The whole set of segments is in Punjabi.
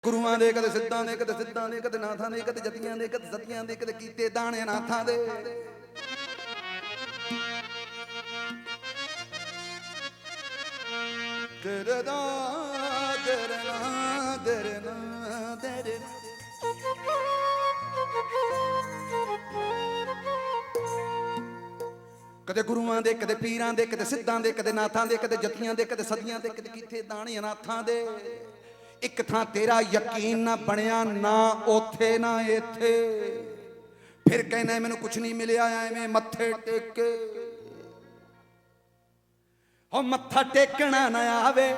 गुरुआं दे कदे सिद्धां दे कदे सिद्धां दे कदे नाथां दे कदे जतियां दे कदे सतियां दे कदे कीते दाने नाथां दे। दरदा दरना दरना दरना कदे गुरुआं दे कदे पीरां दे कदे सिद्धां दे कदे नाथां दे कदे जतियां दे कदे सदियां दे कदे कीते दाने अनाथां दे। एक थां तेरा यकीन ना बनिया ना ओथे ना इथे, फिर कहना मैनू कुछ नहीं मिलिया एवें मत्थे टेके। हो मत्था टेकना ना आवे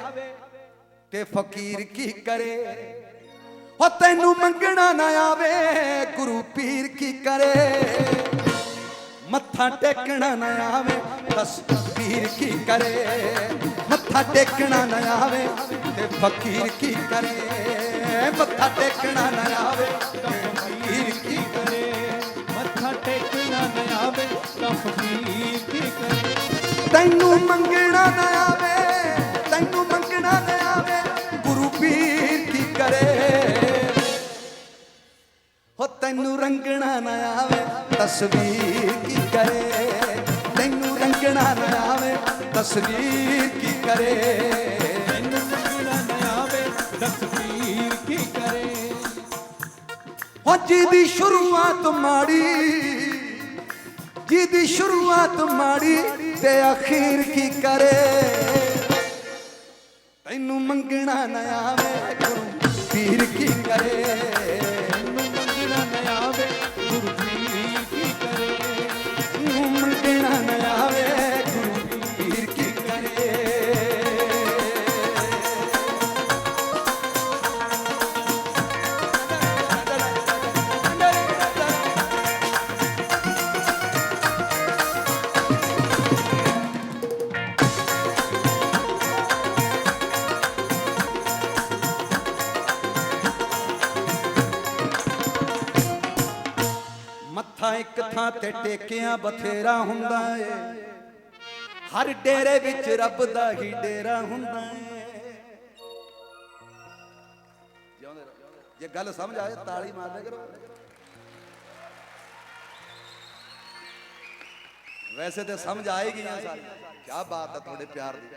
ते फकीर की करे, हो तैनू मंगना ना आवे गुरु पीर की करे। मत्था टेकना ना आवे दस पीर की करे, मत्था टेकना ना आवे ते फकीर की करे। मत्था टेकना ना आवे ते फकीर की करे, मत्था टेकना ना आवे ते फकीर की करे। तैनू मंगना ना आवे, तैनू मंगना ना आवे गुरु पीर की करे। हो तैनू रंगना ना आवे तस्वीर की करे, तैनू रंगना ना आवे तस्वीर की करे। तैनू रंगना ना आवे तस्वीर की करे। हो जिदी शुरुआत माड़ी, जिदी शुरुआत माड़ी ते आखिर की करे। तैनू मंगना ना आवे गुरु पीर की करे, तैनू मंगना ना आवे गुरु पीर की करे। मंगना ना आवे गुरु पीर की करे। मत्था एक थां ते टेकिया बथेरा हुंदा है, हर डेरे विच रब दा ही डेरा हुंदा है। जे गल समझ आए ताली मार दे करो। वैसे तो समझ आएगी सारी, क्या बात है थोड़े प्यार दी।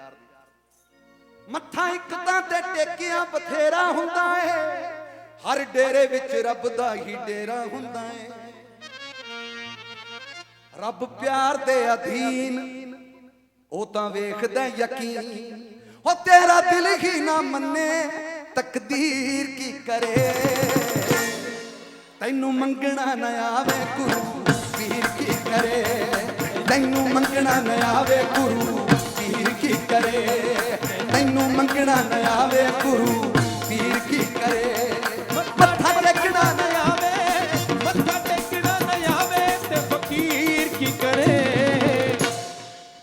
मत्था एक थां ते टेकिया बथेरा हुंदा है, हर डेरे विच रब दा ही डेरा हुंदा है। रब प्यार दे अधीन ओ तां वेखदा यकीन, हो तेरा दिल ही ना मन्ने तकदीर की करे। तैनू मंगना ना आवे गुरु पीर की करे, तैनू मंगना ना आवे गुरु पीर की करे। तैनू मंगना ना आवे गुरु पीर की करे। मत्था टेकना ना आवे, मत्था टेकना ना आवे ते फकीर की करे।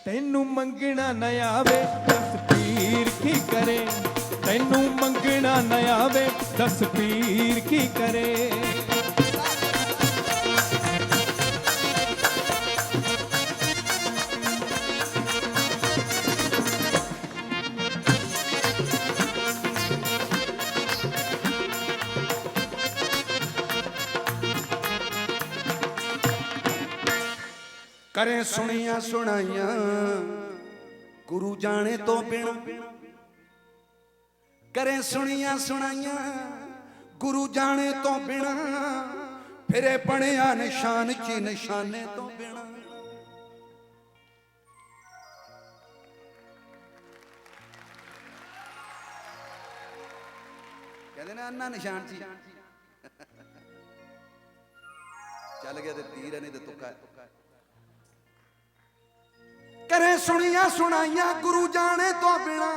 तैनू मंगना ना आवे दस पीर की करे, तैनू मंगना ना आवे दस पीर की करे। करें सुनिया सुनाइया गुरु जाने तो बिना, करें सुनिया सुनाइया गुरु जाने तो बिना, फिरे पड़िया निशान ची निशाने तो बिना। कहते ना अन्ना निशान ची चल गया ते तीर नहीं तो तुक्का। करें सुनिया सुनाइया गुरु जाने तो बिना,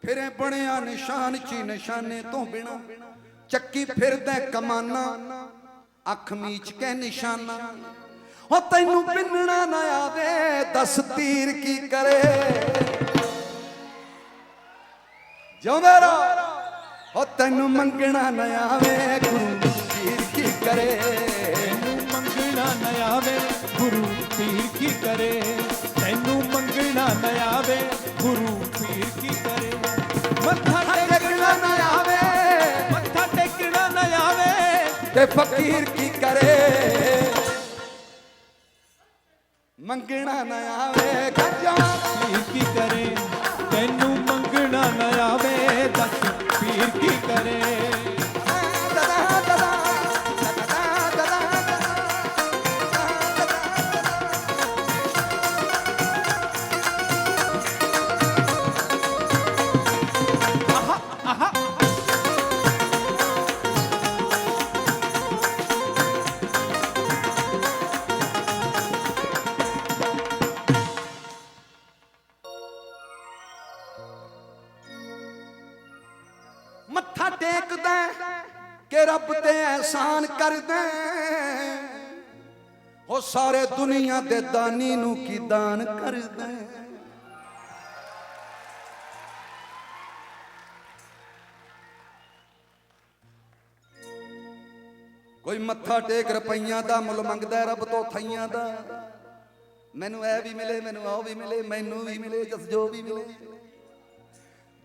फिरे बनिया निशान ची निशाने तो बिना। चक्की फिरदा कमाना अख मीच के निशाना, हो तैनू पिन्ना ना आवे दस तीर की करे। जिउंदा रहो। हो तैनू मंगना ना आवे गुरु पीर की करे, तैनू मंगना ना आवे गुरु पीर की करे। तैनू मंगना ना आवे गुरु पीर की करे। मत्था टेकना ना आवे ते फकीर की करे मंगना न आवे गजा पीर की करे तैनू मंगना न आवे दस पीर की करे मत्था टेक दे के रब ते एहसान कर दे ओ सारे दुनिया दे दानी नू की दान कर दे कोई मत्था टेक रुपइयां दा मुल मंगदा रब तो थइयां दा मैनू ऐ भी मिले मैनू आओ भी मिले मैनू भी मिले जसजो भी मिले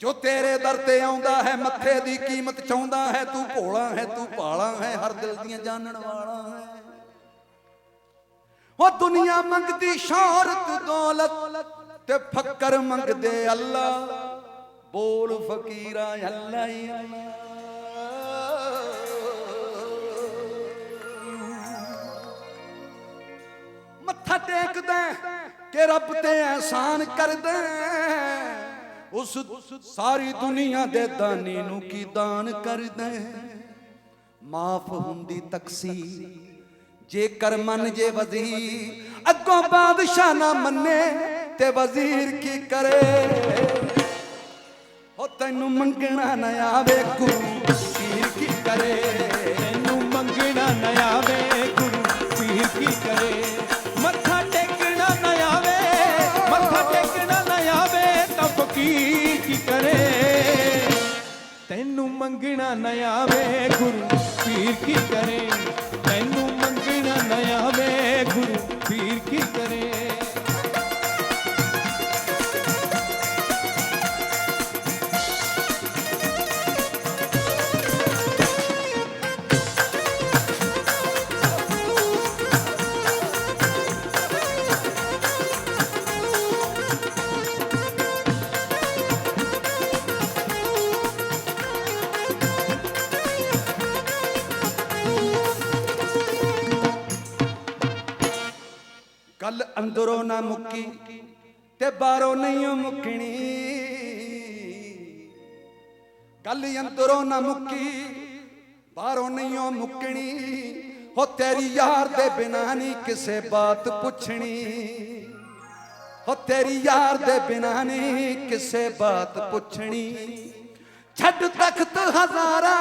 जो तेरे दर ते आउंदा है मत्थे दी कीमत चाहुंदा है तू भोला है तू भाला है हर दिल दियां जानन वाला है ओ दुनिया मंगदी शोहरत दौलत ते फकर मंगदे अल्लाह बोल फकीरा अल्लाह ही अल्लाह मत्था टेक दे के रब ते एहसान कर दे उस सारी दुनिया दे दानी नू की दान कर दे माफ हुंदी तकसीर जे कर मन जे वजीर अगों बादशाह ना मन्ने ते वजीर की करे हो तैनू मंगना न आवे गुरु पीर की करे तैनू मंगना न आवे गुरु पीर की करे मत्था टेकना न आवे मत्था टेकना न आवे तां फकीर की करे तैनू मंगना न आवे गुरु पीर की करे तैनू मंगना न आवे गुरु पीर की करे गल अंदरों ना मुक्की ते बाहरों नहीं मुकनी गल अंदरों ना मुक्की बाहरों नहीं मुकनी हो तेरी यार दे बिना नहीं किसे बात पुछनी हो तेरी यार दे बिना नहीं किसे बात पुछनी छड़ तख्त हजारा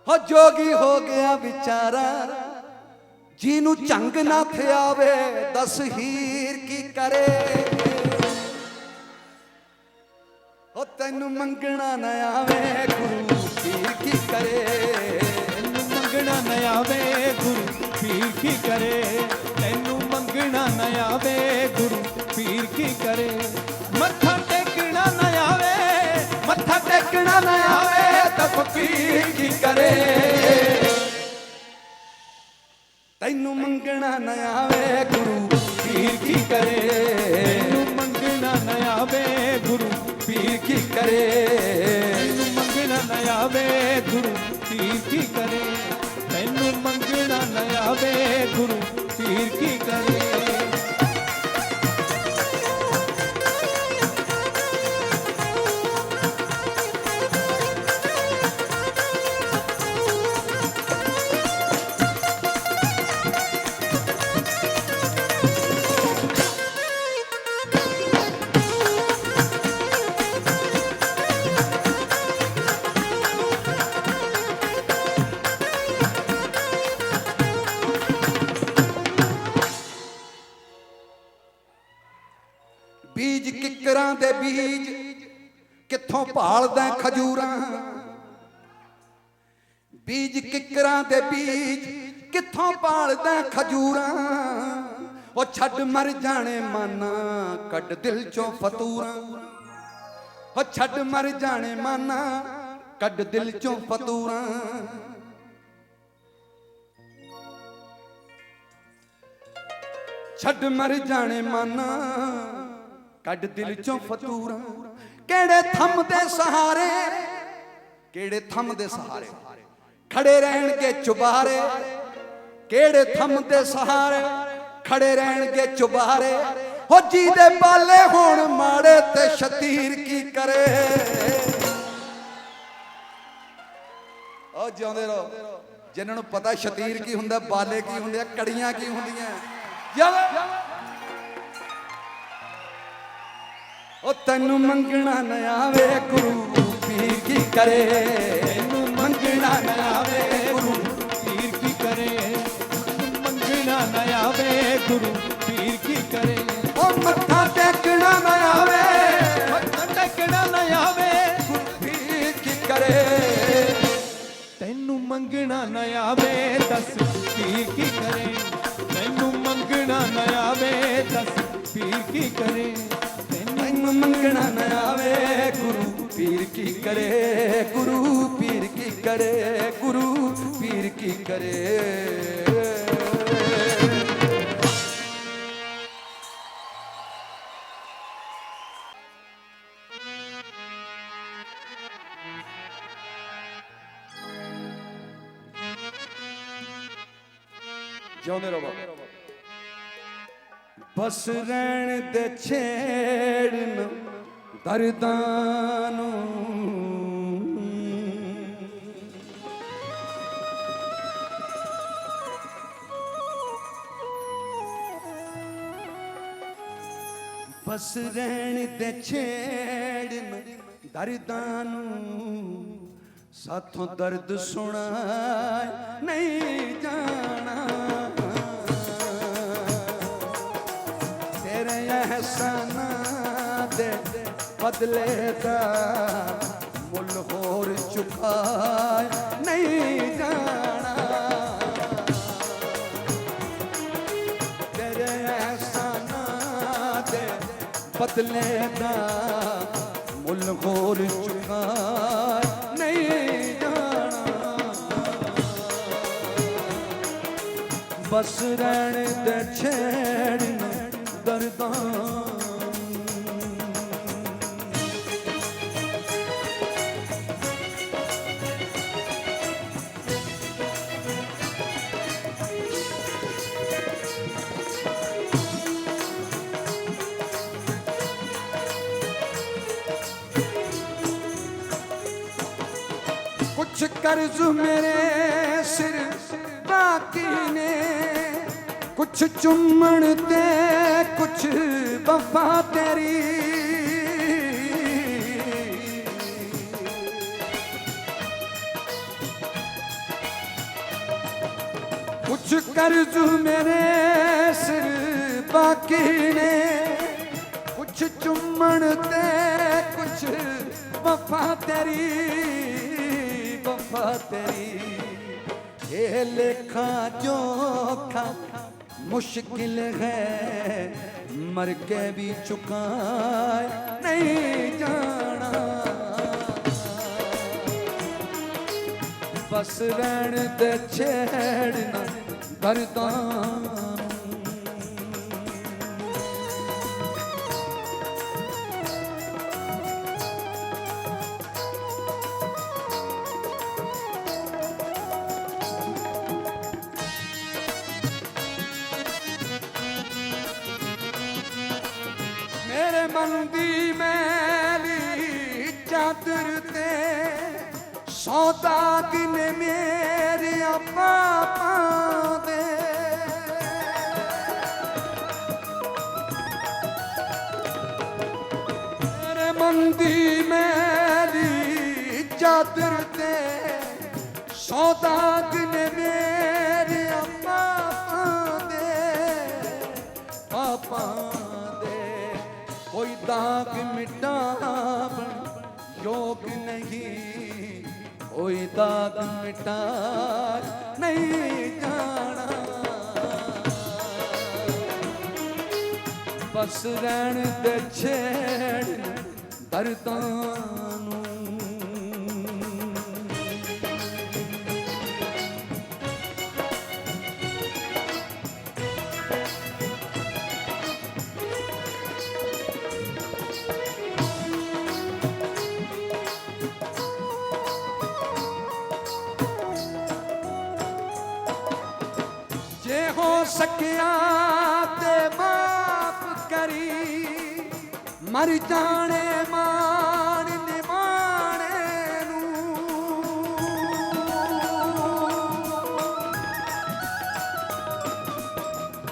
हो जोगी हो गया बेचारा जीनू झंग ना थे आवे दस हीर की करे ओ तैनू मंगना न आवे गुरु पीर की करे तैनू मंगना न आवे गुरु पीर की करे तैनू मंगना न आवे गुरु पीर की करे मत्था टेकना न आवे मत्था टेकना न आवे तो फकीर की करे तैनू मंगना न आवे गुरु पीर की करे तैनू मंगना न आवे गुरु पीर की करे तैनू मंगना न आवे गुरु पीर की करे तैनू मंगना न आवे गुरु पीर की करे बीज किकरां दे बीज कित्थों भालदा खजूरां बीज किकरां दे बीज कित्थों भालदा खजूरां ओ छड़ मर जाने माना कड दिल चों फतूरां ओ छड़ मर जाने माना कड दिल चों फतूरां ਛੱਡ ਮਰ ਜਾਣੇ ਮਨ ਕੱਢ ਦਿਲ ਚੋਂ ਫਤੂਰਾਂ ਕਿਹੜੇ ਥੰਮ ਦੇ ਸਹਾਰੇ ਕਿਹੜੇ ਥੰਮ ਦੇ ਸਹਾਰੇ ਖੜੇ ਰਹਿਣਗੇ ਚੁਬਾਰੇ ਕਿਹੜੇ ਥੰਮ ਦੇ ਸਹਾਰੇ ਖੜੇ ਰਹਿਣਗੇ ਚੁਬਾਰੇ ਹੋ ਜੀ ਦੇ ਬਾਲੇ ਹੋਣ ਮਾੜੇ ਤੇ ਸ਼ਤੀਰ ਕੀ ਕਰੇ ਉਹ ਜਿਉਂਦੇ ਰਹੋ ਜਿਨ੍ਹਾਂ ਨੂੰ ਪਤਾ ਸ਼ਤੀਰ ਕੀ ਹੁੰਦਾ ਬਾਲੇ ਕੀ ਹੁੰਦੇ ਆ ਕੜੀਆਂ ਕੀ ਹੁੰਦੀਆਂ ਜਿਉਂਦੇ ਉਹ ਤੈਨੂੰ ਮੰਗਣਾ ਨਾ ਆਵੇ ਗੁਰੂ ਪੀਰ ਕੀ ਕਰੇ ਤੈਨੂੰ ਮੰਗਣਾ ਨਾ ਆਵੇ ਗੁਰੂ ਪੀਰ ਕੀ ਕਰੇ ਮੰਗਣਾ ਨਾ ਆਵੇ ਗੁਰੂ ਪੀਰ ਕੀ ਕਰੇ ਉਹ ਮੱਥਾ ਟੇਕਣਾ ਨਾ ਆਵੇ ਮੱਥਾ ਟੇਕਣਾ ਨਾ ਆਵੇ ਗੁਰੂ ਪੀਰ ਕੀ ਕਰੇ ਤੈਨੂੰ ਮੰਗਣਾ ਨਾ ਆਵੇ ਦੱਸ ਪੀਰ ਕੀ ਕਰੇ ਤੈਨੂੰ ਮੰਗਣਾ ਨਾ ਆਵੇ ਦੱਸ ਪੀਰ ਕੀ ਕਰੇ ਤੈਨੂੰ ਮੰਗਣਾ ਨਾ ਆਵੇ ਗੁਰੂ ਪੀਰ ਕੀ ਕਰੇ ਗੁਰੂ ਪੀਰ ਕੀ ਕਰੇ ਗੁਰੂ ਪੀਰ ਕੀ ਕਰੇ ਜਿਉਂਦੇ ਰਹੋ ਬਸ ਰਹਿਣ ਦੇ ਛੇੜਨ ਦਰਦਾਂ ਨੂੰ ਬਸ ਰਹਿਣ ਦੇ ਛੇੜਨ ਦਰਦਾਂ ਨੂੰ ਸਾਥੋਂ ਦਰਦ ਸੁਣਾ ਨਹੀਂ ਜਾਣਾ ਤੇਰੇ ਅਹਿਸਾਨਾਂ ਦੇ ਬਦਲੇ ਦਾ ਮੁੱਲ ਹੋਰ ਚੁਕਾ ਨਹੀਂ ਜਾਣਾ ਤੇਰੇ ਅਹਿਸਾਨਾਂ ਦੇ ਬਦਲੇ ਦਾ ਮੁੱਲ ਹੋਰ ਚੁਕਾ ਨਹੀਂ ਜਾਣਾ ਬਸ ਰਹਿਣ ਦੇ ਛੇੜਨ ਦਰਦਾਂ कुछ कर्ज मेरे सिर बाकी ने कुछ चुम्मन ते कुछ वफा तेरी कुछ कर्ज मेरे सिर बाकी ने कुछ चुम्मन ते कुछ वफा तेरी वफा तेरी ये लेखा जोखा मुश्किल है मर के भी चुका नहीं जाना बस रहन दे छेड़ना दर्दां मेरे मन दी मैली चादर ते सौदा दिन मेरे पापा दे मेरे मन दी मैली चादर ते सौदा दिन मेरे पापा दे कोई दाग मिटावन योग नहीं कोई दाग मिटा नहीं जाना बस रहन दे छेड़ दर्दां नूं हो सकिया ते माफ करी मर जाने मान निमाणे नूं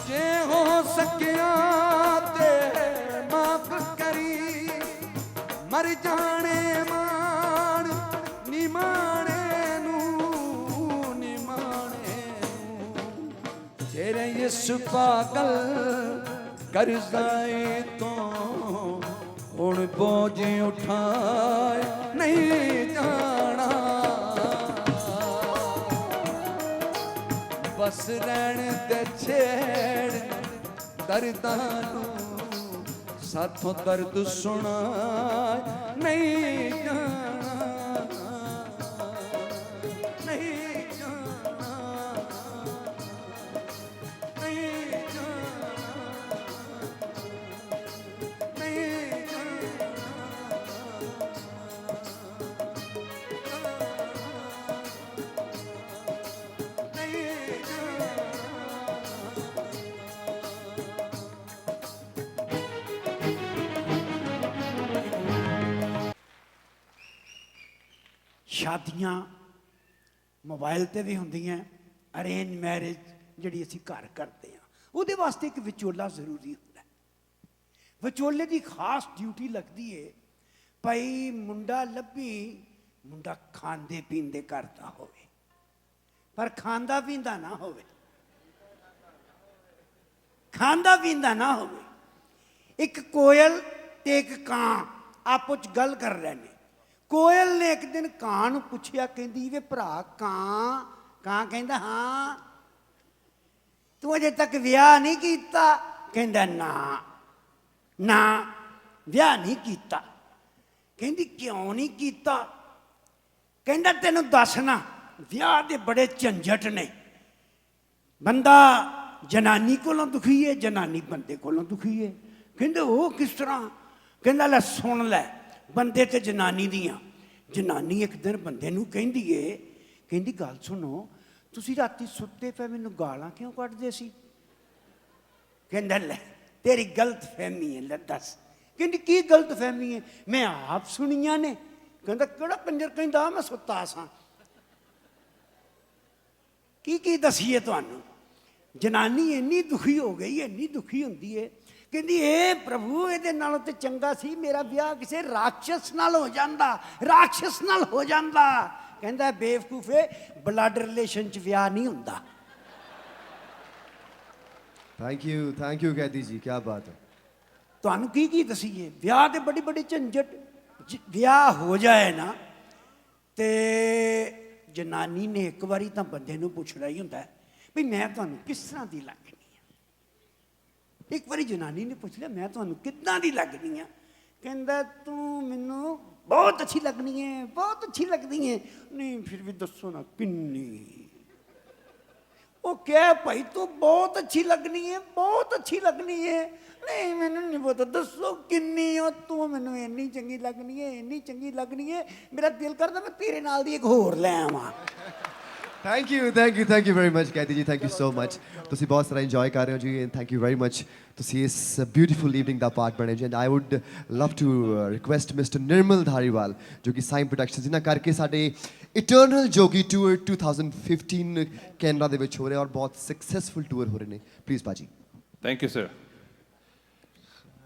जे हो सकिया ते माफ करी मर जाने मान निमाणे तेरे यीशु पागल करज़ाए तो हुण बोझ उठाए नहीं जाना बस रहन ते छेड़ दर्दां नूं साथों दर्द सुनाए नहीं जाना नहीं शादियां मोबाइल ते भी होंदियां अरेंज मैरिज जिहड़ी असीं घर करते हैं उहदे वास्ते एक विचोला जरूरी होंदा है। विचोले की खास ड्यूटी लगती है भाई मुंडा लभी मुंडा खांदे पींदे करता होवे पर खांदा पींदा ना होवे खांदा पींदा ना होवे। एक कोयल ते एक कां आपो च गल कर रहे ने कोयल ने एक दिन कां नूं पुछया कहंदी वे भरा कां कहंदा हाँ तू अजे तक विआह नहीं कीता कहंदा ना ना विआह नहीं कीता कहंदी क्यों नहीं कीता कहंदा तैनूं दसना विआह दे बड़े झंझट ने बंदा जनानी कोलों दुखी है जनानी बंदे कोलों दुखी है कहंदे वो किस तरह कहंदा लै सुन लै बंदे ते जनानी दियां जनानी एक दिन बंदे नूं कहंदी है कहंदी गल सुनो तुसीं राती सुत्ते पे मैनूं गालां क्यों कड्डदे सी कहंदा लै तेरी गलत फहमी है लै दस कहंदी की गलत फहमी है मैं आप सुनिया ने कहंदा केड़ा पंजर कहंदा मैं सुत्ता सां की दसीए तुहानूं जनानी इन्नी दुखी हो गई इन्नी दुखी हुंदी है कहंदी ए प्रभु इहदे नालों ते चंगा सी मेरा विआह किसी राक्षस नाल हो जांदा राक्षस नाल हो जांदा कहंदा बेवकूफे ब्लड रिलेशन च विआह नहीं हुंदा। थैंक यू कैदी जी क्या बात है। तुहानूं की दसीए विआह ते बड़ी बड़ी झंझट विआह हो जाए ना ते जनानी ने एक बारी तां बंदे नूं पुछना ही हुंदा भी मैं तुहानूं किस तरह दी लगनी है। एक बारी जनानी ने पुछ लिया मैं तुहानूं किदां दी लगनी है कहंदा तू मैनूं बहुत अच्छी लगनी है बहुत अच्छी लगनी है नहीं फिर भी दसो ना किन्नी वो क्या भाई तू बहुत अच्छी लगनी है बहुत अच्छी लगनी है नहीं मैनूं नहीं पता दसो किन्नी हो तू मैनूं इन्नी चंगी लगनी है इन्नी चंगी लगनी है मेरा दिल करदा मैं तेरे नाल दी एक होर लै आवां। थैंक यू वेरी मच कैदी जी थैंक यू सो मच ਤੁਸੀਂ ਬਹੁਤ ਸਾਰਾ ਇੰਜੋਏ ਕਰ ਰਹੇ ਹੋ ਜੀ and thank you very much ਤੁਸੀਂ ਇਸ ਬਿਊਟੀਫੁਲ ਈਵਨਿੰਗ ਦਾ ਪਾਰਟ ਬਣੇ ਜੀ and I would love to request mister Nirmal Dhariwal ਜੋ ਕਿ ਸਾਈਨ ਪ੍ਰੋਡਕਸ਼ਨ ਜਿਨ੍ਹਾਂ ਕਰਕੇ ਸਾਡੇ ਇਟਰਨਲ ਜੋਗੀ ਟੂਰ 2015 ਕੈਨੇਡਾ ਦੇ ਵਿੱਚ ਹੋ ਰਿਹਾ ਔਰ ਬਹੁਤ ਸਕਸੈਸਫੁਲ ਟੂਰ ਹੋ ਰਹੇ ਨੇ ਪਲੀਜ਼ ਬਾਜੀ। Thank you, sir.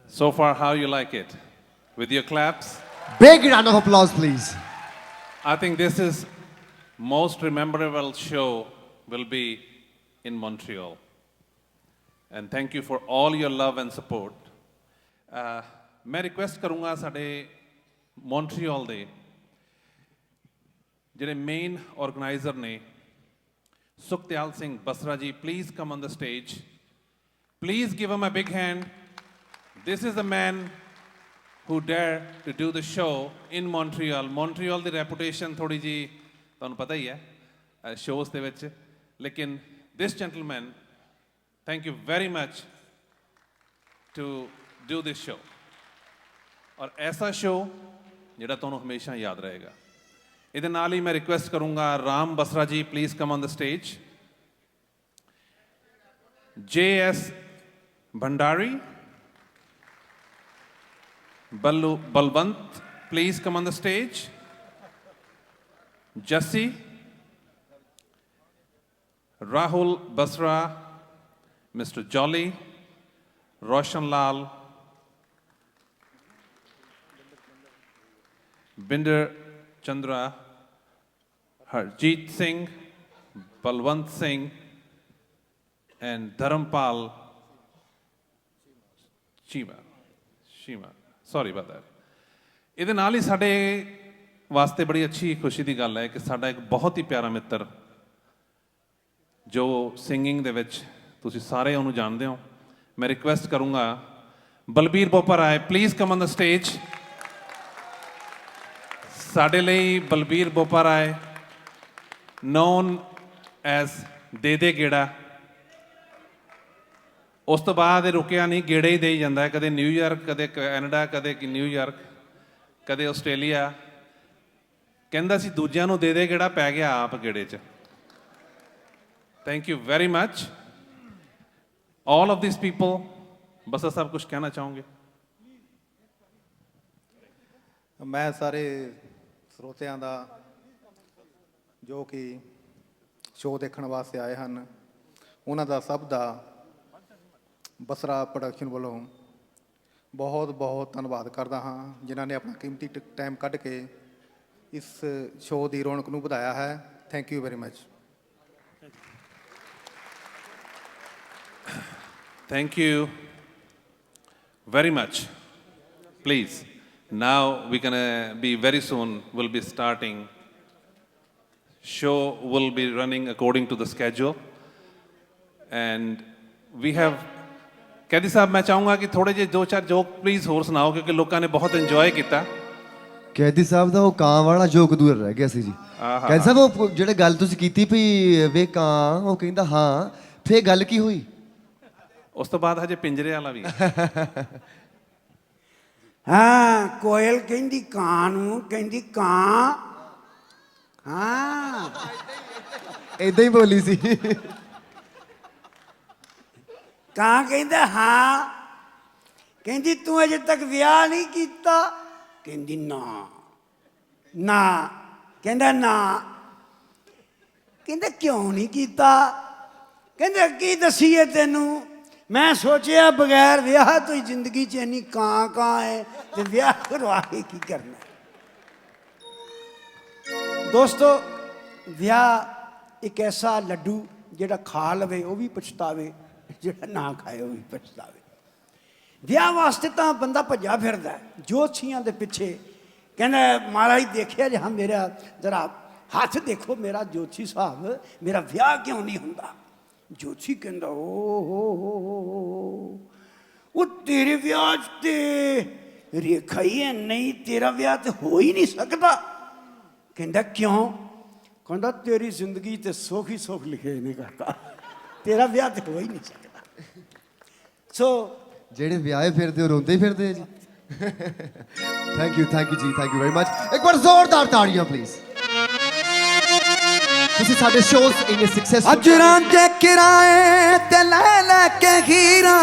So far, how you like it? With your claps? Big round of applause please. I think this is most memorable show will be in Montreal. And thank you for all your love and support. मैं request करूँगा साढ़े Montreal दे जिन्हें main organizer ने सुखदयाल सिंह बसरा जी please come on the stage. Please give him a big hand. This is the man who dared to do the show in Montreal. Montreal the reputation थोड़ी जी ਤੁਹਾਨੂੰ ਪਤਾ ਹੀ ਹੈ ਸ਼ੋਜ਼ ਦੇ ਵਿੱਚ ਲੇਕਿਨ this gentleman thank you very much to do this show ਔਰ ਐਸਾ ਸ਼ੋ ਜਿਹੜਾ ਤੁਹਾਨੂੰ ਹਮੇਸ਼ਾ ਯਾਦ ਰਹੇਗਾ। ਇਹਦੇ ਨਾਲ ਹੀ ਮੈਂ ਰਿਕੁਐਸਟ ਕਰੂੰਗਾ Ram Basra ji please come on the stage. J.S. Bhandari. Balwant, please come on the stage. Jassi. Rahul Basra. Mr. Jolly. Roshan Lal. Binder Chandra. Harjeet Singh. Balwant Singh. And Dharampal Shima. Sorry about that. ਇਹਦੇ ਨਾਲ ਹੀ ਸਾਡੇ ਵਾਸਤੇ ਬੜੀ ਅੱਛੀ ਖੁਸ਼ੀ ਦੀ ਗੱਲ ਹੈ ਕਿ ਸਾਡਾ ਇੱਕ ਬਹੁਤ ਹੀ ਪਿਆਰਾ ਮਿੱਤਰ ਜੋ ਸਿੰਗਿੰਗ ਦੇ ਵਿੱਚ ਤੁਸੀਂ ਸਾਰੇ ਉਹਨੂੰ ਜਾਣਦੇ ਹੋ, ਮੈਂ ਰਿਕੁਐਸਟ ਕਰੂੰਗਾ Balbir Boparai please come on the stage. ਸਾਡੇ ਲਈ ਬਲਬੀਰ ਬੋਪਾਰਾਏ ਨੋਨ ਐਜ਼ ਦੇ ਦੇ ਗੇੜਾ, ਉਸ ਤੋਂ ਬਾਅਦ ਇਹ ਰੁਕਿਆ ਨਹੀਂ, ਗੇੜੇ ਹੀ ਦੇਈ ਜਾਂਦਾ, ਕਦੇ ਨਿਊਯਾਰਕ, ਕਦੇ ਕੈਨੇਡਾ, ਕਦੇ ਨਿਊਯਾਰਕ, ਕਦੇ ਆਸਟ੍ਰੇਲੀਆ। ਕਹਿੰਦਾ ਸੀ ਦੂਜਿਆਂ ਨੂੰ ਦੇ ਦੇ ਗੇੜਾ, ਪੈ ਗਿਆ ਆਪ ਗੇੜੇ 'ਚ। Thank you very much all of this people. ਬਸਾ ਸਾਹਿਬ ਕੁਝ ਕਹਿਣਾ ਚਾਹੋਗੇ? ਮੈਂ ਸਾਰੇ ਸਰੋਤਿਆਂ ਦਾ ਜੋ ਕਿ ਸ਼ੋਅ ਦੇਖਣ ਵਾਸਤੇ ਆਏ ਹਨ, ਉਹਨਾਂ ਦਾ ਸਭ ਦਾ ਬਸਰਾ ਪ੍ਰੋਡਕਸ਼ਨ ਵੱਲੋਂ ਬਹੁਤ ਬਹੁਤ ਧੰਨਵਾਦ ਕਰਦਾ ਹਾਂ, ਜਿਨ੍ਹਾਂ ਨੇ ਆਪਣਾ ਕੀਮਤੀ ਟਾਈਮ ਕੱਢ ਕੇ ਇਸ ਸ਼ੋਅ ਦੀ ਰੌਣਕ ਨੂੰ ਵਧਾਇਆ ਹੈ। Thank you very much. Thank you very much. Please, now we're going to be very soon, we'll be starting. Show will be running according to the schedule. And we have, कैदी साहब मैं चाहूँगा कि थोड़े जे 2-4 जोक प्लीज़ होर सुनाओ, क्योंकि लोगों ने बहुत इंजॉय किया। ਕੈਦੀ ਸਾਹਿਬ ਦਾ ਉਹ ਕਾਂ ਵਾਲਾ ਜੋਕ ਦੂਰ ਰਹਿ ਗਿਆ ਸੀ ਜੀ। ਕੈਦੀ ਸਾਹਿਬ ਉਹ ਜਿਹੜੇ ਗੱਲ ਤੁਸੀਂ ਕੀਤੀ ਵੀ ਵੇ ਕਾਂ, ਉਹ ਕਹਿੰਦਾ ਹਾਂ, ਫੇਰ ਗੱਲ ਕੀ ਹੋਈ? ਉਸ ਤੋਂ ਬਾਅਦ ਹਜੇ ਪਿੰਜਰੇ ਵਾਲਾ ਵੀ ਹਾਂ, ਕੋਇਲ ਕਹਿੰਦੀ ਕਾਂ ਨੂੰ, ਕਹਿੰਦੀ ਕਾਂ ਹਾਂ, ਏਦਾਂ ਹੀ ਬੋਲੀ ਸੀ। ਕਾਂ ਕਹਿੰਦਾ ਹਾਂ, ਕਹਿੰਦੀ ਤੂੰ ਅਜੇ ਤੱਕ ਵਿਆਹ ਨਹੀਂ ਕੀਤਾ? ਕਹਿੰਦੀ ਨਾ ਨਾ, ਕਹਿੰਦਾ ਨਾ, ਕਹਿੰਦਾ ਕਿਉਂ ਨਹੀਂ ਕੀਤਾ? ਕਹਿੰਦਾ ਕੀ ਦਸੀਏ ਤੈਨੂੰ, ਮੈਂ ਸੋਚਿਆ ਬਗੈਰ ਵਿਆਹ ਤੋਂ ਹੀ ਜ਼ਿੰਦਗੀ 'ਚ ਇੰਨੀ ਕਾਂ ਕਾਂ ਹੈ ਤੇ ਵਿਆਹ ਕਰਵਾ ਕੇ ਕੀ ਕਰਨਾ। ਦੋਸਤੋ, ਵਿਆਹ ਇੱਕ ਐਸਾ ਲੱਡੂ ਜਿਹੜਾ ਖਾ ਲਵੇ ਉਹ ਵੀ ਪਛਤਾਵੇ, ਜਿਹੜਾ ਨਾ ਖਾਏ ਉਹ ਵੀ ਪਛਤਾਵੇ। ਵਿਆਹ ਵਾਸਤੇ ਤਾਂ ਬੰਦਾ ਭੱਜਾ ਫਿਰਦਾ ਜੋਤਸ਼ੀਆਂ ਦੇ ਪਿੱਛੇ, ਕਹਿੰਦਾ ਮਹਾਰਾਜ ਦੇਖਿਆ ਜੇ, ਹਾਂ ਮੇਰਾ ਜ਼ਰਾ ਹੱਥ ਦੇਖੋ ਮੇਰਾ ਜੋਤਸ਼ੀ ਸਾਹਿਬ, ਮੇਰਾ ਵਿਆਹ ਕਿਉਂ ਨਹੀਂ ਹੁੰਦਾ? ਜੋਤਸ਼ੀ ਕਹਿੰਦਾ ਓ ਹੋ ਉਹ ਤੇਰੇ ਵਿਆਹ 'ਚ ਤੇ ਰੇਖਾ ਹੀ ਹੈ ਨਹੀਂ, ਤੇਰਾ ਵਿਆਹ ਤੇ ਹੋ ਹੀ ਨਹੀਂ ਸਕਦਾ। ਕਹਿੰਦਾ ਕਿਉਂ? ਕਹਿੰਦਾ ਤੇਰੀ ਜ਼ਿੰਦਗੀ ਤੇ ਸੁੱਖ ਹੀ ਸੁੱਖ ਲਿਖੇ ਨੇ ਕਾਕਾ, ਤੇਰਾ ਵਿਆਹ ਤੇ ਹੋ ਹੀ ਨਹੀਂ ਸਕਦਾ। ਸੋ ਜਿਹੜੇ ਵਿਆਹੇ ਫਿਰਦੇ ਉਹ ਰੋਂਦੇ ਫਿਰਦੇ ਆ ਜੀ। ਥੈਂਕ ਯੂ ਜੀ, ਥੈਂਕ ਯੂ ਵੈਰੀ ਮਚ। ਇੱਕ ਵਾਰ ਜ਼ੋਰਦਾਰ ਤਾੜੀਆਂ ਪਲੀਜ਼। ਤੁਸੀਂ ਸਾਡੇ ਸ਼ੋਜ਼ ਇੰਨੇ ਸਕਸੈਸਫੁਲ, ਅੱਜ ਰਾਂਝੇ ਕਿਰਾਏ ਤੇ ਲੈ ਲੈ ਕੇ ਹੀਰਾ,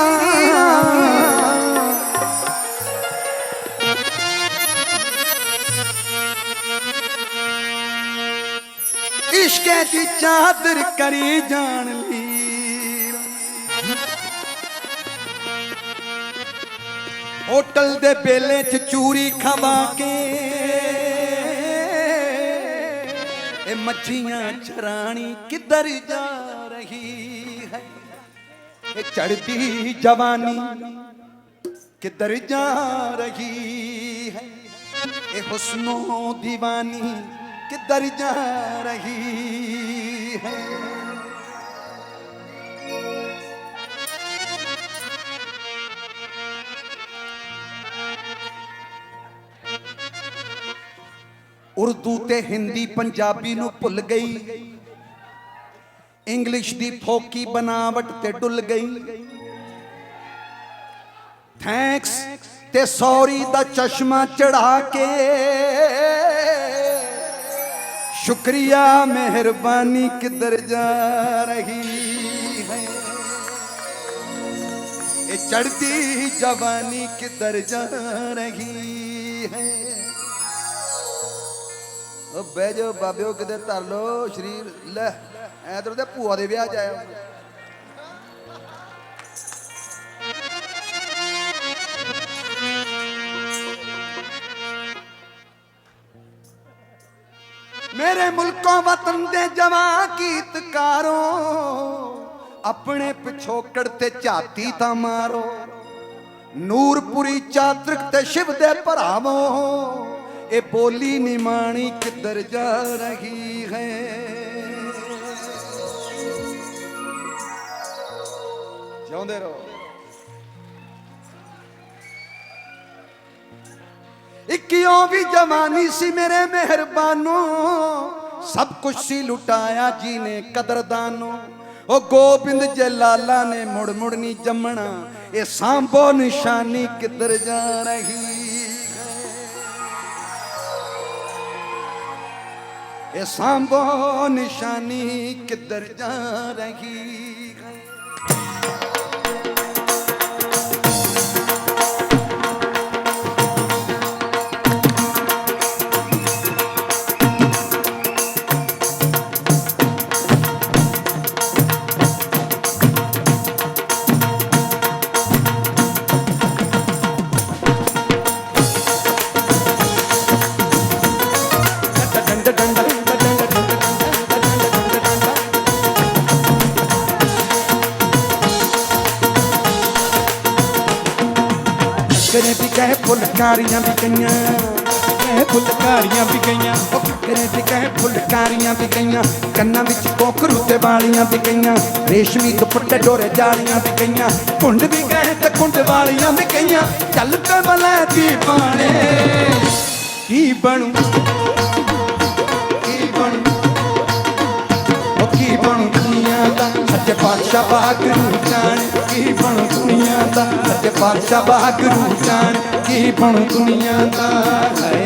ਇਸ਼ਕੇ ਦੀ ਚਾਦਰ ਕਰੀ ਜਾਣ ਲੀਰ, ਹੋਟਲ ਦੇ ਬੇਲੇ 'ਚ ਚੂਰੀ ਖਵਾ ਕੇ ਇਹ ਮੱਛੀਆਂ ਚਰਾਣੀ ਕਿੱਧਰ ਜਾ ਰਹੀ ਹੈ, ਇਹ ਚੜ੍ਹਦੀ ਜਵਾਨੀ ਕਿੱਧਰ ਜਾ ਰਹੀ ਹੈ, ਇਹ ਹੁਸਨੋ ਦੀਵਾਨੀ ਕਿੱਧਰ ਜਾ ਰਹੀ ਹੈ। ਉਰਦੂ ਤੇ ਹਿੰਦੀ ਪੰਜਾਬੀ ਨੂੰ ਭੁੱਲ ਗਈ, ਇੰਗਲਿਸ਼ ਦੀ ਫੋਕੀ ਬਨਾਵਟ ਤੇ ਡੁੱਲ ਗਈ, ਥੈਂਕਸ ਤੇ ਸੌਰੀ ਦਾ ਚਸ਼ਮਾ ਚੜਾ ਕੇ ਸ਼ੁਕਰੀਆ ਮਿਹਰਬਾਨੀ ਕਿੱਧਰ ਜਾ ਰਹੀ ਹੈ। चढ़ती जवानी किधर जा रही है। ओ बह जाओ बाबिओ किधर धर लो शरीर ले ऐ तो भूआ दे ब्याह जाए। मेरे मुल्कों वतन दे जवा गीतकारों अपने पिछोकड़ ते झाती ता मारो। नूरपुरी चातृक ते शिव दे भरावो ए बोली निमाणी किधर जा रही है। जिਉਂਦੇ ਰਹੋ। इक्कियों भी जवानी सी मेरे मेहरबानो सब कुछ सी लुटाया जी ने कदरदानो। ओ गोबिंद जलाला ने मुड़ मुड़ नी जमना ये सांभो निशानी किधर जा रही है। ये सांभो निशानी किधर जा रही है। करे भी कहे फुलकारियां भी गईयां फुलकारियां भी गईयां करे भी कहे फुलकारियां भी गईयां कन्ना विच कोकरू ते वालियां भी गईयां रेशमी दुपट्टे डोरे जालियां भी गईयां कुंड भी कहे ते कुंड वालियां भी गईयां चल पे बलैती पाने की बनू की बनू दुनिया दा सच्चे पातशाह वागरू जाने की बनू दुनिया दा सच्चे पातशाह वागरू जाने की बनू दुनिया दा है।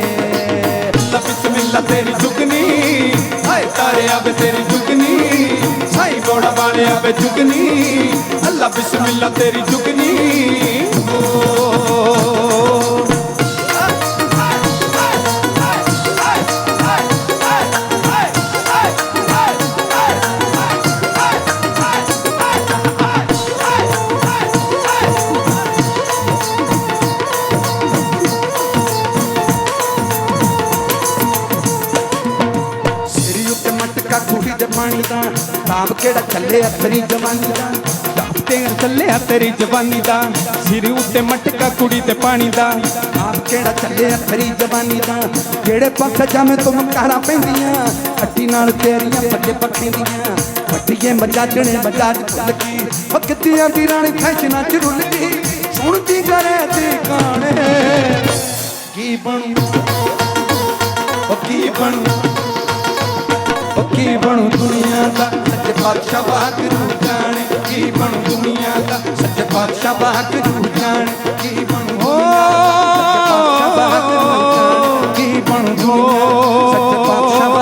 बिस्मिल्लाह तेरी जुगनी हाय तारे आवे तेरी जुगनी साईं बोड़ा वाले आवे जुगनी अल्लाह बिस्मिल्लाह तेरी जुगनी पानी दा ताप केड़ा चले तेरी जवानी दा ताप तेरा चले तेरी जवानी दा सिर उत्ते मटका कुड़ी ते पानी दा ताप केड़ा चले तेरी जवानी दा जेड़े पासे जावे तुम कारा पैंदियां अट्टी नाल तेरियां पट्टे पखेंदियां पट्टीए मजाजणे मजाज लगी ओ कितियां दी रानी फैशनां च रुल गई सुनदी करे दी गाने की बनू ओ की बनू की बनू दुनिया दा सच्चे पातशाह वागरू जाने की बनू दुनिया दा सच्चे पातशाह वागरू जाने की बनू की बनू सच्चे पातशाह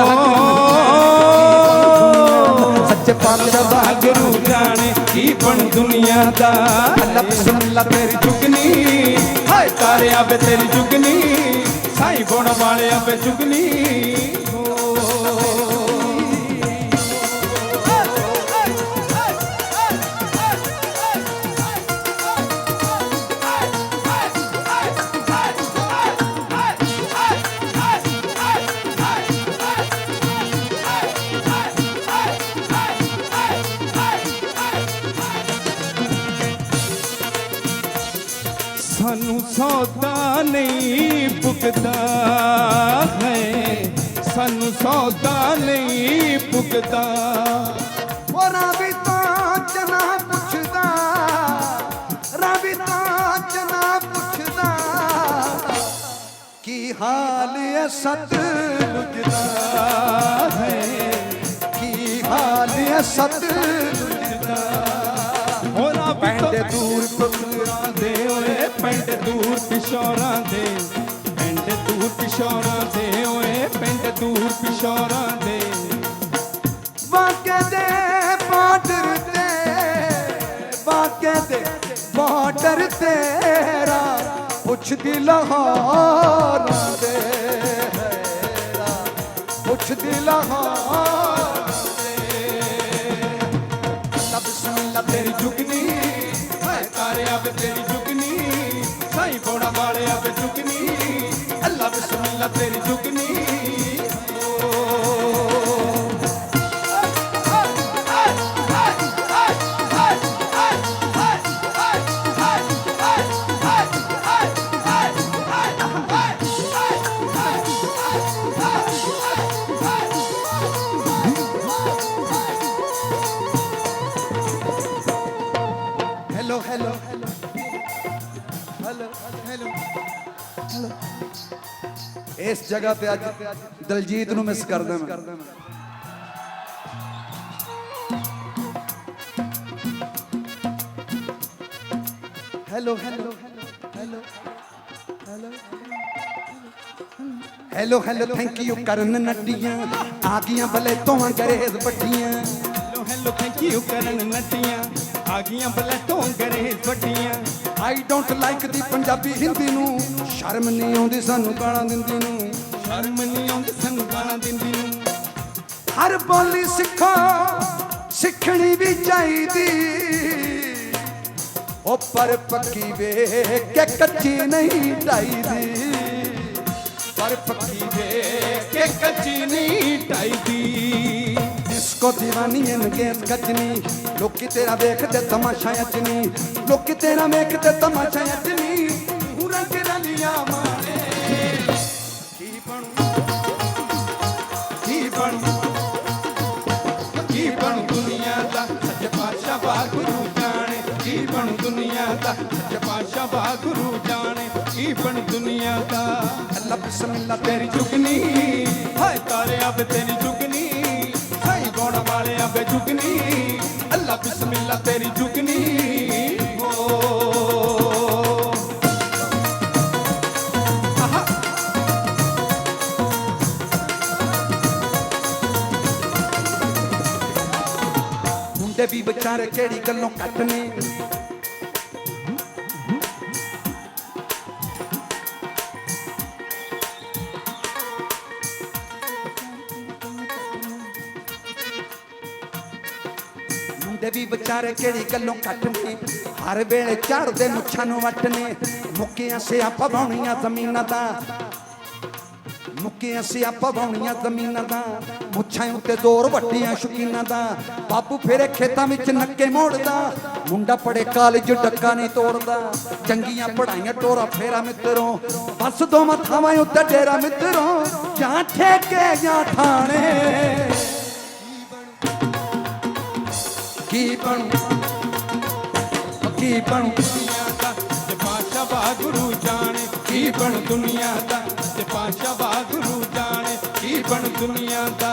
सच्चे पातशाह वागरू जाने की बनू दुनिया दा। अल्लाह बिस्मिल्लाह तेरी जुगनी हाय तारे आवे तेरी जुगनी साईं बोड़ा वाले आवे जुगनी। सानू सौदा नहीं पुगदा है सानू सौदा नहीं पुगदा रवि तो जना पुछदा रवि तो जना पुछदा की हाल है सतलुज दा है की हाल है सतलुज दा। पिंड दूर पिछौरां दे ओए पिंड दूर पिछौरां दे पिंड दूर पिछौरां दे ओए पिंड दूर पिछौरां दे वाके दे बॉर्डर ते वाके दे बॉर्डर ਪੁੱਛਦੀ ਲਾਹੌਰ ਦੇ ਹੈਰਾ ਪੁੱਛਦੀ ਲਾਹੌਰ ਅੱਲਾ ਬਿਸਮਿਲ੍ਲਾ ਤੇਰੀ ਜੁਗਨੀ ਹਾਏ ਤਾਰਿਆਂ ਵੇ ਤੇਰੀ ਜੁਗਨੀ ਸਾਈਂ ਬੋੜਾ ਵਾਲਿਆ ਵੇ ਜੁਗਨੀ ਅੱਲਾ ਬਿਸਮਿਲ੍ਲਾ ਤੇਰੀ ਜੁਗਨੀ hello hello hello hello hello ਇਸ ਜਗ੍ਹਾ ਤੇ ਅੱਜ ਦਲਜੀਤ ਨੂੰ ਮਿਸ ਕਰਦਾ ਮੈਂ hello hello hello hello hello thank you ਕਰਨ ਨੱਟੀਆਂ ਆ ਗਈਆਂ ਬਲੇ ਤੋਂ ਅੰਗਰੇਜ਼ ਵੱਡੀਆਂ ਹੈਲੋ ਹੈਲੋ ਥੈਂਕ ਯੂ ਕਰਨ ਨੱਟੀਆਂ ਆ ਗਈਆਂ ਬਲੈਟੋਂ ਅੰਗਰੇਜ਼ ਵੱਡੀਆਂ ਆਈ ਡੋਂਟ ਲਾਈਕ ਦੀ ਪੰਜਾਬੀ ਹਿੰਦੀ ਨੂੰ ਸ਼ਰਮ ਨਹੀਂ ਆਉਂਦੀ ਸਾਨੂੰ ਗਾਲਾਂ ਦਿੰਦੀ ਨੂੰ ਸ਼ਰਮ ਨਹੀਂ ਆਉਂਦੀ ਸਾਨੂੰ ਗਾਲਾਂ ਦਿੰਦੀ ਨੂੰ ਹਰ ਬੋਲੀ ਸਿੱਖੋ ਸਿੱਖਣੀ ਵੀ ਚਾਹੀਦੀ ਉਹ ਪਰ ਪੱਕੀ ਵੇਖ ਕੇ ਕੱਚੀ ਨਹੀਂ ਢਾਈਦੀ ਪਰ ਪੱਕੀ ਵੇਖ ਕੇ ਕੱਚੀ ਨਹੀਂ ਢਾਈਦੀ इसको दीवानी गैस गजनी लोकी तेरा देखते तमाशा अजनी लोकी तेरा देखते तमाशा अजनी रंग रलिया माने की बनू ਕੀ ਬਣੂ ਦੁਨੀਆ ਦਾ ਸੱਚੇ ਪਾਤਸ਼ਾਹ ਵਾਹਿਗੁਰੂ ਜਾਣੇ ਕੀ ਬਣੂ ਦੁਨੀਆ ਦਾ ਸੱਚੇ ਪਾਤਸ਼ਾਹ ਵਾਹਿਗੁਰੂ ਜਾਣੇ ਕੀ ਬਣੂ ਦੁਨੀਆ ਦਾ अल्लाह बिस्मिल्लाह ਤੇਰੀ ਜੁਗਨੀ ਹਾਏ ਤਾਰਿਆਂ ਵੇ ਤੇਰੀ ਜੁਗਨੀ ਸਾਈਂ ਗੋਣ ਵਾਲਿਆਂ ਵੇ ਜੁਗਨੀ ਅੱਲਾ ਬਿਸਮਿਲ੍ਲਾ ਤੇਰੀ ਜੁਗਨੀ ਮੁੰਡੇ ਵੀ ਵਿਚਾਰੇ ਕਿਹੜੀ ਗੱਲੋਂ ਘੱਟ ਨੇ ਮੁੰਡੇ ਵੀ ਵਿਚਾਰੇ ਕਿਹੜੀ ਗੱਲੋਂ ਘੱਟ ਨੇ ਹਰ ਵੇਲੇ ਝੜਦੇ ਮੁੱਛਾਂ ਨੂੰ ਵੱਟ ਨੇ ਮੁੱਕੀਆਂ ਸਿਆਪਾ ਵਾਉਣੀਆਂ ਜ਼ਮੀਨਾਂ ਦਾ ਮੁੱਕੀਆਂ ਸਿਆਪਾ ਵਾਉਣੀਆਂ ਜ਼ਮੀਨਾਂ ਦਾ ਮੁੱਛਾਂ ਉੱਤੇ ਜ਼ੋਰ ਵੱਟੀਆਂ ਸ਼ੁਕੀਨਾਂ ਦਾ ਬਾਪੂ ਫੇਰੇ ਖੇਤਾਂ ਵਿੱਚ ਨੱਕੇ ਮੋੜਦਾ ਮੁੰਡਾ ਪੜੇ ਕਾਲਜ ਡੱਕਾ ਨਹੀਂ ਤੋੜਦਾ ਚੰਗੀਆਂ ਪੜਾਈਆਂ ਟੋਰਾ ਫੇਰਾ ਮਿੱਤਰੋਂ ਬਸ ਦੋਵਾਂ ਥਾਵਾਂ ਉੱਤੇ ਡੇਰਾ ਮਿੱਤਰੋਂ ਜਾਂ ਠੇਕੇ ਜਾਂ ਥਾਣੇ ਕੀ ਬਣੂ ਦੁਨੀਆ ਦਾ ਸੱਚੇ ਪਾਤਸ਼ਾਹ ਵਾਹਿਗੁਰੂ ਜਾਣੇ ਕੀ ਬਣੂ ਦੁਨੀਆ ਦਾ ਸੱਚੇ ਪਾਤਸ਼ਾਹ ਵਾਹਿਗੁਰੂ ਜਾਣੇ ਕੀ ਬਣੂ ਦੁਨੀਆ ਦਾ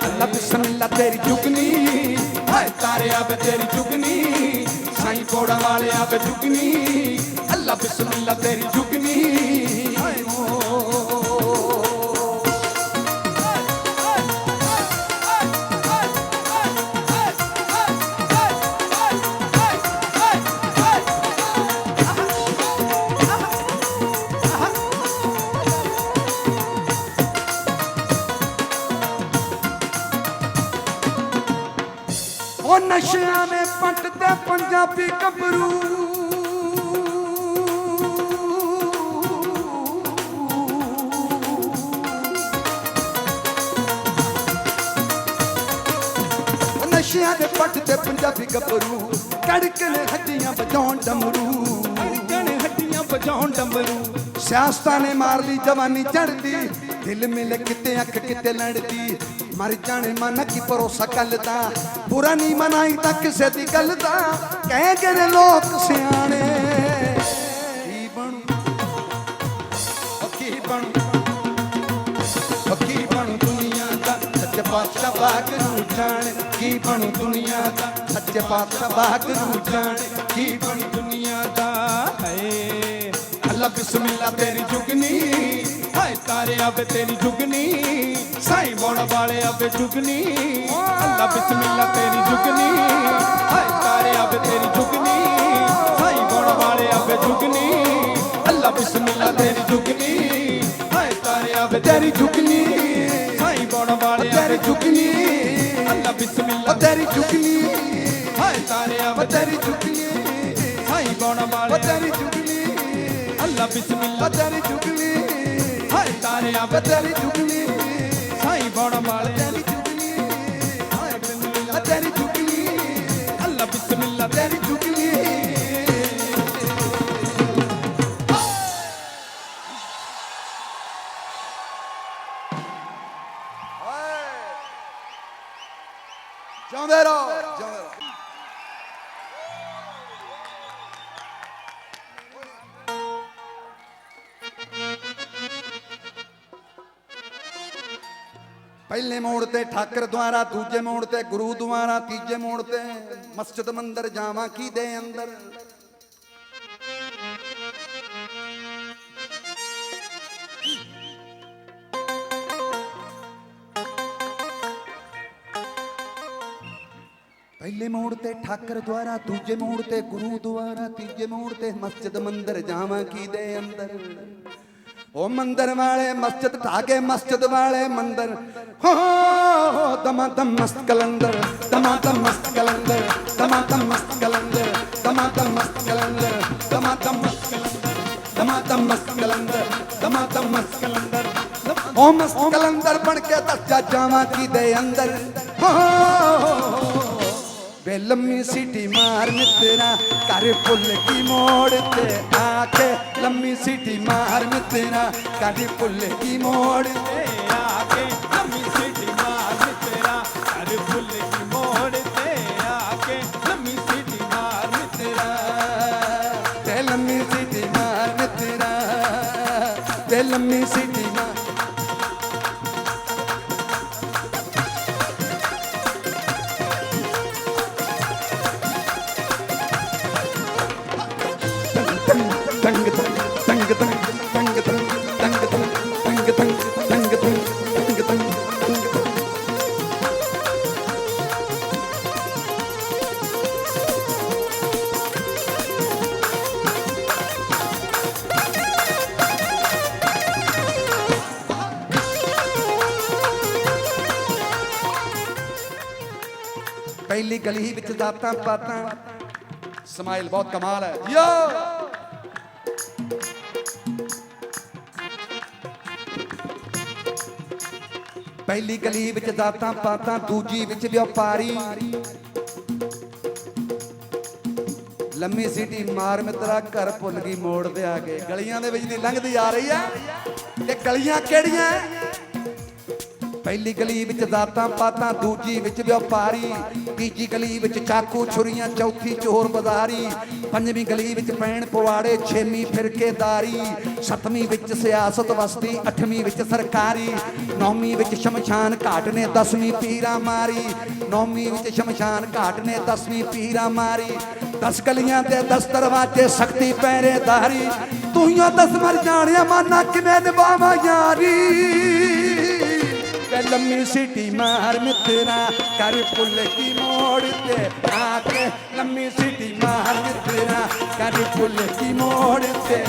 ਅੱਲਾ ਬਿਸਮਿਲ੍ਲਾ ਤੇਰੀ ਜੁਗਨੀ ਹਾਏ ਤਾਰਿਆਂ ਵੇ ਤੇਰੀ ਜੁਗਨੀ ਸਾਈਂ ਕੋੜਾ ਵਾਲਿਆਂ ਵੇ ਜੁਗਨੀ ਅੱਲਾ ਬਿਸਮਿਲ੍ਲਾ ਤੇਰੀ ਜੁਗਨੀ ਹਾਏ ਉਹ ਨਸ਼ਿਆਂ ਨੇ ਪੱਟਦੇ ਪੰਜਾਬੀ ਗੱਭਰੂ ਉਹ ਨਸ਼ਿਆਂ ਦੇ ਪੱਟਦੇ ਪੰਜਾਬੀ ਗੱਭਰੂ ਕੜਕਣ ਹੱਡੀਆਂ ਵਜਾਉਣ ਡਮਰੂ ਕੜਕਣ ਹੱਡੀਆਂ ਵਜਾਉਣ ਡਮਰੂ ਸਿਆਸਤਾਂ ਨੇ ਮਾਰ ਲਈ ਜਵਾਨੀ ਚੜਦੀ ਦਿਲ ਮਿਲ ਕਿਤੇ ਅੱਖ ਕਿਤੇ ਲੜਦੀ ਮਰ ਜਾਣੇ ਮਨ ਕੀ ਭਰੋਸਾ ਕੱਲ ਦਾ ਬੁਰਾ ਨਹੀਂ ਮਨਾਈ ਤਾਂ ਕਿਸੇ ਦੀ ਗੱਲ ਦਾ ਕਹਿ ਗਏ ਨੇ ਲੋਕ ਸਿਆਣੇ ਕੀ ਬਣੂ ਕੀ ਬਣੂ ਦੁਨੀਆ ਦਾ ਸੱਚੇ ਪਾਤਸ਼ਾਹ ਵਾਹਿਗੁਰੂ ਜਾਣੇ ਕੀ ਬਣੂ ਦੁਨੀਆ ਦਾ ਸੱਚੇ ਪਾਤਸ਼ਾਹ ਵਾਹਿਗੁਰੂ ਜਾਣੇ ਕੀ ਬਣੂ ਦੁਨੀਆ ਦਾ ਹੈ ਅੱਲਾ ਬਿਸਮਿਲ੍ਲਾ ਤੇਰੀ ਜੁਗਨੀ ਹਾਏ ਤਾਰਿਆਂ ਵੇ ਤੇਰੀ ਜੁਗਨੀ ਸਾਈਂ ਬੋਣ ਵਾਲਿਆਂ ਵੇ ਜੁਗਨੀ ਅੱਲਾ ਬਿਸਮਿਲ੍ਲਾ ਤੇਰੀ ਜੁਗਨੀ ਹਾਏ ਤਾਰਿਆਂ ਵੇ ਤੇਰੀ ਜੁਗਨੀ ਸਾਈਂ ਬੋਣ ਵਾਲਿਆਂ ਵੇ ਜੁਗਨੀ ਅੱਲਾ बिस्मिल्लाह तेरी झुकनी हाय तारिया वे तेरी झुकनी साईं बौड़ा वाले तेरी झुकनी अल्लाह बिस्मिल्लाह तेरी झुकनी हाय तारिया वे तेरी झुकनी साईं बौड़ा वाले तेरी झुकनी अल्लाह बिस्मिल्लाह तेरी झुकनी हाय तारिया वे तेरी झुकनी साईं बौड़ा वाले तेरी झुकनी हाय बिस्मिल्लाह तेरी झुकनी अल्लाह बिस्मिल्लाह तेरी झुकनी ਜਿਉਂਦੇ ਰਹੋ ਜਿਉਂਦੇ ਰਹੋ। ਪਹਿਲੇ ਮੋੜ ਤੇ ਠਾਕਰ ਦੁਆਰਾ, ਦੂਜੇ ਮੋੜ ਤੇ ਗੁਰੂ ਦੁਆਰਾ, ਤੀਜੇ ਮੋੜ ਤੇ ਮਸਜਿਦ ਮੰਦਰ ਜਾਵਾਂ ਕੀ ਦੇ ਅੰਦਰ। ਪਹਿਲੇ ਮੋੜ ਤੇ ਠਾਕਰ ਦੁਆਰਾ, ਦੂਜੇ ਮੋੜ ਤੇ ਗੁਰੂ ਦੁਆਰਾ, ਤੀਜੇ ਮੋੜ ਤੇ ਮਸਜਿਦ ਮੰਦਰ ਜਾਵਾਂ ਕੀ ਦੇ ਅੰਦਰ। ਉਹ ਮੰਦਰ ਵਾਲੇ ਮਸਜਿਦ ਢਾ ਕੇ ਮਸਜਿਦ ਵਾਲੇ ਮੰਦਰ, ਹੋ ਦਮਾ ਦਮ ਮਸਤ ਕਲੰਦਰ, ਦਮਾ ਦਮ ਮਸਤ ਕਲੰਦਰ, ਦਮਾ ਦਮ ਮਸਤ ਕਲੰਦਰ, ਦਮਾ ਦਮ ਮਸਤ ਕਲੰਦਰ, ਦਮਾ ਦਮ ਮਸਤ ਕਲੰਦਰ, ਦਮਾ ਦਮ ਮਸਤ ਕਲੰਦਰ, ਦਮਾ ਦਮ ਮਸਤ ਕਲੰਦਰ। ਉਹ ਮਸਤ ਕਲੰਦਰ ਬਣ ਕੇ ਦੱਸ ਜਾਵਾਂ ਕੀ ਦੇ ਅੰਦਰ। ਹੋ ਵੇ ਲੰਮੀ ਸੀਟੀ ਮਾਰ ਮਿੱਤਰਾ ਕਰ ਫੁੱਲ ਕੀ ਮੋੜ ਤੇ ਆਕੇ, ਲੰਮੀ ਸੀਟੀ ਮਾਰ ਮਿੱਤਰਾ ਕਰ ਫੁੱਲ ਕੀ ਮੋੜ ਤੇ आके लम्मी सीटी मार मित्रा कर फुल की मोड़ ते आके लम्मी सीटी मार मित्रा ਤੇ ਲੰਮੀ ਸੀਟੀ ਮਾਰ ਮਿੱਤਰਾ ਤੇ ਲੰਮੀ ਸੀਟੀ ਮਾਰ। ਤੰਗ ਤੰਗ ਤੰਗ ਤੰਗ ਤੰਗ ਤੰਗ ਤੰਗ ਤੰਗ ਤੰਗ ਤੰਗ ਤੰਗ ਤੰਗ ਤੰਗ ਤੰਗ। ਪਹਿਲੀ ਗਲੀ ਵਿੱਚ ਦਾਤਾਂ ਪਾਤਾਂ, ਸਮਾਈਲ ਬਹੁਤ ਕਮਾਲ ਹੈ ਯੋ। ਪਹਿਲੀ ਗਲੀ ਵਿੱਚ ਦਾਤਾਂ ਪਾਤਾਂ, ਦੂਜੀ ਵਿੱਚ ਵਪਾਰੀ। ਲੰਮੀ ਸੀਟੀ ਮਾਰ ਮਿੱਤਰਾ ਘਰ ਭੁੱਲ ਗਈ ਮੋੜ ਤੇ ਆ ਕੇ। ਗਲੀਆਂ ਦੇ ਵਿੱਚ ਦੀ ਲੰਘਦੀ ਆ ਰਹੀ ਆ, ਤੇ ਗਲੀਆਂ ਕਿਹੜੀਆਂ? ਪਹਿਲੀ ਗਲੀ ਵਿੱਚ ਦਾਤਾਂ ਪਾਤਾਂ, ਦੂਜੀ ਵਿੱਚ ਵਪਾਰੀ, ਤੀਜੀ ਗਲੀ ਵਿੱਚ ਚਾਕੂ ਛੁਰੀਆਂ, ਚੌਥੀ ਚੋਰ ਬਜ਼ਾਰੀ, ਪੰਜਵੀਂ ਗਲੀ ਵਿੱਚ ਪੈਣ ਪਵਾੜੇ, ਛੇਵੀਂ ਫਿਰਕੇਦਾਰੀ, ਸੱਤਵੀਂ ਵਿੱਚ ਸਿਆਸਤ ਵਸਦੀ, ਅੱਠਵੀਂ ਵਿੱਚ ਸਰਕਾਰੀ, ਨੌਵੀਂ ਵਿੱਚ ਸ਼ਮਸ਼ਾਨ ਘਾਟ ਨੇ, 10ਵੀਂ ਪੀਰਾਂ ਮਾਰੀ। ਨੌਵੀਂ ਵਿੱਚ ਸ਼ਮਸ਼ਾਨ ਘਾਟ ਨੇ, 10ਵੀਂ ਪੀਰਾਂ ਮਾਰੀ। 10 ਗਲੀਆਂ ਤੇ 10 ਦਰਵਾਜ਼ੇ, ਸਖਤੀ ਪਹਿਰੇਦਾਰੀ। ਤੂੰ ਦਸ ਮਰ ਜਾਣਿਆ ਮਾਨਾ ਕਿਵੇਂ ਨਿਭਾਵਾਂ ਯਾਰੀ। ਲੰਮੀ ਸੀਟੀ ਮਾਰ ਮਿੱਤਰਾ ਕਰ ਫੁੱਲ ਕੀ ਮੋੜ ਤੇ ਆਕੇ, ਲੰਮੀ ਸੀਟੀ ਮਾਰ ਮਿੱਤਰਾ ਕਰ ਫੁੱਲ ਕੀ ਮੋੜ ਤੇ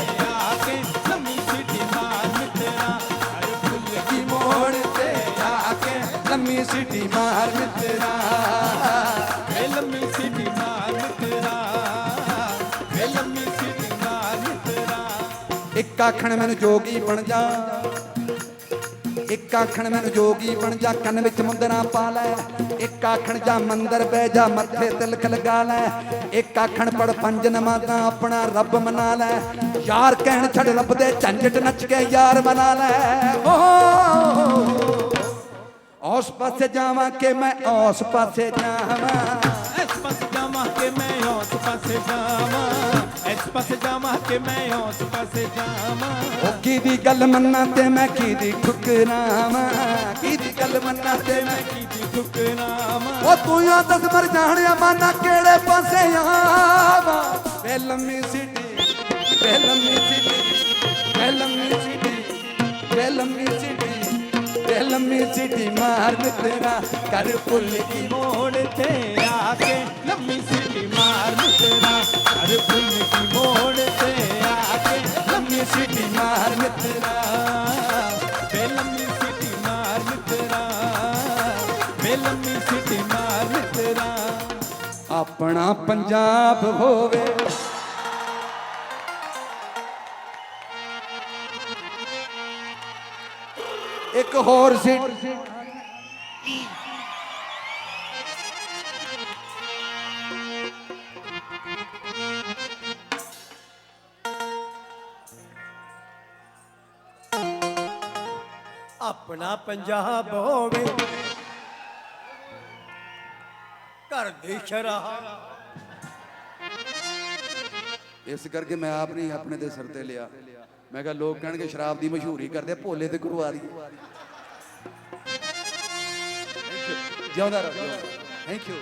आके लम्मी सीटी मार मित्रा कर फुल ਕੀ ਮੋੜ ਤੇ ਆਕੇ, ਲੰਮੀ ਸੀਟੀ ਮਾਰ ਮਿੱਤਰਾ। की लम्मी सीटी मार मित्रा के लम्मी सीटी मार मित्रा। ਇੱਕ ਆਖਣ ਮੈਨੂੰ ਜੋਗੀ ਬਣ ਜਾ, ਇੱਕ ਆਖਣ ਮੈਨੂੰ ਜੋਗੀ ਬਣ ਜਾ, ਕੰਨ ਵਿੱਚ ਮੁੰਦਰਾਂ ਪਾ ਲੈ। ਇੱਕ ਆਖਣ ਜਾ ਮੰਦਰ ਬਹਿ ਜਾ, ਮੱਥੇ ਤਿਲਕ ਲਗਾ ਲੈ। ਇੱਕ ਆਖਣ ਪੜ 5 ਨਮਾਜ਼ਾਂ, ਆਪਣਾ ਰੱਬ ਮਨਾ ਲੈ। ਯਾਰ ਕਹਿਣ ਛੱਡ ਰੱਬ ਦੇ ਝੰਜਟ, ਨੱਚ ਕੇ ਯਾਰ ਮਨਾ ਲੈ। ਉਸ ਪਾਸੇ ਜਾਵਾਂ ਕਿ ਮੈਂ ਉਸ ਪਾਸੇ ਜਾਵਾਂ, इस पास जामा के मैं उस पास जामा, इस पास जामा के मैं उस पास जामा। ਉਹ ਕਿਹਦੀ ਗੱਲ ਮੰਨਾਂ ਤੇ ਮੈਂ ਕਿਹਦੀ ਠੁਕਰਾਵਾਂ, ਕਿਹਦੀ ਗੱਲ ਮੰਨਾਂ ਤੇ ਮੈਂ की ठुकरामा ਉਹ ਤੂੰ ਆ ਦਸ ਮਰ ਜਾਣਿਆ ਮਾਨਾ ਕਿਹੜੇ ਪਾਸੇ ਆਵਾਂ। ਵੇ ਲੰਮੀ ਸੀਟੀ, ਵੇ ਲੰਮੀ ਸੀਟੀ, ਵੇ ਲੰਮੀ ਸੀਟੀ, ਵੇ ਲੰਮੀ ਸੀਟੀ, ਵੇ ਲੰਮੀ ਸੀਟੀ ਮਾਰ ਮਿੱਤਰਾ ਕਰ ਫੁੱਲ ਕੀ मोड़ ते आके लम्मी सीटी मार मित्रा कर फुल की मोड़ ते आके लम्मी सीटी ਸਿੱਟੀ ਮਾਰ ਮਿੱਤਰਾ। ਆਪਣਾ ਪੰਜਾਬ ਹੋਵੇ ਇੱਕ ਹੋਰ ਸੀ ਆਪਣਾ ਪੰਜਾਬ ਹੋਵੇ ਘਰ ਦੀ ਸ਼ਰਾਬ। ਇਸ ਕਰਕੇ ਮੈਂ ਆਪ ਨਹੀਂ ਆਪਣੇ ਤੇ ਸਿਰ ਤੇ ਲਿਆ। ਮੈਂ ਕਿਹਾ ਲੋਕ ਕਹਿਣਗੇ ਸ਼ਰਾਬ ਦੀ ਮਸ਼ਹੂਰੀ ਕਰਦੇ, ਭੋਲੇ ਤੇ ਗੁਰੂ ਆ ਦੀ। ਜਿਉਂਦਾ ਰਹੋ, ਥੈਂਕ ਯੂ,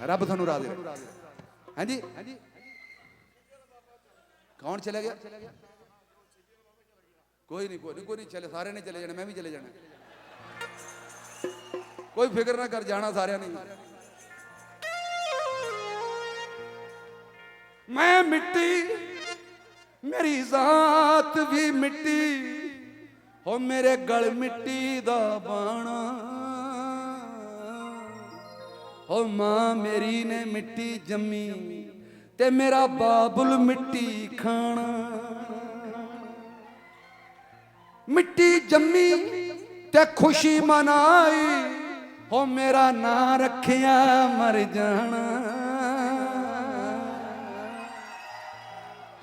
ਰੱਬ ਤੁਹਾਨੂੰ ਰਾਜ਼ੀ ਰੱਖੇ। ਹਾਂਜੀ ਕੌਣ ਚਲਾ ਗਿਆ? ਕੋਈ ਨਹੀਂ ਚਲੇ, ਸਾਰੇ ਨੇ ਚਲੇ ਜਾਣਾ, ਮੈਂ ਵੀ ਚਲੇ ਜਾਣਾ। ਕੋਈ ਫਿਕਰ ਨਾ ਕਰ, ਜਾਣਾ ਸਾਰਿਆਂ ਨੇ। ਮੈਂ ਮਿੱਟੀ, ਮੇਰੀ ਜ਼ਾਤ ਵੀ ਮਿੱਟੀ, ਹੋ ਮੇਰੇ ਗਲ ਮਿੱਟੀ ਦਾ ਬਾਣਾ, ਹੋ ਮਾਂ ਮੇਰੀ ਨੇ ਮਿੱਟੀ ਜੰਮੀ ਤੇ ਮੇਰਾ ਬਾਬੁਲ ਮਿੱਟੀ ਖਾਣਾ। ਮਿੱਟੀ ਜੰਮੀ ਤੇ ਖੁਸ਼ੀ ਮਨਾਈ, ਹੋ ਮੇਰਾ ਨਾਂ ਰੱਖਿਆ ਮਰ ਜਾਣਾ।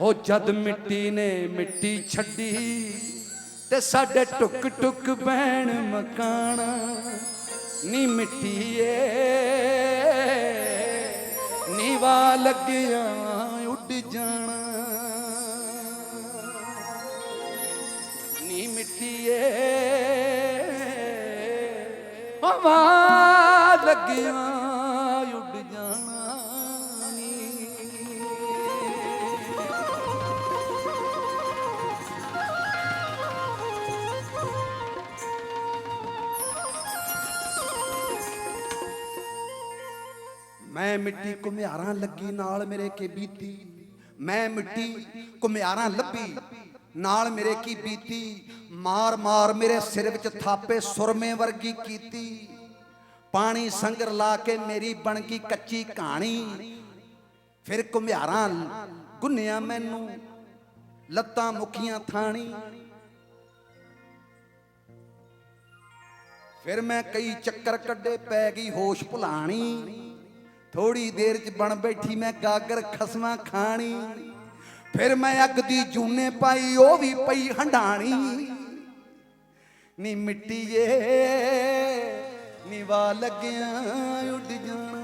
ਹੋ ਜਦ ਮਿੱਟੀ ਨੇ ਮਿੱਟੀ ਛੱਡੀ ਤੇ ਸਾਡੇ ਟੁੱਕ ਟੁੱਕ ਬਹਿਣ ਮਕਾਣਾ। ਨੀ ਮਿੱਟੀਏ ਨੀਵਾ ਲੱਗਿਆ ਉੱਡ ਜਾਣਾ। ਨੀ ਮਿੱਟੀਏ ਹਵਾ ਲੱਗਿਆ ਉੱਡ ਜਾਣਾ ਨੀ। ਮੈਂ ਮਿੱਟੀ ਘੁਮਿਆਰਾਂ ਲੱਗੀ ਨਾਲ ਮੇਰੇ ਕੇ ਬੀਤੀ। ਮੈਂ ਮਿੱਟੀ ਘੁਮਿਆਰਾਂ ਲੱਭੀ ਨਾਲ ਮੇਰੇ ਕੀ ਬੀਤੀ। ਮਾਰ ਮਾਰ ਮੇਰੇ ਸਿਰ ਵਿੱਚ ਥਾਪੇ ਸੁਰਮੇ ਵਰਗੀ ਕੀਤੀ। ਪਾਣੀ ਸੰਗਰ ਲਾ ਕੇ ਮੇਰੀ ਬਣ ਗਈ ਕੱਚੀ ਕਹਾਣੀ। ਫਿਰ ਘੁਮਿਆਰਾਂ ਗੁੰਨਿਆ ਮੈਨੂੰ ਲੱਤਾਂ ਮੁੱਕੀਆਂ ਥਾਣੀ। ਫਿਰ ਮੈਂ ਕਈ ਚੱਕਰ ਕੱਢੇ, ਪੈ ਗਈ ਹੋਸ਼ ਭੁਲਾਣੀ। ਥੋੜੀ ਦੇਰ ਚ ਬਣ ਬੈਠੀ ਮੈਂ ਗਾਗਰ ਖਸਮਾਂ ਖਾਣੀ। ਫਿਰ ਮੈਂ ਅੱਗ ਦੀ ਜੂਨੇ ਪਾਈ, ਉਹ ਵੀ ਪਈ ਹੰਡਾਣੀ। ਨੀ ਮਿੱਟੀਏ ਨੀਵਾ ਲੱਗਿਆ ਉੱਡ ਜਾਣਾ।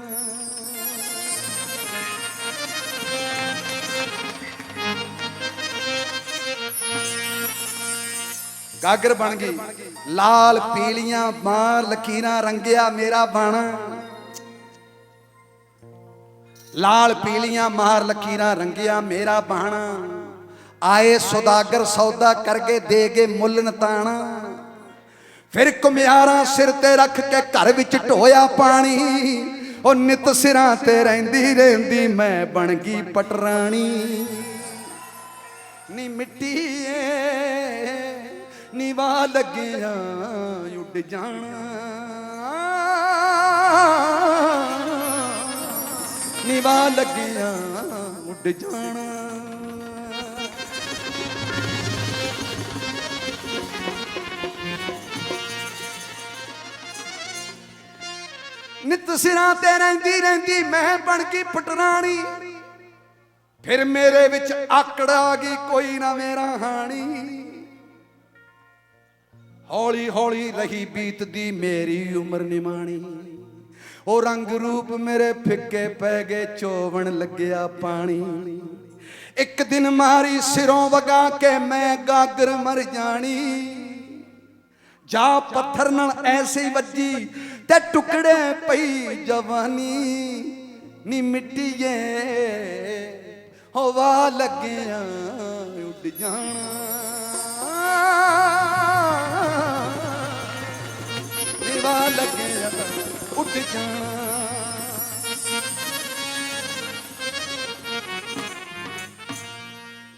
ਗਾਗਰ ਬਣ ਗਈ ਲਾਲ ਪੀਲੀਆਂ ਮਾਰ ਲਕੀਰਾਂ ਰੰਗਿਆ ਮੇਰਾ ਬਣ। ਲਾਲ ਪੀਲੀਆਂ ਮਾਰ ਲਕੀਰਾਂ ਰੰਗਿਆ ਮੇਰਾ ਬਾਣਾ। ਆਏ ਸੌਦਾਗਰ ਸੌਦਾ ਕਰਗੇ ਦੇ ਗਏ ਮੁੱਲ ਨਤਾਣਾ। ਫਿਰ ਘੁਮਿਆਰਾਂ ਸਿਰ ਤੇ ਰੱਖ ਕੇ ਘਰ ਵਿੱਚ ਢੋਇਆ ਪਾਣੀ। ਉਹ ਨਿਤ ਸਿਰਾਂ ਤੇ ਰਹਿੰਦੀ ਰਹਿੰਦੀ ਮੈਂ ਬਣ ਗਈ ਪਟਰਾਣੀ। ਨੀ ਮਿੱਟੀਏ ਨੀਵਾ ਲੱਗਿਆ ਉੱਡ ਜਾਣਾ। ਨੀਵਾ ਲੱਗਿਆ ਉੱਡ ਜਾਣਾ। ਨਿਤ ਸਿਰਾਂ ਤੇ ਰਹਿੰਦੀ ਰਹਿੰਦੀ ਮੈਂ ਬਣ ਗਈ ਪਟਰਾਣੀ। ਫਿਰ ਮੇਰੇ ਵਿੱਚ ਆਕੜ ਆ ਗਈ ਕੋਈ ਨਾ ਮੇਰਾ ਹਾਣੀ। ਹੌਲੀ ਹੌਲੀ ਰਹੀ ਬੀਤਦੀ ਮੇਰੀ ਉਮਰ ਨਿਮਾਣੀ। ਉਹ ਰੰਗ ਰੂਪ ਮੇਰੇ ਫਿੱਕੇ ਪੈ ਗਏ, ਚੋਵਣ ਲੱਗਿਆ ਪਾਣੀ। ਇੱਕ ਦਿਨ ਮਾਰੀ ਸਿਰੋਂ ਵਗਾ ਕੇ ਮੈਂ ਗਾਗਰ ਮਰ ਜਾਣੀ। ਜਾ ਪੱਥਰ ਨਾਲ ਐਸੀ ਵੱਜੀ ਤੇ ਟੁਕੜੇ ਪਈ ਜਵਾਨੀ। ਨੀ ਮਿੱਟੀਏ ਹਵਾ ਲੱਗਿਆ ਉੱਡ ਜਾਣਾ। ਨੀਵਾ ਲੱਗਿਆ ਉੱਡ ਜਾਣਾ।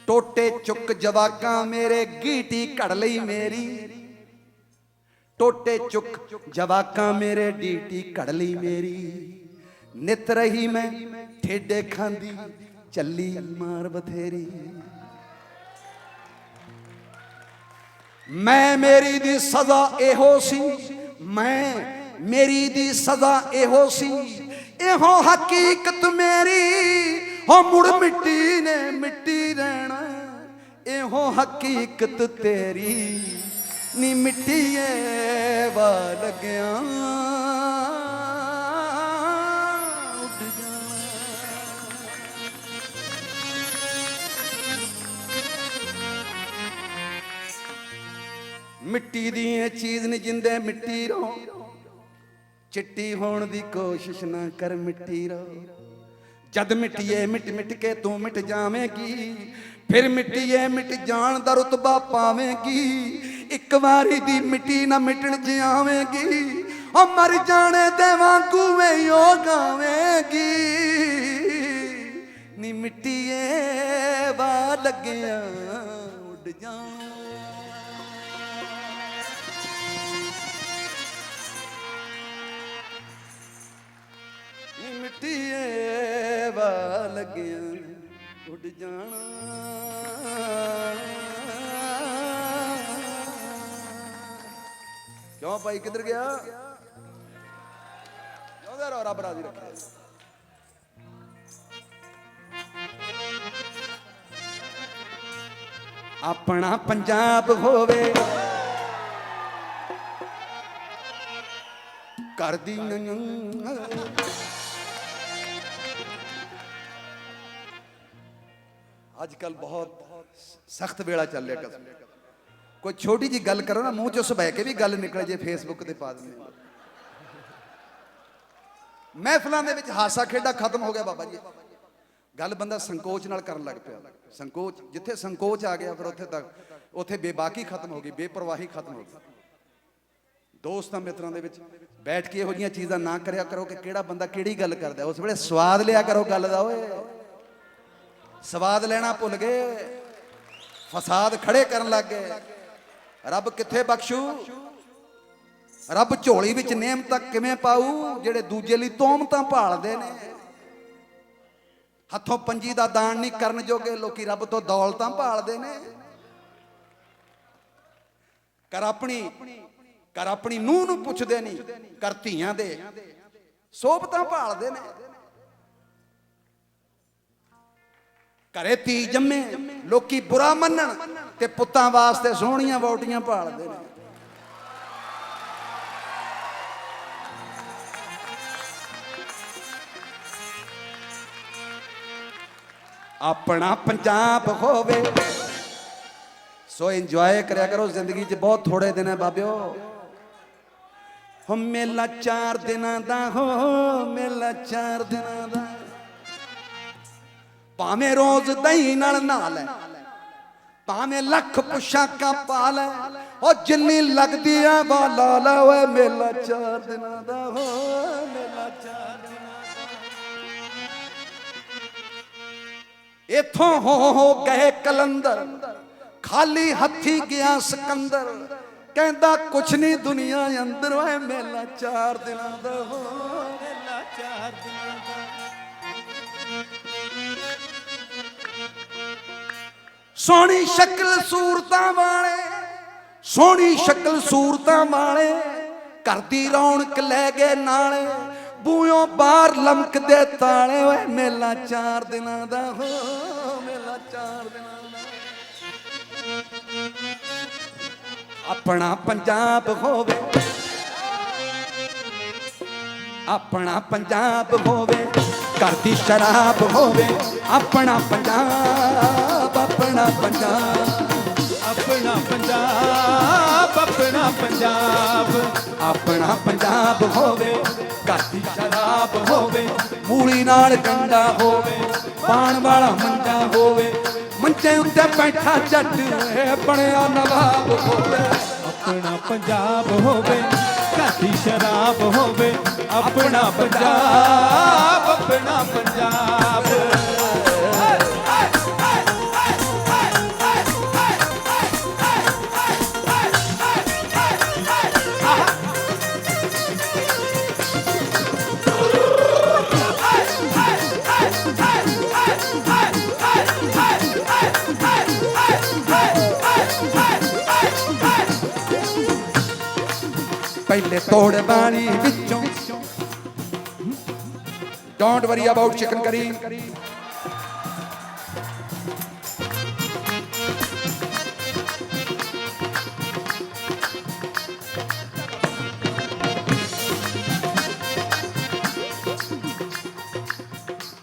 ਟੋਟੇ ਚੁੱਕ ਜਵਾਕਾਂ ਮੇਰੇ ਗੀਟੀ ਘੜ ਲਈ ਮੇਰੀ। ਟੋਟੇ ਚੁੱਕ ਜਵਾਕਾਂ ਮੇਰੇ ਡੀਟੀ ਘੜਲੀ ਮੇਰੀ ਨਿਤ ਰਹੀ ਮੈਂ ਠੇਡੇ ਖਾਂਦੀ ਚੱਲੀ ਮਾਰ ਬਥੇਰੀ ਮੈਂ ਮੇਰੀ ਦੀ ਸਜ਼ਾ ਇਹੋ ਸੀ ਮੈਂ ਮੇਰੀ ਦੀ ਸਜ਼ਾ ਇਹੋ ਸੀ ਇਹੋ ਹਕੀਕਤ ਮੇਰੀ ਹੋ ਮੁੜ ਮਿੱਟੀ ਨੇ ਮਿੱਟੀ ਰਹਿਣਾ ਇਹੋ ਹਕੀਕਤ ਤੇਰੀ ਨੀ ਮਿੱਟੀਏ ਵਾ ਲੱਗਿਆ ਉੱਡ ਜਾ ਮਿੱਟੀ ਦੀ ਇਹ ਚੀਜ਼ ਨਹੀਂ ਜਿੰਦੇ ਮਿੱਟੀ ਰੋ ਚਿੱਟੀ ਹੋਣ ਦੀ ਕੋਸ਼ਿਸ਼ ਨਾ ਕਰ ਮਿੱਟੀ ਰੋ ਜਦ ਮਿੱਟੀਏ ਮਿਟ ਮਿਟ ਕੇ ਤੂੰ ਮਿਟ ਜਾਵੇਂਗੀ ਫਿਰ ਮਿੱਟੀਏ ਮਿਟ ਜਾਣ ਦਾ ਰੁਤਬਾ ਪਾਵੇਂਗੀ ਇੱਕ ਵਾਰੀ ਦੀ ਮਿੱਟੀ ਨਾ ਮਿਟਣ ਜਾਵੇਂਗੀ ਉਹ ਮਰ ਜਾਣੇ ਦੇ ਵਾਂਗੂ ਵੇ ਯੋ ਗਾਵੇਂਗੀ ਨੀ ਮਿੱਟੀਏ ਵਾ ਲੱਗਿਆ ਉੱਡ ਜਾ ਮਿੱਟੀਏ ਵਾ ਲੱਗਿਆ ਉੱਡ ਜਾਣਾ ਕਿਉਂ ਭਾਈ ਕਿੱਧਰ ਗਿਆ ਜਿਉਂਦਾ ਰਹੋ ਰੱਬ ਰਾਜ਼ੀ ਰੱਖੇ ਆਪਣਾ ਪੰਜਾਬ ਹੋਵੇ ਕਰਦੀ ਅੱਜ ਕੱਲ ਬਹੁਤ ਸਖਤ ਵੇਲਾ ਚੱਲ ਰਿਹਾ ਕਸਮ ਕੋਈ ਛੋਟੀ ਜੀ ਗੱਲ ਕਰੋ ਨਾ ਮੂੰਹ ਚੋਂ ਸੁਭਾਅ ਕੇ ਵੀ ਗੱਲ ਨਿਕਲ ਜੇ ਫੇਸਬੁੱਕ ਤੇ ਪਾ ਦਿੰਦੇ ਮਹਿਫਲਾਂ ਦੇ ਵਿੱਚ ਹਾਸਾ ਖੇਡਾ ਖਤਮ ਹੋ ਗਿਆ ਬਾਬਾ ਜੀ ਗੱਲ ਬੰਦਾ ਸੰਕੋਚ ਨਾਲ ਕਰਨ ਲੱਗ ਪਿਆ ਸੰਕੋਚ ਜਿੱਥੇ ਸੰਕੋਚ ਆ ਗਿਆ ਫਿਰ ਉੱਥੇ ਬੇਬਾਕੀ ਖਤਮ ਹੋ ਗਈ ਬੇਪਰਵਾਹੀ ਖਤਮ ਹੋ ਗਈ ਦੋਸਤਾਂ ਮਿੱਤਰਾਂ ਦੇ ਵਿੱਚ ਬੈਠ ਕੇ ਇਹੋ ਜਿਹੀਆਂ ਚੀਜ਼ਾਂ ਨਾ ਕਰਿਆ ਕਰੋ ਕਿ ਕਿਹੜਾ ਬੰਦਾ ਕਿਹੜੀ ਗੱਲ ਕਰਦਾ ਉਸ ਵੇਲੇ ਸਵਾਦ ਲਿਆ ਕਰੋ ਗੱਲ ਦਾ ਓਏ ਸਵਾਦ ਲੈਣਾ ਭੁੱਲ ਗਏ ਫਸਾਦ ਖੜੇ ਕਰਨ ਲੱਗ ਗਏ ਰੱਬ ਕਿੱਥੇ ਬਖਸ਼ੂ ਰੱਬ ਝੋਲੀ ਵਿੱਚ ਨਿਯਮਤਾਂ ਕਿਵੇਂ ਪਾਊ ਜਿਹੜੇ ਦੂਜੇ ਲਈ ਤੋਮਤਾਂ ਭਾਲਦੇ ਨੇ ਹੱਥੋਂ ਪੰਜੀ ਦਾ ਦਾਨ ਨਹੀਂ ਕਰਨ ਜੋਗੇ ਲੋਕੀ ਰੱਬ ਤੋਂ ਦੌਲਤਾਂ ਭਾਲਦੇ ਨੇ ਕਰ ਆਪਣੀ ਨੂੰਹ ਨੂੰ ਪੁੱਛਦੇ ਨਹੀਂ ਕਰ ਧੀਆਂ ਦੇ ਸੋਭਤਾਂ ਭਾਲਦੇ ਨੇ ਘਰੇ ਧੀ ਜੰਮੇ ਲੋਕੀ ਬੁਰਾ ਮੰਨਣ ਤੇ ਪੁੱਤਾਂ ਵਾਸਤੇ ਸੋਹਣੀਆਂ ਵਹੁਟੀਆਂ ਭਾਲਦੇ ਨੇ ਆਪਣਾ ਪੰਜਾਬ ਹੋਵੇ ਸੋ ਇੰਜੋਏ ਕਰਿਆ ਕਰੋ ਜ਼ਿੰਦਗੀ 'ਚ ਬਹੁਤ ਥੋੜੇ ਦਿਨ ਹੈ ਬਾਬਿਓ ਹੋ ਮੇਲਾ 4 ਦਿਨਾਂ ਦਾ ਹੋ ਮੇਲਾ 4 ਦਿਨਾਂ ਦਾ ਭਾਵੇਂ ਰੋਜ਼ ਦਹੀਂ ਨਾਲ ਨਹਾ ਲੈ ਭਾਵੇਂ ਲੱਖ ਪੁਸ਼ਾਕਾਂ ਪਾ ਲੈ ਉਹ ਜਿੰਨੀ ਲੱਗਦੀ ਆ ਬਾਲਾ ਲਾ ਓਏ ਮੇਲਾ 4 ਦਿਨਾਂ ਦਾ ਹੋ ਮੇਲਾ 4 ਦਿਨਾਂ ਦਾ ਇਥੋਂ ਹੋ ਗਏ ਕਲੰਦਰ ਖਾਲੀ ਹੱਥੀ ਗਿਆ ਸਿਕੰਦਰ ਕਹਿੰਦਾ ਕੁਛ ਨਹੀਂ ਦੁਨੀਆ ਅੰਦਰ ਓਏ ਮੇਲਾ 4 ਦਿਨਾਂ ਦਾ ਹੋ ਮੇਲਾ 4 ਦਿਨਾਂ ਦਾ ਸੋਹਣੀ ਸ਼ਕਲ ਸੂਰਤਾਂ ਵਾਲੇ ਸੋਹਣੀ ਸ਼ਕਲ ਸੂਰਤਾਂ ਵਾਲੇ ਘਰ ਦੀ ਰੌਣਕ ਲੈ ਗਏ ਨਾਲੇ ਬੂਹੋਂ ਬਾਹਰ ਲਮਕਦੇ ਤਾਲੇ ਓਏ ਮੇਲਾ 4 ਦਿਨਾਂ ਦਾ ਹੋ ਮੇਲਾ 4 ਦਿਨਾਂ ਦਾ ਆਪਣਾ ਪੰਜਾਬ ਹੋਵੇ ਆਪਣਾ ਪੰਜਾਬ ਹੋਵੇ ਘਰ ਦੀ ਸ਼ਰਾਬ ਹੋਵੇ ਆਪਣਾ ਪੰਜਾਬ ਆਪਣਾ ਪੰਜਾਬ ਆਪਣਾ ਪੰਜਾਬ ਆਪਣਾ ਪੰਜਾਬ ਆਪਣਾ ਪੰਜਾਬ ਹੋਵੇ ਘਰ ਦੀ ਸ਼ਰਾਬ ਹੋਵੇ ਮੂਲੀ ਨਾਲ ਕੰਡਾ ਹੋਵੇ ਪਾਣ ਵਾਲਾ ਮੰਜਾ ਹੋਵੇ ਮੰਜੇ ਉੱਤੇ ਬੈਠਾ ਜੱਟ ਬਣਿਆ ਨਵਾਬ ਹੋਵੇ ਆਪਣਾ ਪੰਜਾਬ ਹੋਵੇ ਕਾਤੀ ਸ਼ਰਾਬ ਹੋਵੇ ਆਪਣਾ ਪੰਜਾਬ ਆਪਣਾ ਪੰਜਾਬ ਪਹਿਲੇ ਤੋੜ ਬਾਣੀ ਵਿੱਚੋਂ ਡੋਂਟ ਵਰੀ ਅਬਾਊਟ ਚਿਕਨ ਕਰੀ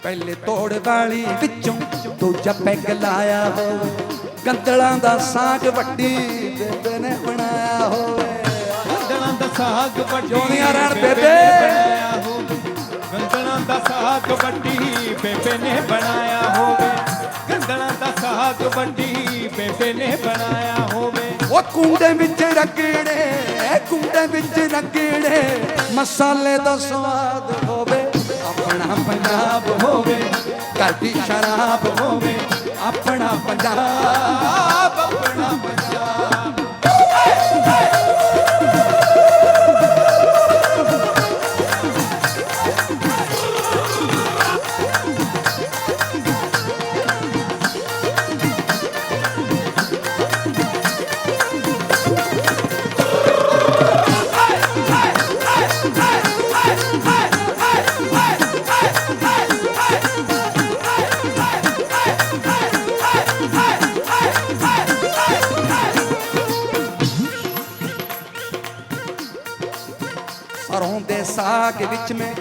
ਪਹਿਲੇ ਤੋੜ ਵਾਲੀ ਵਿੱਚੋਂ ਦੂਜਾ ਪੈਗ ਲਾਇਆ ਹੋਵੇ ਗੰਦਲਾਂ ਦਾ ਸਾਗ ਵੱਡੀ ਬੇਬੇ ਨੇ ਬਣਾਇਆ ਹੋਵੇ ਗੰਦਲਾਂ ਦਾ ਸਾਗ ਵੱਡੀ ਜਿਉਂਦੀਆਂ ਰਹਿਣ ਬੇਬੇ ਬੇਬੇ। ਨੇ ਬਣਾਇਆ ਹੋਵੇ ਗੰਦਲਾਂ ਦਾ ਸਾਗ ਵੱਡੀ ਬੇਬੇ ਨੇ ਬਣਾਇਆ ਹੋਵੇ ਗੰਦਲਾਂ ਦਾ ਸਾਗ ਵੱਡੀ ਬੇਬੇ ਨੇ ਬਣਾਇਆ ਹੋਵੇ ਉਹ ਕੁੰਡੇ ਵਿੱਚ ਰਗੜੇ ਮਸਾਲੇ ਦਾ ਸਵਾਦ ਹੋਵੇ ਆਪਣਾ ਪੰਜਾਬ ਹੋਵੇ ਘਰ ਦੀ ਸ਼ਰਾਬ ਹੋਵੇ ਆਪਣਾ ਪੰਜਾਬ ਆਪਣਾ ਪੰਜਾਬ ਸਰੋਂ ਦੇ ਸਾਗ ਵਿੱਚ ਮੈਂ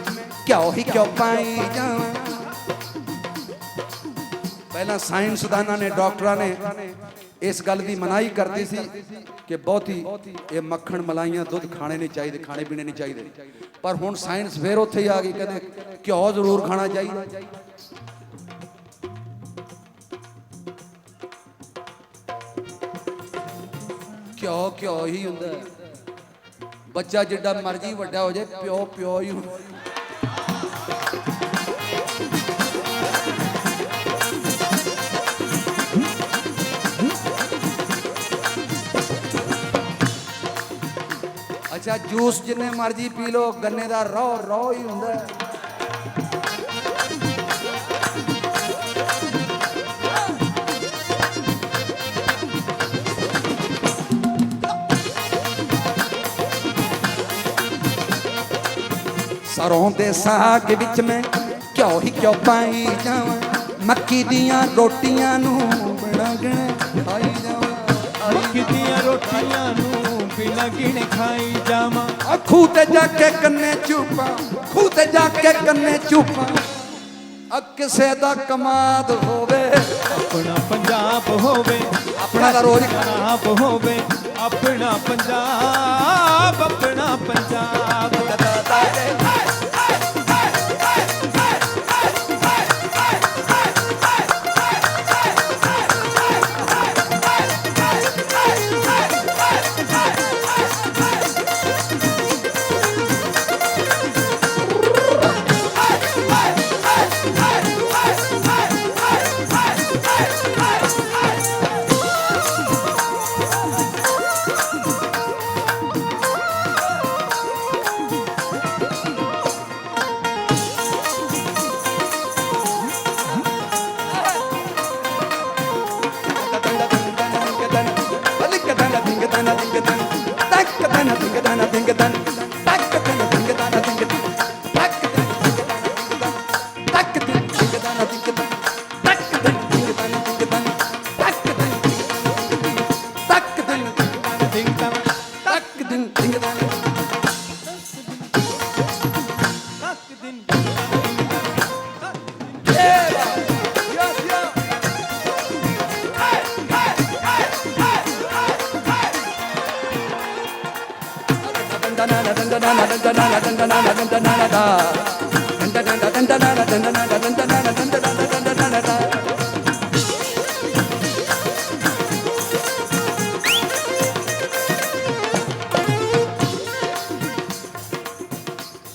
ਘਿਓ ਹੀ ਘਿਓ ਪਾਈ ਜਾਵਾਂ ਪਹਿਲਾਂ ਸਾਇੰਸਦਾਨਾਂ ਨੇ ਡਾਕਟਰਾਂ ਨੇ ਇਸ ਗੱਲ ਦੀ ਮਨਾਹੀ ਕਰਦੀ ਸੀ ਕਿ ਬਹੁਤੀ ਇਹ ਮੱਖਣ ਮਲਾਈਆਂ ਦੁੱਧ ਖਾਣੇ ਨਹੀਂ ਚਾਹੀਦੇ ਖਾਣੇ ਪੀਣੇ ਨਹੀਂ ਚਾਹੀਦੇ ਪਰ ਹੁਣ ਸਾਇੰਸ ਫੇਰ ਉੱਥੇ ਹੀ ਆ ਗਈ ਕਹਿੰਦੇ ਘਿਓ ਜ਼ਰੂਰ ਖਾਣਾ ਚਾਹੀਦਾ ਘਿਓ ਹੀ ਹੁੰਦਾ ਬੱਚਾ ਜਿੱਡਾ ਮਰਜੀ ਵੱਡਾ ਹੋ ਜਾਏ ਪਿਓ ਹੀ ਹੁੰਦਾ ਅੱਛਾ ਜੂਸ ਜਿੰਨੇ ਮਰਜੀ ਪੀ ਲੋ ਗੰਨੇ ਦਾ ਰੋ ਹੀ ਹੁੰਦਾ ਸਰੋਂ ਦੇ ਸਾਗ ਵਿੱਚ ਮੈਂ ਘਿਓ ਹੀ ਘਿਓ ਪਾਈ ਜਾਵਾਂ ਮੱਕੀ ਦੀਆਂ ਰੋਟੀਆਂ ਨੂੰ ਬਣਾਗਣ ਖਾਈ ਜਾਵਾਂ ਮੱਕੀ ਦੀਆਂ ਰੋਟੀਆਂ ਨੂੰ ਬਿਨਾਂ ਗਿਣੇ ਖਾਈ ਜਾਵਾਂ ਖੂਹ ਤੇ ਜਾ ਕੇ ਕੰਨੇ ਚੁੱਪਾਂ ਕਿਸੇ ਦਾ ਕਮਾਦ ਹੋਵੇ ਆਪਣਾ ਪੰਜਾਬ ਹੋਵੇ ਆਪਣਾ ਦਾ ਰੋਜ਼ ਖਰਾਬ ਹੋਵੇ ਆਪਣਾ ਪੰਜਾਬ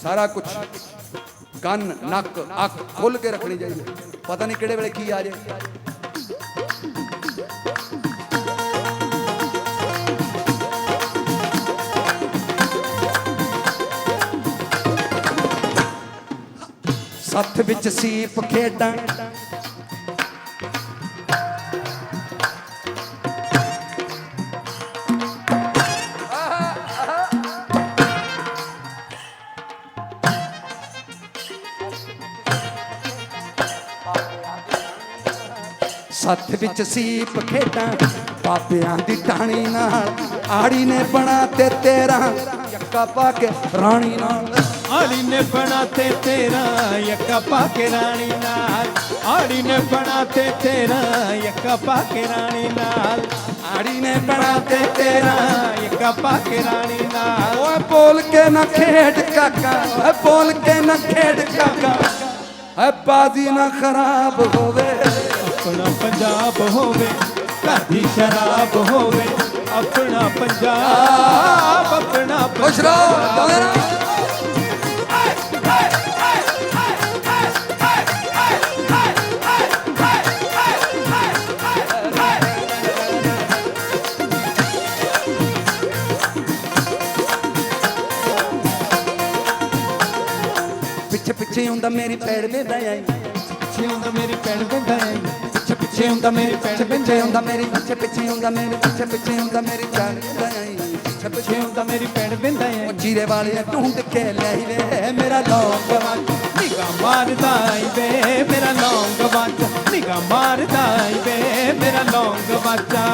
ਸਾਰਾ ਕੁਝ ਕੰਨ ਨੱਕ ਅੱਖ ਖੁੱਲ ਕੇ ਰੱਖਣੀ ਚਾਹੀਦੀ ਪਤਾ ਨਹੀਂ ਕਿਹੜੇ ਵੇਲੇ ਕੀ ਆ ਜਾਏ ਸੱਥ ਵਿੱਚ ਸੀਪ ਖੇਡਾਂ ਸੱਥ ਵਿੱਚ ਸੀਪ ਖੇਡਾਂ ਬਾਬਿਆਂ ਦੀ ਟਾਣੀ ਨਾਲ ਆੜੀ ਨੇ ਬਣਾ ਤੇ ਤੇਰਾ ਯੱਕਾ ਪਾ ਕੇ ਰਾਣੀ ਨਾਲ आड़ी ने बनाते तेरा यक्का पाके रानी नाल आड़ी ने बनाते तेरा यक्का पाके रानी नाल ਆੜੀ ਨੇ ਬਣਾ ਤੇ ਤੇਰਾ यक्का पाके रानी नाल ਓਏ ਬੋਲ ਕੇ ਨਾ ਖੇਡ ਕਾਕਾ ਓਏ ਬੋਲ ਕੇ ਨਾ ਖੇਡ ਕਾਕਾ ਏ ਬਾਜ਼ੀ ਨਾ ਖਰਾਬ ਹੋਵੇ अपना पंजाब होवे घर दी शराब होवे अपना पंजाब अपना ਖੁਸ਼ ਰਹੋ ਦੋਵੇਂ ਰਹੋ। ਪਿੱਛੇ ਪਿੱਛੇ ਹੁੰਦਾ ਮੇਰੀ ਪੈੜ ਦੇ ਆਈ पिछे हुंदा मेरी पैड़ बेंदा है ਪਿੱਛੇ ਪਿੱਛੇ ਹੁੰਦਾ ਮੇਰੀ ਪਿੱਛੇ ਪਿੱਛੇ ਹੁੰਦਾ ਮੇਰੀ ਪਿੱਛੇ ਪਿੱਛੇ ਹੁੰਦਾ ਮੇਰੀ ਪਿੱਛੇ ਪਿੱਛੇ ਹੁੰਦਾ ਮੇਰੀ ਚਾਲ ਆਈ ਪਿੱਛੇ पिछे ਪਿੱਛੇ हुंदा मेरी पैड़ बेंदा है ਉਹ ਜੀਰੇ ਵਾਲੇ ਢੂੰਡ ਕੇ ਲਿਆਈ ਵੇ ਮੇਰਾ ਲੌਂਗ ਵਾਂਗ निगाह मारदा आई वे मेरा लौंग बाजा निगाह मारदा आई वे मेरा लौंग बाजा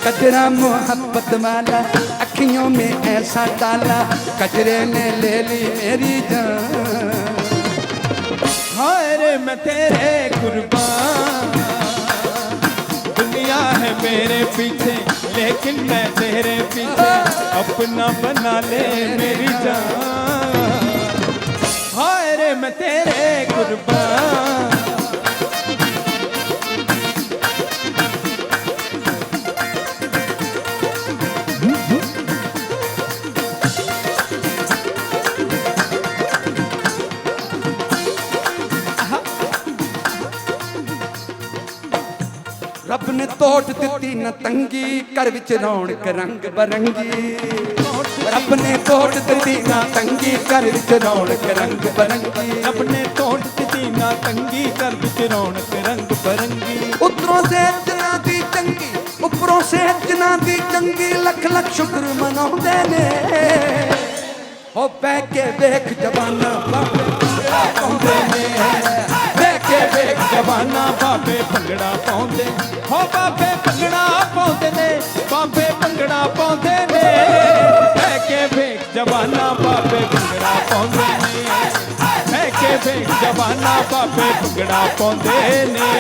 कजरा मोहब्बत वाला अखियों में ऐसा डाला कजरे ने ले ली मेरी जान हाय रे मैं तेरे कुर्बान दुनिया है मेरे पीछे लेकिन मैं तेरे पीछे अपना बना ले मेरी जान हाय रे मैं तेरे कुर्बान रब ने तोड़ दिती न तंगी घर विच रौनक रंग बरंगी रब ने तोड़ दिती न तंगी घर विच रौनक रंग बरंगी अपने तोड़ दी ना तंगी कर बिच रौनक रंग बरंगी उतरों से जना दी चंगी उपरों से जना दी चंगी लख लख शुक्र मनाउंदे ने हो बह के वेख जवाना बाबे पाउंदे ने बह के वेख जवाना बाबे भंगड़ा पाउंदे हो बाबे भंगड़ा पाउंदे ने बाबे भंगड़ा पाउंदे ने बह के वेख जवाना बाबे भंगड़ा पाउंदे ने बह के वेख जवाना बाबे भंगड़ा पाउंदे ने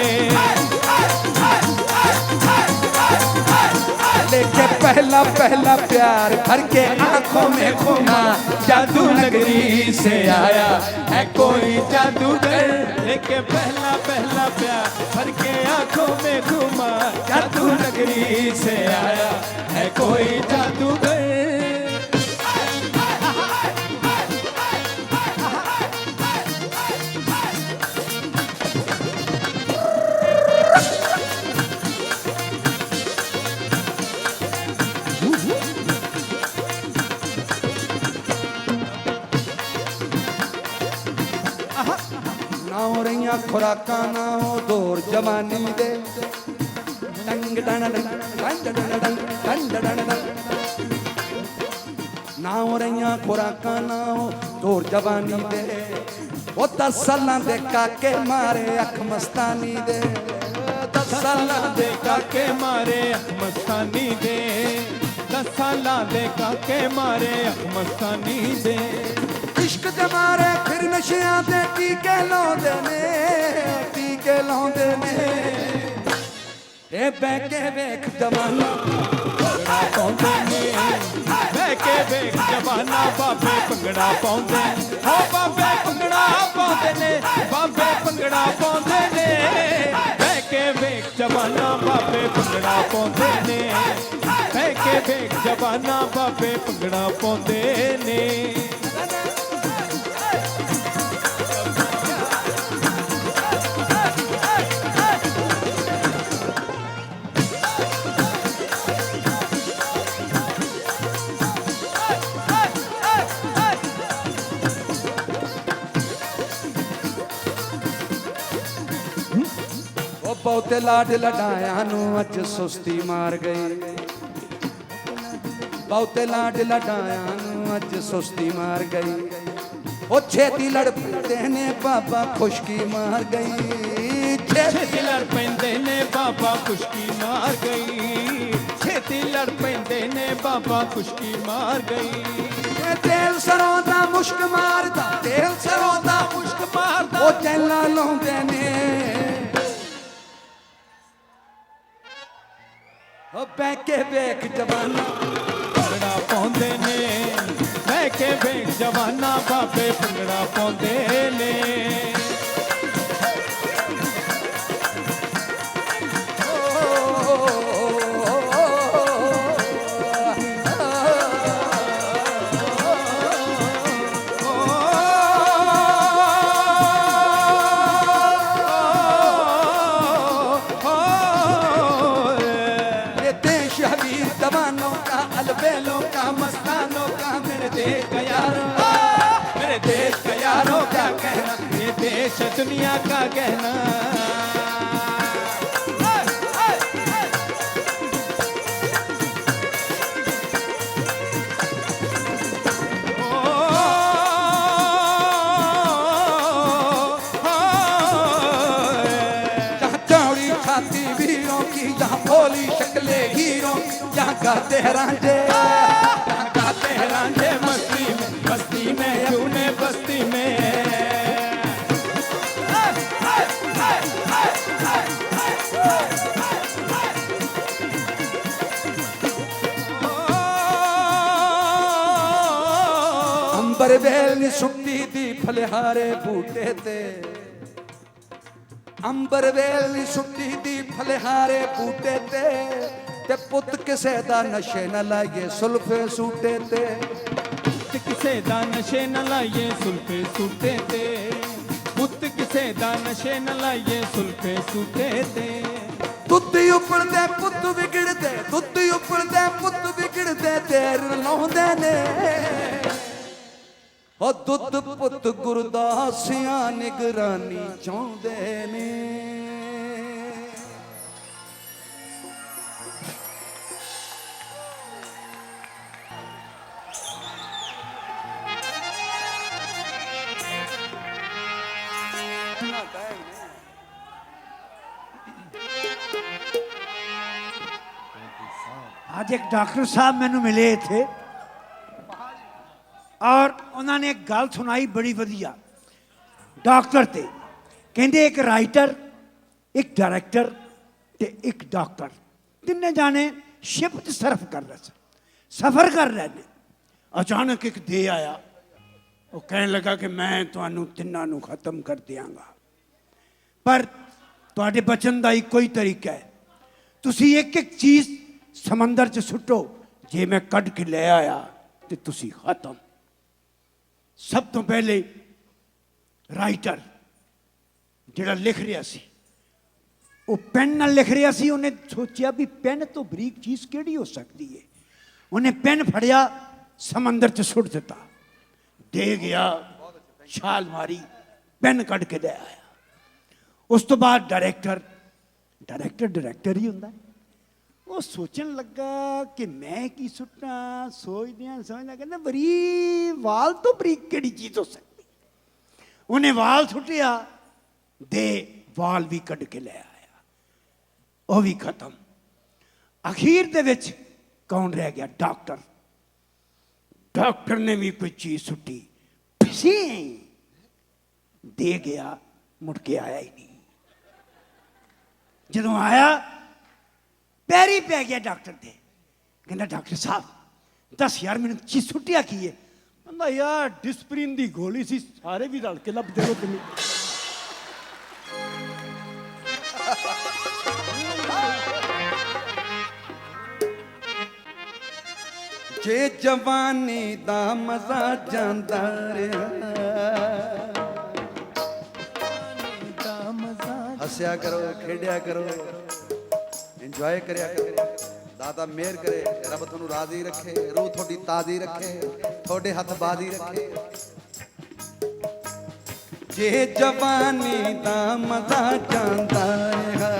लेके पहला पहला प्यार भर के आंखों में घुमा जादू नगरी से आया है कोई जादूगर लेके पहला पहला प्यार भर के आंखों में घुमा जादू नगरी से आया है कोई जादूगर ना हो रही खुराकां ना हो दौर जवानी दे डंग डन डन डंग डन डन डंग डन डन ना हो रही खुराकां ना हो दौर जवानी दे वो 10 सालां दे काके मारे अख मस्तानी दे 10 सालां दे दे काके मारे अख मस्तानी दे 10 सालां दे काके मारे अख मस्तानी दे इश्क दे मारे फिर नशियां दे टीके लाउंदे ने टीके लाउंदे ने ए बह के वेख जवाना भंगड़ा पाउंदे ने बह के वेख जवाना बाबे भंगड़ा पाउंदे हो बाबे भंगड़ा पाउंदे ने बाबे भंगड़ा पाउंदे ने बह के वेख जवाना बाबे भंगड़ा पाउंदे ने बह के वेख जवाना बाबे भंगड़ा पाउंदे ने ਉਹ ਬਹੁਤੇ ਲਾਡ ਲਡਾਇਆ ਨੂੰ ਅੱਜ ਸੁਸਤੀ ਮਾਰ ਗਈ ਬਹੁਤੇ ਲਾਡ ਲਡਾਇਆ ਨੂੰ ਅੱਜ ਸੁਸਤੀ ਮਾਰ ਗਈ ਉਹ ਛੇਤੀ ਲੜ ਪੈਂਦੇ ਨੇ ਬਾਬਾ ਖੁਸ਼ਕੀ ਮਾਰ ਗਈ ਛੇਤੀ ਲੜ ਪੈਂਦੇ ਨੇ ਬਾਬਾ ਖੁਸ਼ਕੀ ਮਾਰ ਗਈ ਛੇਤੀ ਲੜ ਪੈਂਦੇ ਨੇ ਬਾਬਾ ਖੁਸ਼ਕੀ ਮਾਰ ਗਈ ਇਹ ਤੇਲ ਸਰੋਂ ਦਾ ਮੁਸ਼ਕ ਮਾਰਦਾ ਤੇਲ ਸਰੋਂ ਦਾ ਮੁਸ਼ਕ ਮਾਰਦਾ ਉਹ ਚੈਲਾ ਲਾਉਂਦੇ ਨੇ ਉਹ ਬਹਿ ਕੇ ਵੇਖ ਜਵਾਨਾ ਭੰਗੜਾ ਪਾਉਂਦੇ ਨੇ ਬਹਿ ਕੇ ਵੇਖ ਜਵਾਨਾ ਬਾਬੇ ਭੰਗੜਾ ਪਾਉਂਦੇ ਨੇ जवानों का अलबेलों का मस्तानों का मेरे देश का यारों मेरे देश का यारों क्या कहना ये देश दुनिया का कहना जहाँ चौड़ी छाती वीरों की जहाँ भोली शक्लें हीरों यहाँ गाते हैं रांझे यहाँ गाते हैं रांझे बस्ती में तूने बस्ती में अंबर वेल नी सुट्टी दी फलिहारे बूटे ते अंबर वेल नी सुट्टी दी फलिहारे बूटे ते पुत किसे दा नशे न लाइए सुल्फे सूटे ते किसे दा नशे न लाइए सुल्फे सूटे ते पुत किसे दा नशे न लाइए सुल्फे सूटे ते दुद्ध उबलदे पुत विगड़दे दुद्ध उबलदे पुत विगड़दे तेर लाउंदे ने ओ दुद्ध पुत गुरदासियां निगरानी चाहुंदे ने ਅੱਜ ਇੱਕ ਡਾਕਟਰ ਸਾਹਿਬ ਮੈਨੂੰ ਮਿਲੇ ਇੱਥੇ ਔਰ ਉਹਨਾਂ ਨੇ ਇੱਕ ਗੱਲ ਸੁਣਾਈ ਬੜੀ ਵਧੀਆ ਡਾਕਟਰ ਤੇ ਕਹਿੰਦੇ ਇੱਕ ਰਾਈਟਰ ਇੱਕ ਡਾਇਰੈਕਟਰ ਤੇ ਇੱਕ ਡਾਕਟਰ ਤਿੰਨੇ ਜਾਣੇ ਸ਼ਿਪ 'ਚ ਸਰਫ ਕਰ ਰਹੇ ਸਨ ਸਫ਼ਰ ਕਰ ਰਹੇ ਨੇ ਅਚਾਨਕ ਇੱਕ ਦੇ ਆਇਆ ਉਹ ਕਹਿਣ ਲੱਗਾ ਕਿ ਮੈਂ ਤੁਹਾਨੂੰ ਤਿੰਨਾਂ ਨੂੰ ਖਤਮ ਕਰ ਦਿਆਂਗਾ ਪਰ ਤੁਹਾਡੇ ਬਚਣ ਦਾ ਇੱਕੋ ਹੀ ਤਰੀਕਾ ਹੈ ਤੁਸੀਂ ਇੱਕ ਇੱਕ ਚੀਜ਼ ਸਮੁੰਦਰ 'ਚ ਸੁੱਟੋ ਜੇ ਮੈਂ ਕੱਢ ਕੇ ਲੈ ਆਇਆ ਤੇ ਤੁਸੀਂ ਖਤਮ ਸਭ ਤੋਂ ਪਹਿਲੇ ਰਾਈਟਰ ਜਿਹੜਾ ਲਿਖ ਰਿਹਾ ਸੀ ਉਹ ਪੈਨ ਨਾਲ ਲਿਖ ਰਿਹਾ ਸੀ ਉਹਨੇ ਸੋਚਿਆ ਵੀ ਪੈਨ ਤੋਂ ਬਰੀਕ ਚੀਜ਼ ਕਿਹੜੀ ਹੋ ਸਕਦੀ ਹੈ ਉਹਨੇ ਪੈਨ ਫੜਿਆ ਸਮੁੰਦਰ 'ਚ ਸੁੱਟ ਦਿੱਤਾ ਦੇ ਗਿਆ ਛਾਲ ਮਾਰੀ ਪੈਨ ਕੱਢ ਕੇ ਲੈ ਆਇਆ ਉਸ ਤੋਂ ਬਾਅਦ ਡਾਇਰੈਕਟਰ ਹੀ ਹੁੰਦਾ ਉਹ ਸੋਚਣ ਲੱਗਾ ਕਿ ਮੈਂ ਕੀ ਸੁੱਟਾਂ ਸੋਚਦਿਆਂ ਕਹਿੰਦਾ ਵਾਲ ਤੋਂ ਬਰੀਕ ਕਿਹੜੀ ਚੀਜ਼ ਹੋ ਸਕਦੀ ਉਹਨੇ ਵਾਲ ਸੁੱਟਿਆ ਦੇ ਵਾਲ ਵੀ ਕੱਢ ਕੇ ਲੈ ਆਇਆ ਉਹ ਵੀ ਖਤਮ ਅਖੀਰ ਦੇ ਵਿੱਚ ਕੌਣ ਰਹਿ ਗਿਆ ਡਾਕਟਰ ਨੇ ਵੀ ਕੋਈ ਚੀਜ਼ ਸੁੱਟੀ ਫਿਸੀ ਦੇ ਗਿਆ ਮੁੜ ਕੇ ਆਇਆ ਹੀ ਨਹੀਂ ਜਦੋਂ ਆਇਆ ਪੈਰੀ ਪੈ ਗਿਆ ਡਾਕਟਰ ਦੇ ਕਹਿੰਦਾ ਡਾਕਟਰ ਸਾਹਿਬ ਦੱਸ ਯਾਰ ਮੈਨੂੰ ਚੀਜ਼ ਸੁੱਟਿਆ ਕੀ ਹੈ ਕਹਿੰਦਾ ਯਾਰ ਡਿਸਪਰਿਨ ਦੀ ਗੋਲੀ ਸੀ ਸਾਰੇ ਵੀ ਰਲ ਕੇ ਲੱਭਦੇ ਹੋ ਤੁਸੀਂ ਜੇ ਜਵਾਨੀ ਦਾ ਮਜ਼ਾ ਜਾਂਦਾ ਰਿਹਾ ਹੱਸਿਆ ਕਰੋ ਖੇਡਿਆ ਕਰੋ ਇੰਜੋਏ ਕਰਿਆ ਕਰੋ ਦਾਤਾ ਮਿਹਰ ਕਰੇ ਰੱਬ ਤੁਹਾਨੂੰ ਰਾਜ਼ੀ ਰੱਖੇ ਰੂਹ ਤੁਹਾਡੀ ਤਾਜ਼ੀ ਰੱਖੇ ਤੁਹਾਡੇ ਹੱਥ ਬਾਜ਼ੀ ਰੱਖੇ ਜੇ ਜਵਾਨੀ ਦਾ ਮਜ਼ਾ ਜਾਂਦਾ ਰਿਹਾ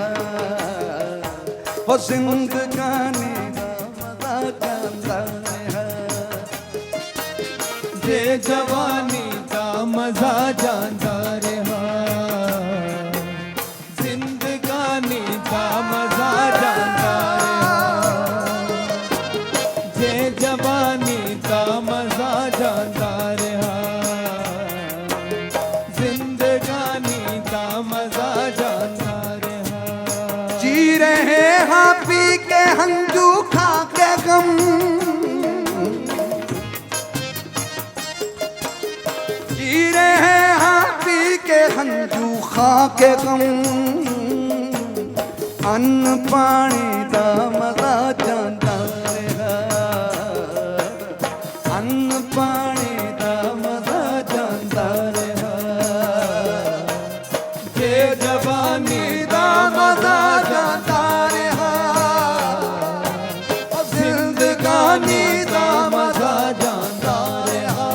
ਹੋ ਜ਼ਿੰਦਗਾਨੀ ਦਾ ਮਜ਼ਾ ਜਾਂਦਾ ਰਿਹਾ ਜੇ ਜਵਾਨੀ ਦਾ जवानी दा मजा जांदा रहा, जिंदगानी दा मजा जांदा रहा। जी रहे हाँ पी के हंजू खा के गम, जी रहे हाँ पी के हंजू खा के गम, अन्न पानी दा मजा जांदा रहा, अन्न पानी दा मजा जांदा रहा। जे जवानी दा मजा जांदा रहा, जिंदगानी दा मजा जांदा रहा।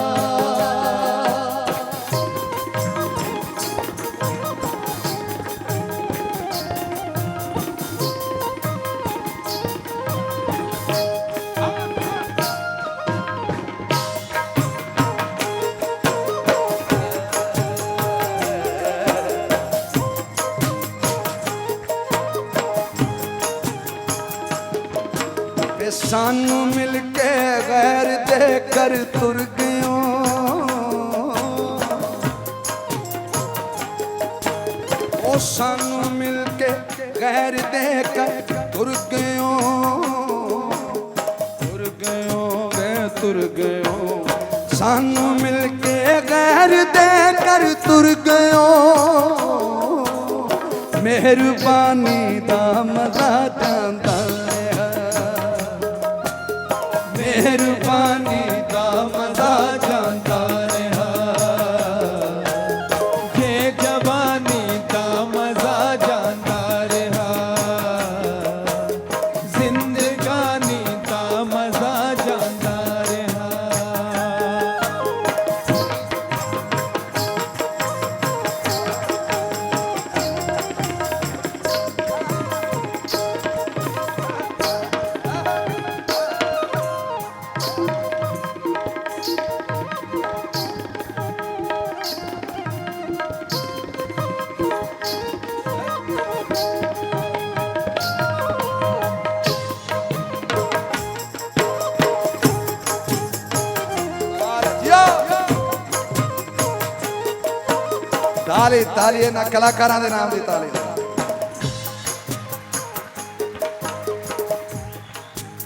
वे सानू मिल के गैर दे कर तुर गयो, ओ सानू मिल के गैर दे कर तुर गयो, तुर गयो वे तुर गयो। सानू मिल के गैर दे कर तुर गयो, मेहरबानी दा मजा जांदा रहा, मेहरबानी दा मजा जांदा रहा। जे जवानी दा मजा जांदा रहा, जिंदगानी दा मजा जांदा रहा। ਤਾਲੀ ਤਾਲੀ ਇਹਨਾਂ ਕਲਾਕਾਰਾਂ ਦੇ ਨਾਮ ਦੀ ਤਾਲੀ।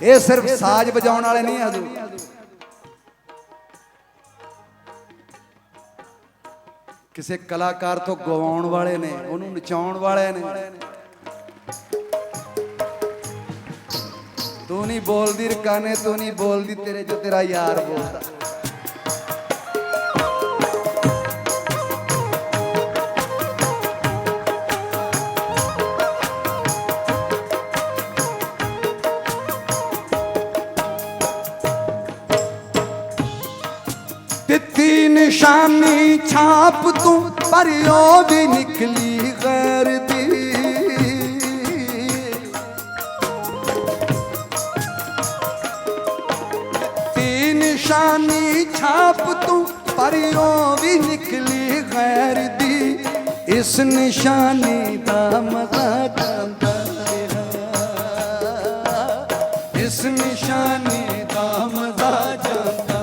ਇਹ ਸਿਰਫ ਸਾਜ਼ ਵਜਾਉਣ ਵਾਲੇ ਨਹੀਂ ਹਜੂ, ਕਿਸੇ ਕਲਾਕਾਰ ਤੋਂ ਗਵਾਉਣ ਵਾਲੇ ਨੇ, ਉਹਨੂੰ ਨਚਾਉਣ ਵਾਲੇ ਨੇ। ਤੂੰ ਨਹੀਂ ਬੋਲਦੀ ਰਕਾਨੇ, ਤੂੰ ਨਹੀਂ ਬੋਲਦੀ, ਤੇਰੇ ਜੋ ਤੇਰਾ ਯਾਰ ਬੋਲਦਾ। ਦਿੱਤੀ ਨਿਸ਼ਾਨੀ ਛਾਪ ਤੂੰ ਪਰ ਉਹ ਵੀ ਨਿਕਲੀ ਗੈਰ ਦੀ। ਦਿੱਤੀ ਨਿਸ਼ਾਨੀ ਛਾਪ ਤੂੰ ਪਰ ਉਹ ਵੀ ਨਿਕਲੀ ਗੈਰ ਦੀ। ਇਸ ਨਿਸ਼ਾਨੀ ਦਾ ਮਜ਼ਾ ਜਾਂਦਾ ਰਿਹਾ, ਇਸ ਨਿਸ਼ਾਨੀ ਦਾ ਮਜ਼ਾ ਜਾਂਦਾ।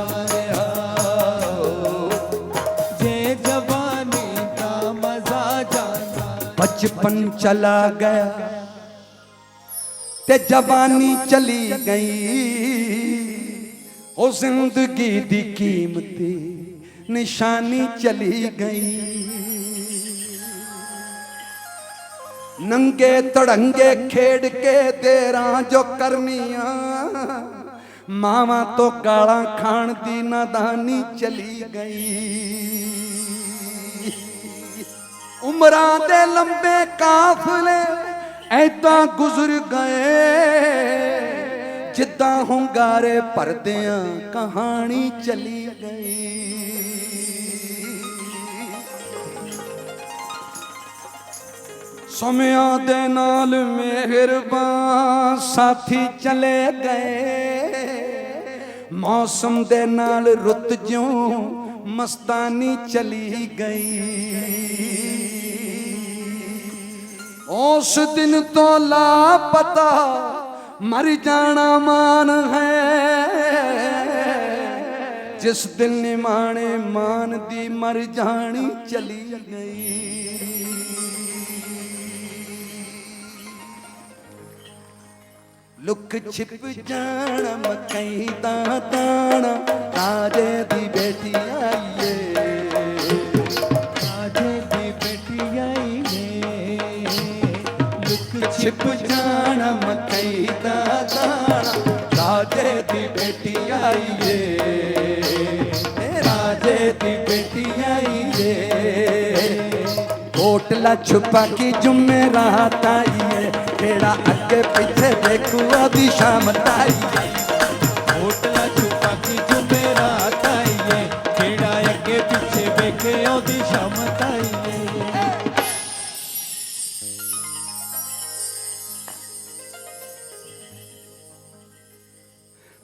बचपन चला गया ते जवानी चली गई, ओ जिंदगी दी कीमती निशानी चली गई। नंगे तड़ंगे खेड़ के देरा जो करनिया, मावा तो गाला खान दी नादानी चली गई। उमरां दे लंबे काफले ऐदा गुजर गए, जिद्दां हुंगारे भरदियां कहानी चली गई। ਸਮਿਆਂ दे नाल मेहरबान साथी चले गए, मौसम दे नाल रुत ज्यों मस्तानी चली गई। उस दिन तो लापता मर जाना मान है, जिस दिल निमाणे मान दी मर जानी चली गई। लुक छिप जाना मकई दा दाना राजे दी बेटी आईए। राजे दी बेटी आई है, लुक छिप जाना मकई दा दाना राजे दी बेटी आईए। राजे दी बेटी आईए। होटला छुपा की जुमेरात आईए। केड़ा अगे पीछे देखू आदि शाम आईए। होटला छुपा की जुमेरात आई है, केड़ा अगे पीछे वेखे ओदी शामत आई है।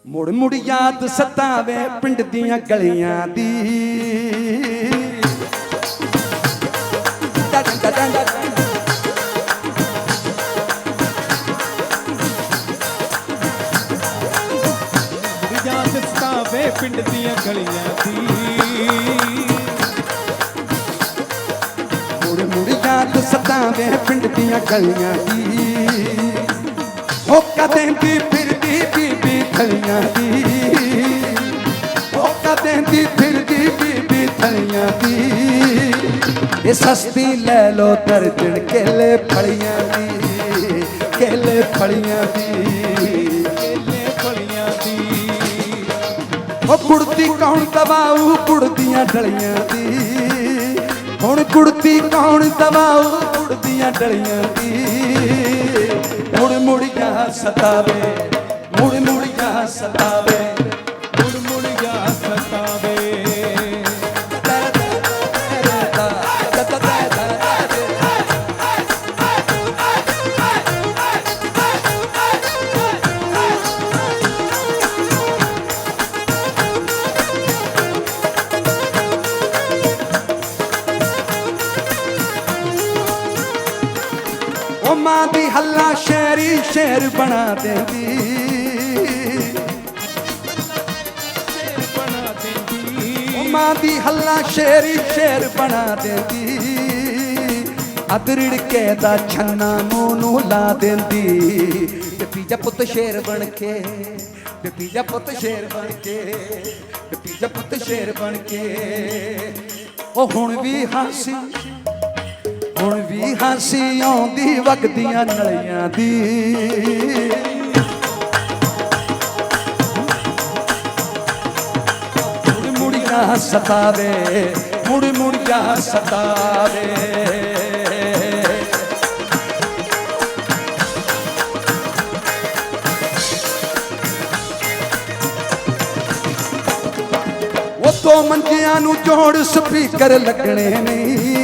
मुड़ मुड़ याद सतावे पिंड दियां गलियां दी। याद सतावे पिंड दियां गलियां दी। मुड़ मुड़ याद सतावे पिंड दियां गलियां दी। होका देंदी फिरदी बीबी थलियां दी। होका देंदी फिरदी बीबी थलियां दी। ये सस्ती ले लो दर्जन केले फलियां दी। केले फलियां दी। केले फलियां दी। ओ कुड़ती कौन दबाऊ कुड़दियां डलियां दी। हुण कुड़ती कौन दबाऊ कुड़दियां डलियां दी। मुड़ मुड़ या सतावे मुड़ मुड़ या सतावे मुड़ मुड़ या सतावे। ओ मां दी हल्ला शेरी शेर बना देंदी। बना देंदी। ओ मां दी हल्ला शेरी शेर बना देंदी। अदरिड़ के दा छन्ना मूंह नूं ला देंदी। ते पीजा पुत शेर बन के ते पीजा पुत शेर बन के ते पीजा पुत शेर बन के। ओ हुण भी हासी हुण भी हासी आउंदी वगदियां नलियां दी। मुड़ मुड़ या सतावे मुड़ मुड़ या सतावे। वो दो मंजियां नूं जोड़ स्पीकर लगने नहीं।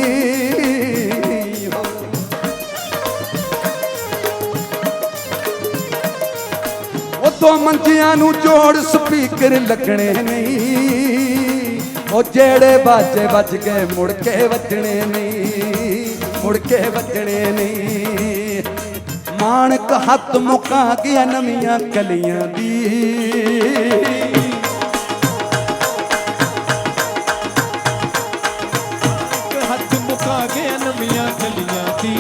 वो दो मंजियां नूं जोड़ स्पीकर लगने नहीं। वो जेड़े बाजे बज गए मुड़ के वजने नहीं। मुड़ के वजने नहीं। माणक हथ मुका गया नवियां कलियां दी। हथ मुका गया नवियां गलियां दी।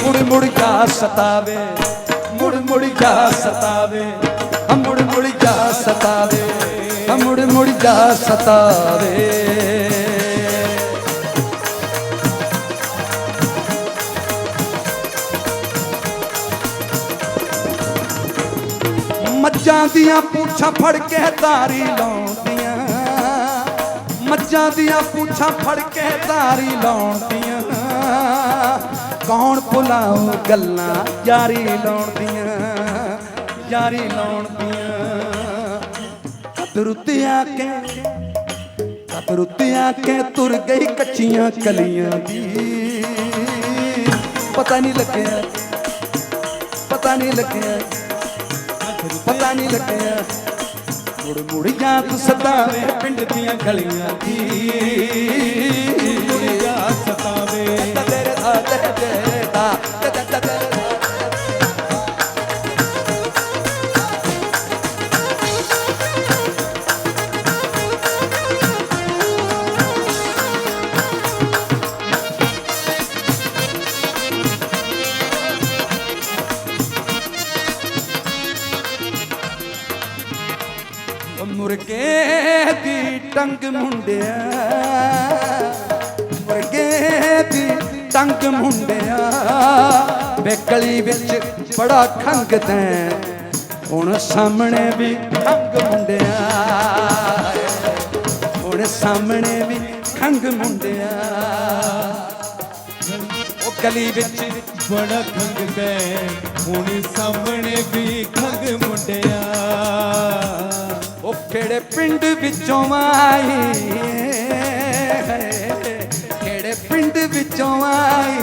मुड़ मुड़ जा सतावे मुड़ मुड़ जा सतावे मुड़ मुड़ जा सतावे मुड़ मुड़ जा सतावे। मज्जां दियां पूछां फड़ के तारी लाउंदियां। मज्जां दियां पूछां फड़ के तारी लाउंदियां। कौन भुलाऊ गल्लां यारी लाउंदियां यारी लाउंदियां। कदरुतिया के तुर गई कच्चियां कलियां दी। पता नहीं लग्या पता नहीं लग्या पता नहीं लग्या। मुड़ मुड़ याद सतावे पिंड दियां गलियां दी। मुड़ या सतावे। ਉਹ ਮੁਰਗੇ ਦੀ ਟੰਗ ਮੁੰਡਿਆ, ਮੁਰਗੇ ਦੀ ਟੰਗ ਮੁੰਡਿਆ, ਬੇਕਲੀ ਵਿੱਚ ਬੜਾ ਖੰਗਦਾ, ਹੁਣ ਸਾਹਮਣੇ ਵੀ ਖੰਗ ਮੁੰਡਿਆ, ਹੁਣ ਸਾਹਮਣੇ ਵੀ ਖੰਗ ਮੁੰਡਿਆ। ਉਹ ਗਲੀ ਵਿੱਚ ਬੜਾ ਖੰਗਦਾ, ਹੁਣ ਸਾਹਮਣੇ ਵੀ ਖੰਗ ਮੁੰਡਿਆ। ਉਹ ਕਿਹੜੇ ਪਿੰਡ ਵਿੱਚੋਂ ਆਈ, ਕਿਹੜੇ ਪਿੰਡ ਵਿੱਚੋਂ ਆਈ,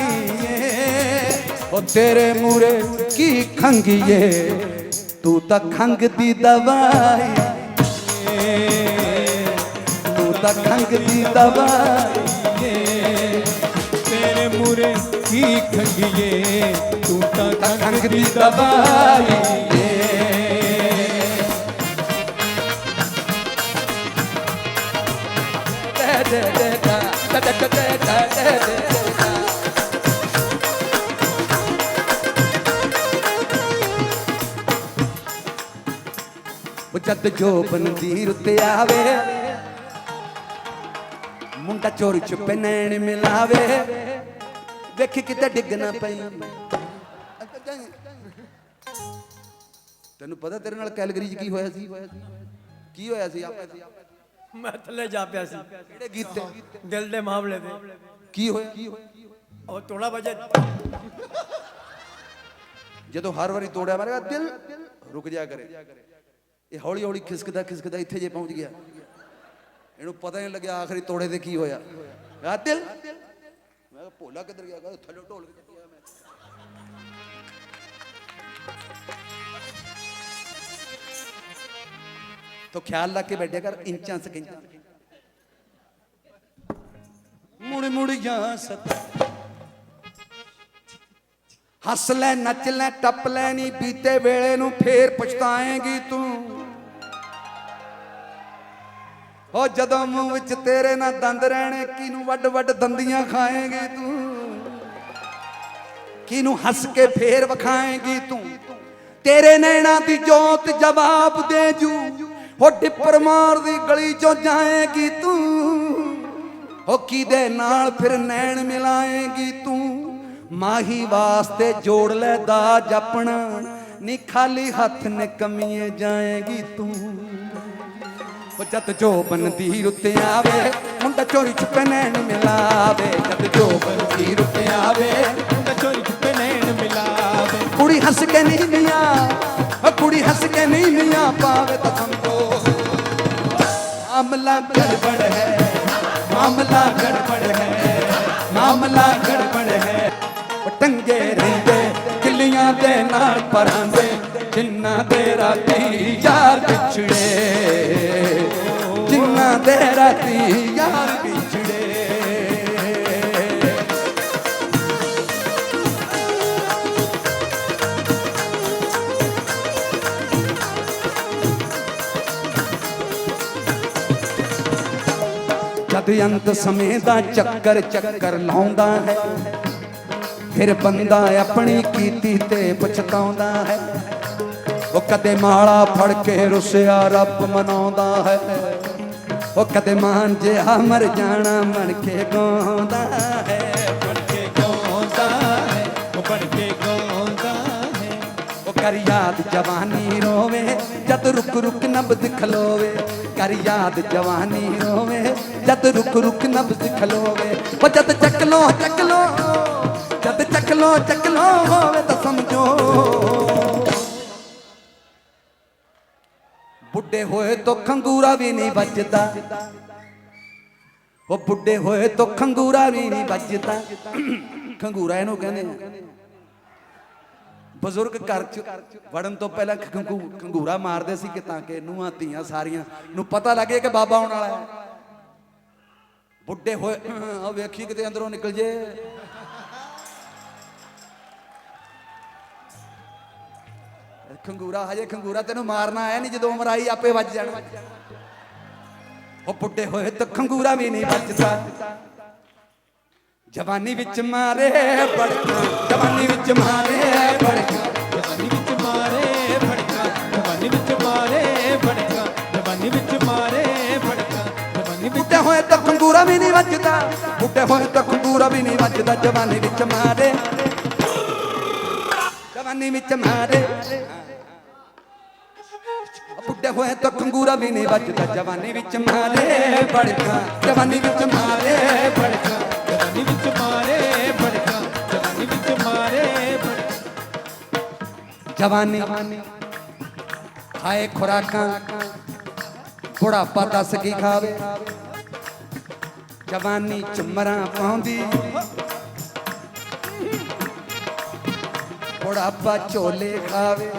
ਉਹ ਤੇਰੇ ਮੂਰੇ ਕੀ ਖੰਗੀਏ, ਤੂੰ ਤਾਂ ਖੰਗ ਦੀ ਦਵਾਈ, ਤੂੰ ਤਾਂ ਖੰਗ ਦੀ ਦਵਾਈ, ਤੇਰੇ ਮੂਰੇ ਕੀ ਖੰਗੀਏ, ਤੂੰ ਤਾਂ ਖੰਗ ਦੀ ਦਵਾਈ। ਉਹ ਜਦ ਜੋਬਨ ਦੀ ਰੁੱਤ ਆਵੇ, ਮੁੰਡਾ ਚੋਰੀ ਚੁੱਪੇ ਨੈਣ ਮਿਲਾਵੇ, ਵੇਖੀ ਕਿਤੇ ਡਿੱਗ ਨਾ ਪਈ। ਤੈਨੂੰ ਪਤਾ ਤੇਰੇ ਨਾਲ ਕੈਲਗਰੀ 'ਚ ਕੀ ਹੋਇਆ ਸੀ? ਕੀ ਹੋਇਆ ਸੀ? ਆਪੇ ਮੈਂ ਥੱਲੇ ਜਾ ਪਿਆ ਸੀ ਕਿਹੜੇ ਗੀਤ ਤੇ? ਦਿਲ ਦੇ ਮਾਮਲੇ ਤੇ। ਕੀ ਹੋਇਆ? ਉਹ ਤੋੜਾ ਵਜੇ ਜਦੋਂ ਹਰ ਵਾਰੀ ਤੋੜਿਆ ਮਾਰੇਗਾ ਦਿਲ ਰੁਕ ਜਾ ਕਰੇ, ਇਹ ਹੌਲੀ ਹੌਲੀ ਖਿਸਕਦਾ ਖਿਸਕਦਾ ਇੱਥੇ ਜੇ ਪਹੁੰਚ ਗਿਆ, ਇਹਨੂੰ ਪਤਾ ਨਹੀਂ ਲੱਗਿਆ ਆਖਰੀ ਤੋੜੇ ਤੇ ਕੀ ਹੋਇਆ। ਆ ਦਿਲ, ਮੈਂ ਕਿਹਾ ਭੋਲਾ ਕਿੱਧਰ ਗਿਆ? ਕਹਿੰਦਾ ਥੱਲੇ ਢੋਲ ਕੇ ਗਿਆ ਮੈਂ। तो ख्याल रख के बैठे कर इंचा सकिंचा मुड़ मुड़ जा सत हस ले नच ले टप ले नी बीते वेले नू फेर पछताएगी तू हो जदों मुंह विच तेरे ना दंद रहने किनू वड वड दंदियां खाएगी तू किनू हस के फेर विखाएगी तू तेरे नैना दी जोत जवाब दे जू हो डिपर मार दी गली चो जाएगी तू हो किदे नाल फिर नैन मिलाएगी तू माही वास्ते जोड़ ले दाज अपना नी खाली हथ ने कमीए जाएगी तू हो जद जो बनदी रुते आवे मुंडा चोरी छुपे नैन मिलावे जद जो बनदी रुते आवे मुंडा चोरी छुपे नैन मिलावे कुड़ी हंस के नहीं मियां कुड़ी हंस के नहीं मियां पावे तो समझो मामला गड़बड़ है मामला गड़बड़ है मामला गड़बड़ है टंगे रहिंदे किलियां दे नाल परांदे जिन्ना दे राती यार बिछड़े जिन्ना दे राती यार बिछड़े जद अंत समय दा चक्कर चक्कर लाउंदा है फिर बंदा अपनी कीती ते पछताउंदा है वो कदे माड़ा फड़ के रुसिया रब मनाउंदा है वो कदे मान जिहा मर जाना मन के गाउंदा है बन के गाउंदा है वो बन के गाउंदा है वो कर याद जवानी रोवे जद रुक रुक नब्ज खलोवे कर याद जवानी रोवे जद रुक रुक नब्ज खलोवे वो जद चक लो जद चक लो होवे तो समझो बुढ़े होए तो खंगूरा भी नहीं बजदा वो बुढ़े होए तो खंगूरा भी नहीं बजदा खंगूरा इहनूं कहंदे ने ਬਜ਼ੁਰਗ ਘਰ ਚ ਵੜਨ ਤੋਂ ਪਹਿਲਾਂ ਖੰਗੂਰਾ ਮਾਰਦੇ ਸੀ ਕਿ ਤਾਂ ਕਿ ਨੂੰਹਾਂ ਧੀਆਂ ਸਾਰੀਆਂ ਨੂੰ ਪਤਾ ਲੱਗੇ ਕਿ ਬਾਬਾ ਆਉਣ ਵਾਲਾ ਹੈ ਬੁੱਢੇ ਹੋਏ ਆ ਵੇਖੀ ਕਿਤੇ ਅੰਦਰੋਂ ਨਿਕਲ ਜੇ ਖੰਗੂਰਾ ਹਜੇ ਖੰਗੂਰਾ ਤੈਨੂੰ ਮਾਰਨਾ ਆਇਆ ਨਹੀਂ ਜਦੋਂ ਉਮਰ ਆਈ ਆਪੇ ਵੱਜ ਜਾਣਾ ਉਹ ਬੁੱਢੇ ਹੋਏ ਤਾਂ ਖੰਗੂਰਾ ਵੀ ਨਹੀਂ ਵੱਜਦਾ जवानी विच मारे बड़का जवानी विच मारे बड़का जवानी विच मारे बड़का जवानी विच मारे बड़का जवानी ਖੰਗੂਰਾ ਵੀ ਨਹੀਂ ਵੱਜਦਾ, ਬੁੱਢੇ ਹੋਏ ਤਾਂ ਖੰਗੂਰਾ ਵੀ ਨਹੀਂ ਵੱਜਦਾ, ਜਵਾਨੀ ਵਿੱਚ ਮਾਰੇ, ਜਵਾਨੀ ਵਿੱਚ ਮਾਰੇ, ਬੁੱਢੇ ਹੋਏ ਤਾਂ ਖੰਗੂਰਾ ਵੀ ਨਹੀਂ ਵੱਜਦਾ, ਜਵਾਨੀ ਵਿੱਚ ਮਾਰੇ ਬੜਕਾ, ਜਵਾਨੀ ਵਿੱਚ ਮਾਰੇ ਬੜਕਾ, ਜਵਾਨੀ ਵਿੱਚ ਮਾਰੇ ਬੜਕਾ, ਜਵਾਨੀ ਵਿੱਚ ਮਾਰੇ ਬੜਕਾ। ਜਵਾਨੀ ਖਾਏ ਖੁਰਾਕਾਂ, ਬੁਢਾਪਾ ਦੱਸ ਕੀ ਖਾਵੇ, ਜਵਾਨੀ ਚੁੰਮਰਾਂ ਪਾਉਂਦੀ, ਬੁਢਾਪਾ ਝੋਲੇ ਖਾਵੇ,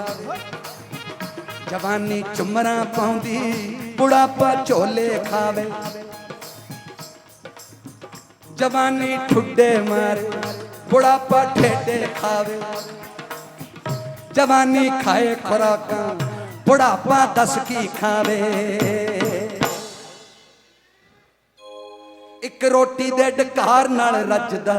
ਜਵਾਨੀ ਚੁੰਮਰਾਂ ਪਾਉਂਦੀ, ਬੁਢਾਪਾ ਝੋਲੇ ਖਾਵੇ, ਜਵਾਨੀ ਠੁੱਡੇ ਮਾਰੇ, ਬੁਢਾਪਾ ਠੇਡੇ ਖਾਵੇ, ਜਵਾਨੀ ਖਾਏ ਖੁਰਾਕਾਂ, ਬੁਢਾਪਾ ਦੱਸ ਕੀ ਖਾਵੇ। ਇੱਕ ਰੋਟੀ ਦੇ ਢਕਾਰ ਨਾਲ ਰੱਜਦਾ,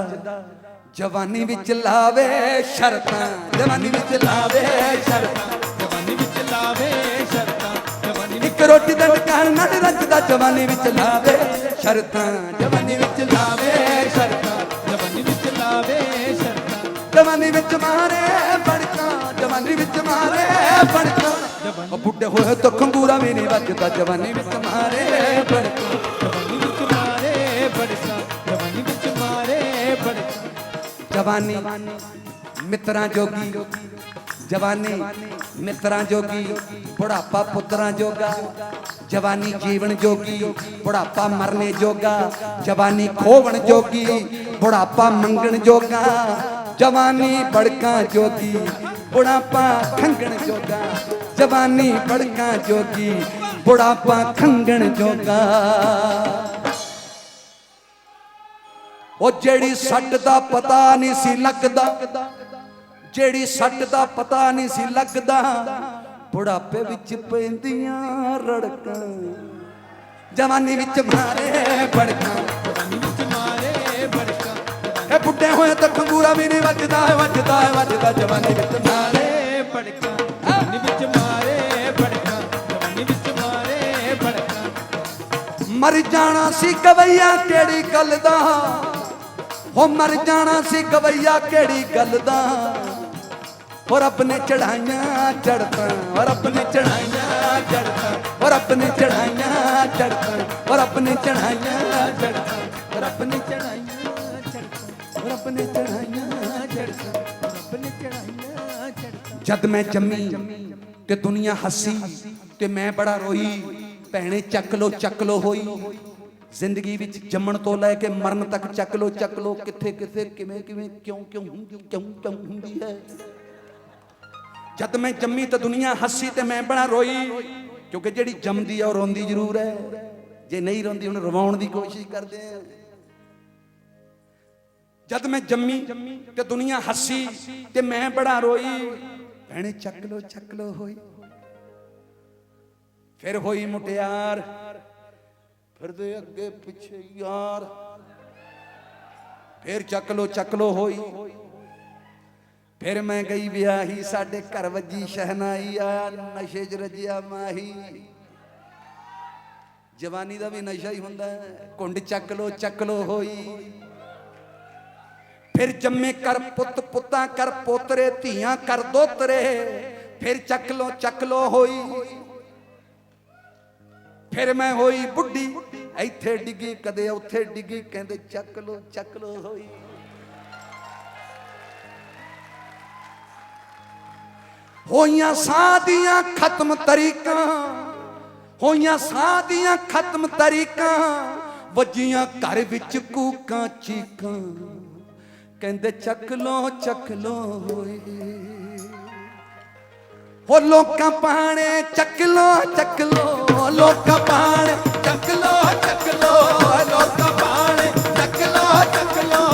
ਜਵਾਨੀ ਵਿੱਚ ਲਾਵੇ ਸ਼ਰਤਾਂ, ਜਵਾਨੀ ਵਿੱਚ ਲਾਵੇ ਸ਼ਰਤਾਂ, ਜਵਾਨੀ ਵਿੱਚ ਲਾਵੇ ਸ਼ਰਤਾਂ, ਜਵਾਨੀ ਇੱਕ ਰੋਟੀ ਦੇ ਢਕਾਰ ਨਾਲ ਰੱਜਦਾ, ਜਵਾਨੀ ਵਿੱਚ ਲਾਵੇ ਸ਼ਰਤਾਂ, ਜਵਾਨੀ ਵਿੱਚ ਲਾਵੇ ਸ਼ਰਤਾਂ, ਜਵਾਨੀ ਵਿੱਚ ਲਾਵੇ ਸ਼ਰਤਾਂ, ਜਵਾਨੀ ਵਿੱਚ ਮਾਰੇ ਬੜਕਾ, ਜਵਾਨੀ ਵਿੱਚ ਮਾਰੇ ਬੜਕਾ, ਉਹ ਬੁੱਢੇ ਹੋਏ ਤਾਂ ਖੰਗੂਰਾ ਵੀ ਨਹੀਂ ਵੱਜਦਾ, ਜਵਾਨੀ ਵਿੱਚ ਮਾਰੇ ਬੜਕਾ, ਜਵਾਨੀ ਵਿੱਚ ਮਾਰੇ ਬੜਕਾ, ਜਵਾਨੀ ਵਿੱਚ ਮਾਰੇ ਬੜਕਾ। ਜਵਾਨੀ ਮਿੱਤਰਾਂ ਜੋਗੀ, ਜਵਾਨੀ ਮਿੱਤਰਾਂ ਜੋਗੀ, ਬੁਢਾਪਾ ਪੁੱਤਰਾਂ ਜੋਗਾ, ਜਵਾਨੀ ਜੀਵਨ ਜੋਗੀ, ਬੁਢਾਪਾ ਮਰਨੇ ਜੋਗਾ, ਜਵਾਨੀ ਖੋਵਣ ਜੋਗੀ, ਬੁਢਾਪਾ ਮੰਗਣ ਜੋਗਾ, ਜਵਾਨੀ ਬੜਕਾਂ ਜੋਗੀ, ਬੁਢਾਪਾ ਖੰਗਣ ਜੋਗਾ, ਜਵਾਨੀ ਬੜਕਾਂ ਜੋਗੀ, ਬੁਢਾਪਾ ਖੰਗਣ ਜੋਗਾ। ਉਹ ਜਿਹੜੀ ਸੱਟ ਦਾ ਪਤਾ ਨਹੀਂ ਸੀ ਲੱਗਦਾ, ਜਿਹੜੀ ਸੱਟ ਦਾ ਪਤਾ ਨਹੀਂ ਸੀ ਲੱਗਦਾ, ਬੁਢਾਪੇ ਵਿੱਚ ਪੈਂਦੀਆਂ ਰੜਕਾਂ, ਜਵਾਨੀ ਵਿੱਚ ਮਾਰੇ ਬੜਕਾਂ, ਜਵਾਨੀ ਵਿੱਚ ਮਾਰੇ ਬੜਕਾ, ਇਹ ਬੁੱਢੇ ਹੋਏ ਤਾਂ ਖੰਗੂਰਾ ਵੀ ਨਹੀਂ ਵੱਜਦਾ, ਵੱਜਦਾ ਵੱਜਦਾ, ਜਵਾਨੀ ਵਿੱਚ ਮਾਰੇ ਬੜਕਾ, ਜਵਾਨੀ ਵਿੱਚ ਮਾਰੇ ਬੜਕਾ, ਜਵਾਨੀ ਵਿੱਚ ਮਾਰੇ ਬੜਕਾ। ਮਰ ਜਾਣਾ ਸੀ ਗਵਈਆ ਕਿਹੜੀ ਗੱਲ ਦਾ, ਹੋ ਮਰ ਜਾਣਾ ਸੀ ਗਵਈਆ ਕਿਹੜੀ ਗੱਲ ਦਾ, ਹੋ ਰੱਬ ਨੇ ਚੜਾਈਆਂ ਚੜਤਾਂ, ਹੋ ਰੱਬ ਨੇ ਚੜਾਈਆਂ ਚੜਤਾਂ, ਹੋ ਰੱਬ ਨੇ ਚੜਾਈਆਂ ਚੜਤਾਂ, ਹੋ ਰੱਬ ਨੇ ਚੜਾਈਆਂ ਚੜਤਾਂ, ਹੋ ਰੱਬ ਨੇ ਚੜਾਈਆਂ ਚੜਤਾਂ, ਹੋ ਰੱਬ ਨੇ ਚੜਾਈਆਂ ਚੜਤਾਂ, ਰੱਬ ਨੇ ਚੜਾਈਆਂ ਚੜਤਾਂ। ਜਦ ਮੈਂ ਜੰਮੀ ਤੇ ਦੁਨੀਆ ਹੱਸੀ ਤੇ ਮੈਂ ਬੜਾ ਰੋਈ, ਭੈਣੇ ਚੱਕ ਲੋ ਹੋਈ, ਜ਼ਿੰਦਗੀ ਵਿੱਚ ਜੰਮਣ ਤੋਂ ਲੈ ਕੇ ਮਰਨ ਤੱਕ ਚੱਕ ਲੋ, ਕਿੱਥੇ ਕਿੱਥੇ ਕਿਵੇਂ ਕਿਵੇਂ ਕਿਉਂ ਕਿਉਂ ਹੁੰਦੀ ਹੈ। ਜਦ ਮੈਂ ਜੰਮੀ ਤਾਂ ਦੁਨੀਆ ਹੱਸੀ ਤੇ ਮੈਂ ਬੜਾ ਰੋਈ, ਕਿਉਂਕਿ ਜਿਹੜੀ ਜੰਮਦੀ ਆ ਉਹ ਰੋਂਦੀ ਜ਼ਰੂਰ ਹੈ, ਜੇ ਨਹੀਂ ਰੋਂਦੀ ਉਹਨੂੰ ਰਵਾਉਣ ਦੀ ਕੋਸ਼ਿਸ਼ ਕਰਦੇ ਆ। ਜਦ ਮੈਂ ਜੰਮੀ ਤੇ ਦੁਨੀਆ ਹੱਸੀ ਤੇ ਮੈਂ ਬੜਾ ਰੋਈ, ਭੈਣੇ ਚੱਕ ਲੋ ਹੋਈ, ਫਿਰ ਹੋਈ ਮੁਟਿਆਰ, ਫਿਰਦੇ ਅੱਗੇ ਪਿੱਛੇ ਯਾਰ, ਫਿਰ ਚੱਕ ਲੋ ਹੋਈ, ਫਿਰ ਮੈਂ ਗਈ ਵਿਆਹੀ, ਸਾਡੇ ਘਰ ਵੱਜੀ ਸ਼ਹਿਨਾਈ, ਆਇਆ ਨਸ਼ੇ 'ਚ ਰੱਜਿਆ ਮਾਹੀ। ਜਵਾਨੀ ਦਾ ਵੀ ਨਸ਼ਾ ਹੀ ਹੁੰਦਾ ਹੈ, ਕੁੰਡ ਚੱਕ ਲੋ ਹੋਈ, ਫਿਰ ਜੰਮੇ ਕਰ ਪੁੱਤ, ਪੁੱਤਾਂ ਕਰ ਪੋਤਰੇ, ਧੀਆਂ ਕਰ ਦੋਤਰੇ, ਫਿਰ ਚੱਕ ਲੋ ਹੋਈ, ਫਿਰ ਮੈਂ ਹੋਈ ਬੁੱਢੀ, ਇੱਥੇ ਡਿੱਗੀ ਕਦੇ ਉੱਥੇ ਡਿੱਗੀ, ਕਹਿੰਦੇ ਚੱਕ ਲੋ ਹੋਈ। ਹੋਈਆਂ ਸਾਹ ਦੀਆਂ ਖਤਮ ਤਰੀਕਾਂ, ਹੋਈਆਂ ਸਾਹ ਦੀਆਂ ਖਤਮ ਤਰੀਕਾਂ, ਵੱਜੀਆਂ ਘਰ ਵਿੱਚ ਕੂਕਾਂ ਚੀਕਾਂ, ਕਹਿੰਦੇ ਚੱਕ ਲੋ ਹੋਈ। ਹੋ ਲੋਕਾਂ ਪਾਣੇ ਚੱਕ ਲੋ ਲੋਕਾਂ ਪਾਣੇ ਚੱਕ ਲੋ ਲੋਕਾਂ ਪਾਣੇ ਚੱਕ ਲੋ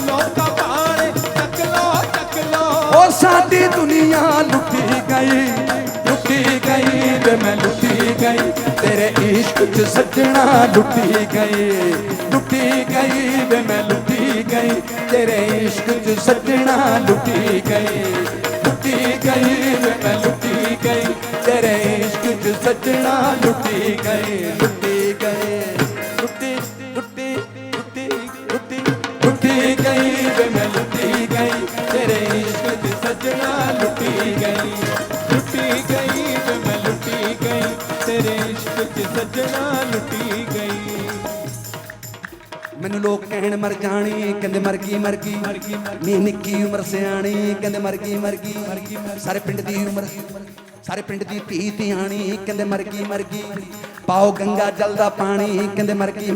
ਲੋਕਾਂ ਪਾਣੇ ਚੱਕ ਲੋ। ਉਹ ਸਾਡੀ ਦੁਨੀਆ ਲੁੱਟੀ ਗਈ ਵੇ ਮੈਂ ਲੁੱਟੀ ਗਈ, ਤੇਰੇ ਇਸ਼ਕ 'ਚ ਸੱਜਣਾ ਲੁੱਟੀ ਗਈ ਵੇ ਮੈਂ ਲੁੱਟੀ ਗਈ, ਤੇਰੇ ਇਸ਼ਕ 'ਚ ਸੱਜਣਾ ਲੁੱਟੀ ਗਈ ਵੇ ਮੈਂ ਲੁੱਟੀ ਗਈ, ਤੇਰੇ ਇਸ਼ਕ 'ਚ ਸੱਜਣਾ ਲੁੱਟੀ ਗਈ। ਵੇ ਮੈਂ ਲੁੱਟੀ ਗਈ ਤੇਰੇ ਇਸ਼ਕ 'ਚ ਸੱਜਣਾ ਲੁੱਟੀ ਗਈ ਲੁੱਟੀ ਗਈ ਵੇ ਮੈਂ ਲੁੱਟੀ ਗਈ ਤੇਰੇ ਇਸ਼ਕ 'ਚ ਸੱਜਣਾ ਲੁੱਟੀ ਗਈ ਮੈਨੂੰ ਲੋਕ ਕਹਿਣ ਮਰ ਜਾਣੀ ਕਹਿੰਦੇ ਮਰ ਗਈ ਨੀ ਨਿੱਕੀ ਉਮਰ ਸਿਆਣੀ ਕਹਿੰਦੇ ਮਰ ਗਈ ਸਾਰੇ ਪਿੰਡ ਦੀ ਉਮਰ ਸਾਰੇ ਪਿੰਡ ਦੀ ਧੀ ਧਿਆਣੀ ਕਹਿੰਦੇ ਮਰ ਗਈ ਪਾਓ ਗੰਗਾ ਜਲ ਦਾ ਪਾਣੀ ਕਹਿੰਦੇ ਮਰ ਗਈ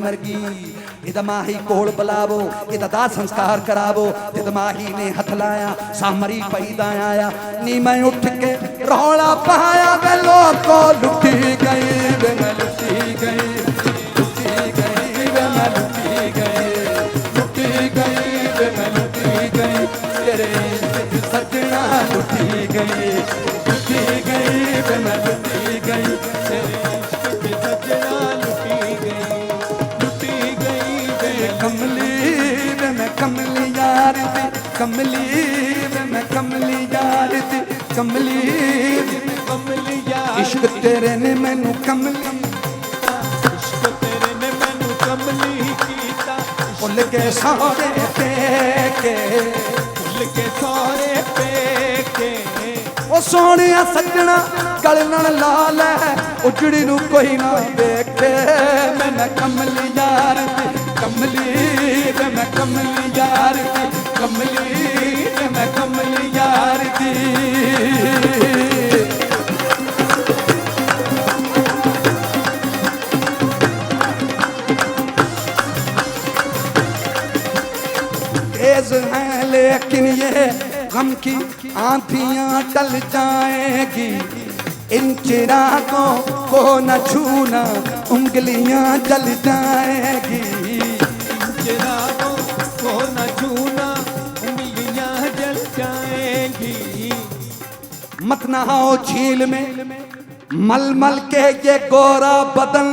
ਇਹਦਾ ਮਾਹੀ ਕੋਲ ਬੁਲਾਵੋ ਇਹਦਾ ਦਾਹ ਸੰਸਕਾਰ ਕਰਾਵੋ ਜਦ ਮਾਹੀ ਨੇ ਹੱਥ ਲਾਇਆ ਸਾਮਰੀ ਪਈਦਾ ਆਇਆ ਨੀ ਮੈਂ ਉੱਠ ਕੇ ਰੌਲਾ ਪਾਇਆ ਵੇ ਲੋਕੋ ਲੁੱਟੀ ਗਈ ਵੇ ਮੈਂ ਲੁੱਟੀ ਗਈ ਵੇ ਮੈਂ ਲੁੱਟੀ ਗਈ ਵੇ ਮੈਂ ਲੁੱਟੀ ਗਈ ਤੇਰੇ ਇਸ਼ਕ 'ਚ ਸੱਜਣਾ ਲੁੱਟੀ ਗਈ ਵੇ ਮੈਂ ਲੁੱਟੀ ਗਈ ਤੇਰੇ ਇਸ਼ਕ 'ਚ ਸੱਜਣਾ ਲੁੱਟੀ ਗਈ ਵੇ ਕਮਲੀ ਵੇ ਮੈਂ ਕਮਲੀ ਯਾਰ ਦੀ ਕਮਲੀ ਵੇ ਮੈਂ ਕਮਲੀ ਯਾਰ ਦੀ ਕਮਲੀ ਕਮਲੀ ਯਾਰ ਇਸ਼ਕ ਤੇਰੇ ਨੇ ਮੈਨੂੰ ਕਮਲੀ ਇਸ਼ਕ ਤੇਰੇ ਨੇ ਮੈਨੂੰ ਕਮਲੀ ਕੀਤਾ ਭੁੱਲ ਕੇ ਸਾਰੇ ਪੇਕੇ ਭੁੱਲ ਕੇ ਸਾਰੇ ਪੇਕੇ ਉਹ ਸੋਹਣਿਆ ਸੱਜਣਾ ਗਲ ਨਾਲ ਲਾ ਲੈ ਉਜੜੀ ਨੂੰ ਕੋਈ ਨਾ ਵੇਖੇ ਮੈਂ ਕਮਲੀ ਯਾਰ ਦੀ ਕਮਲੀ ਵੇ ਮੈਂ ਕਮਲੀ ਯਾਰ ਦੀ ਕਮਲੀ ਵੇ ਮੈਂ ਕਮਲੀ ਯਾਰ ਦੀ तेज हैं लेकिन ये गम की आंधियां टल जाएगी इन चिरागों को न छूना उंगलियां जल जाएगी चिरागों को न छूना उंगलियां जल जाएंगी मत नहाओ झील में मल मल के ये गोरा बदन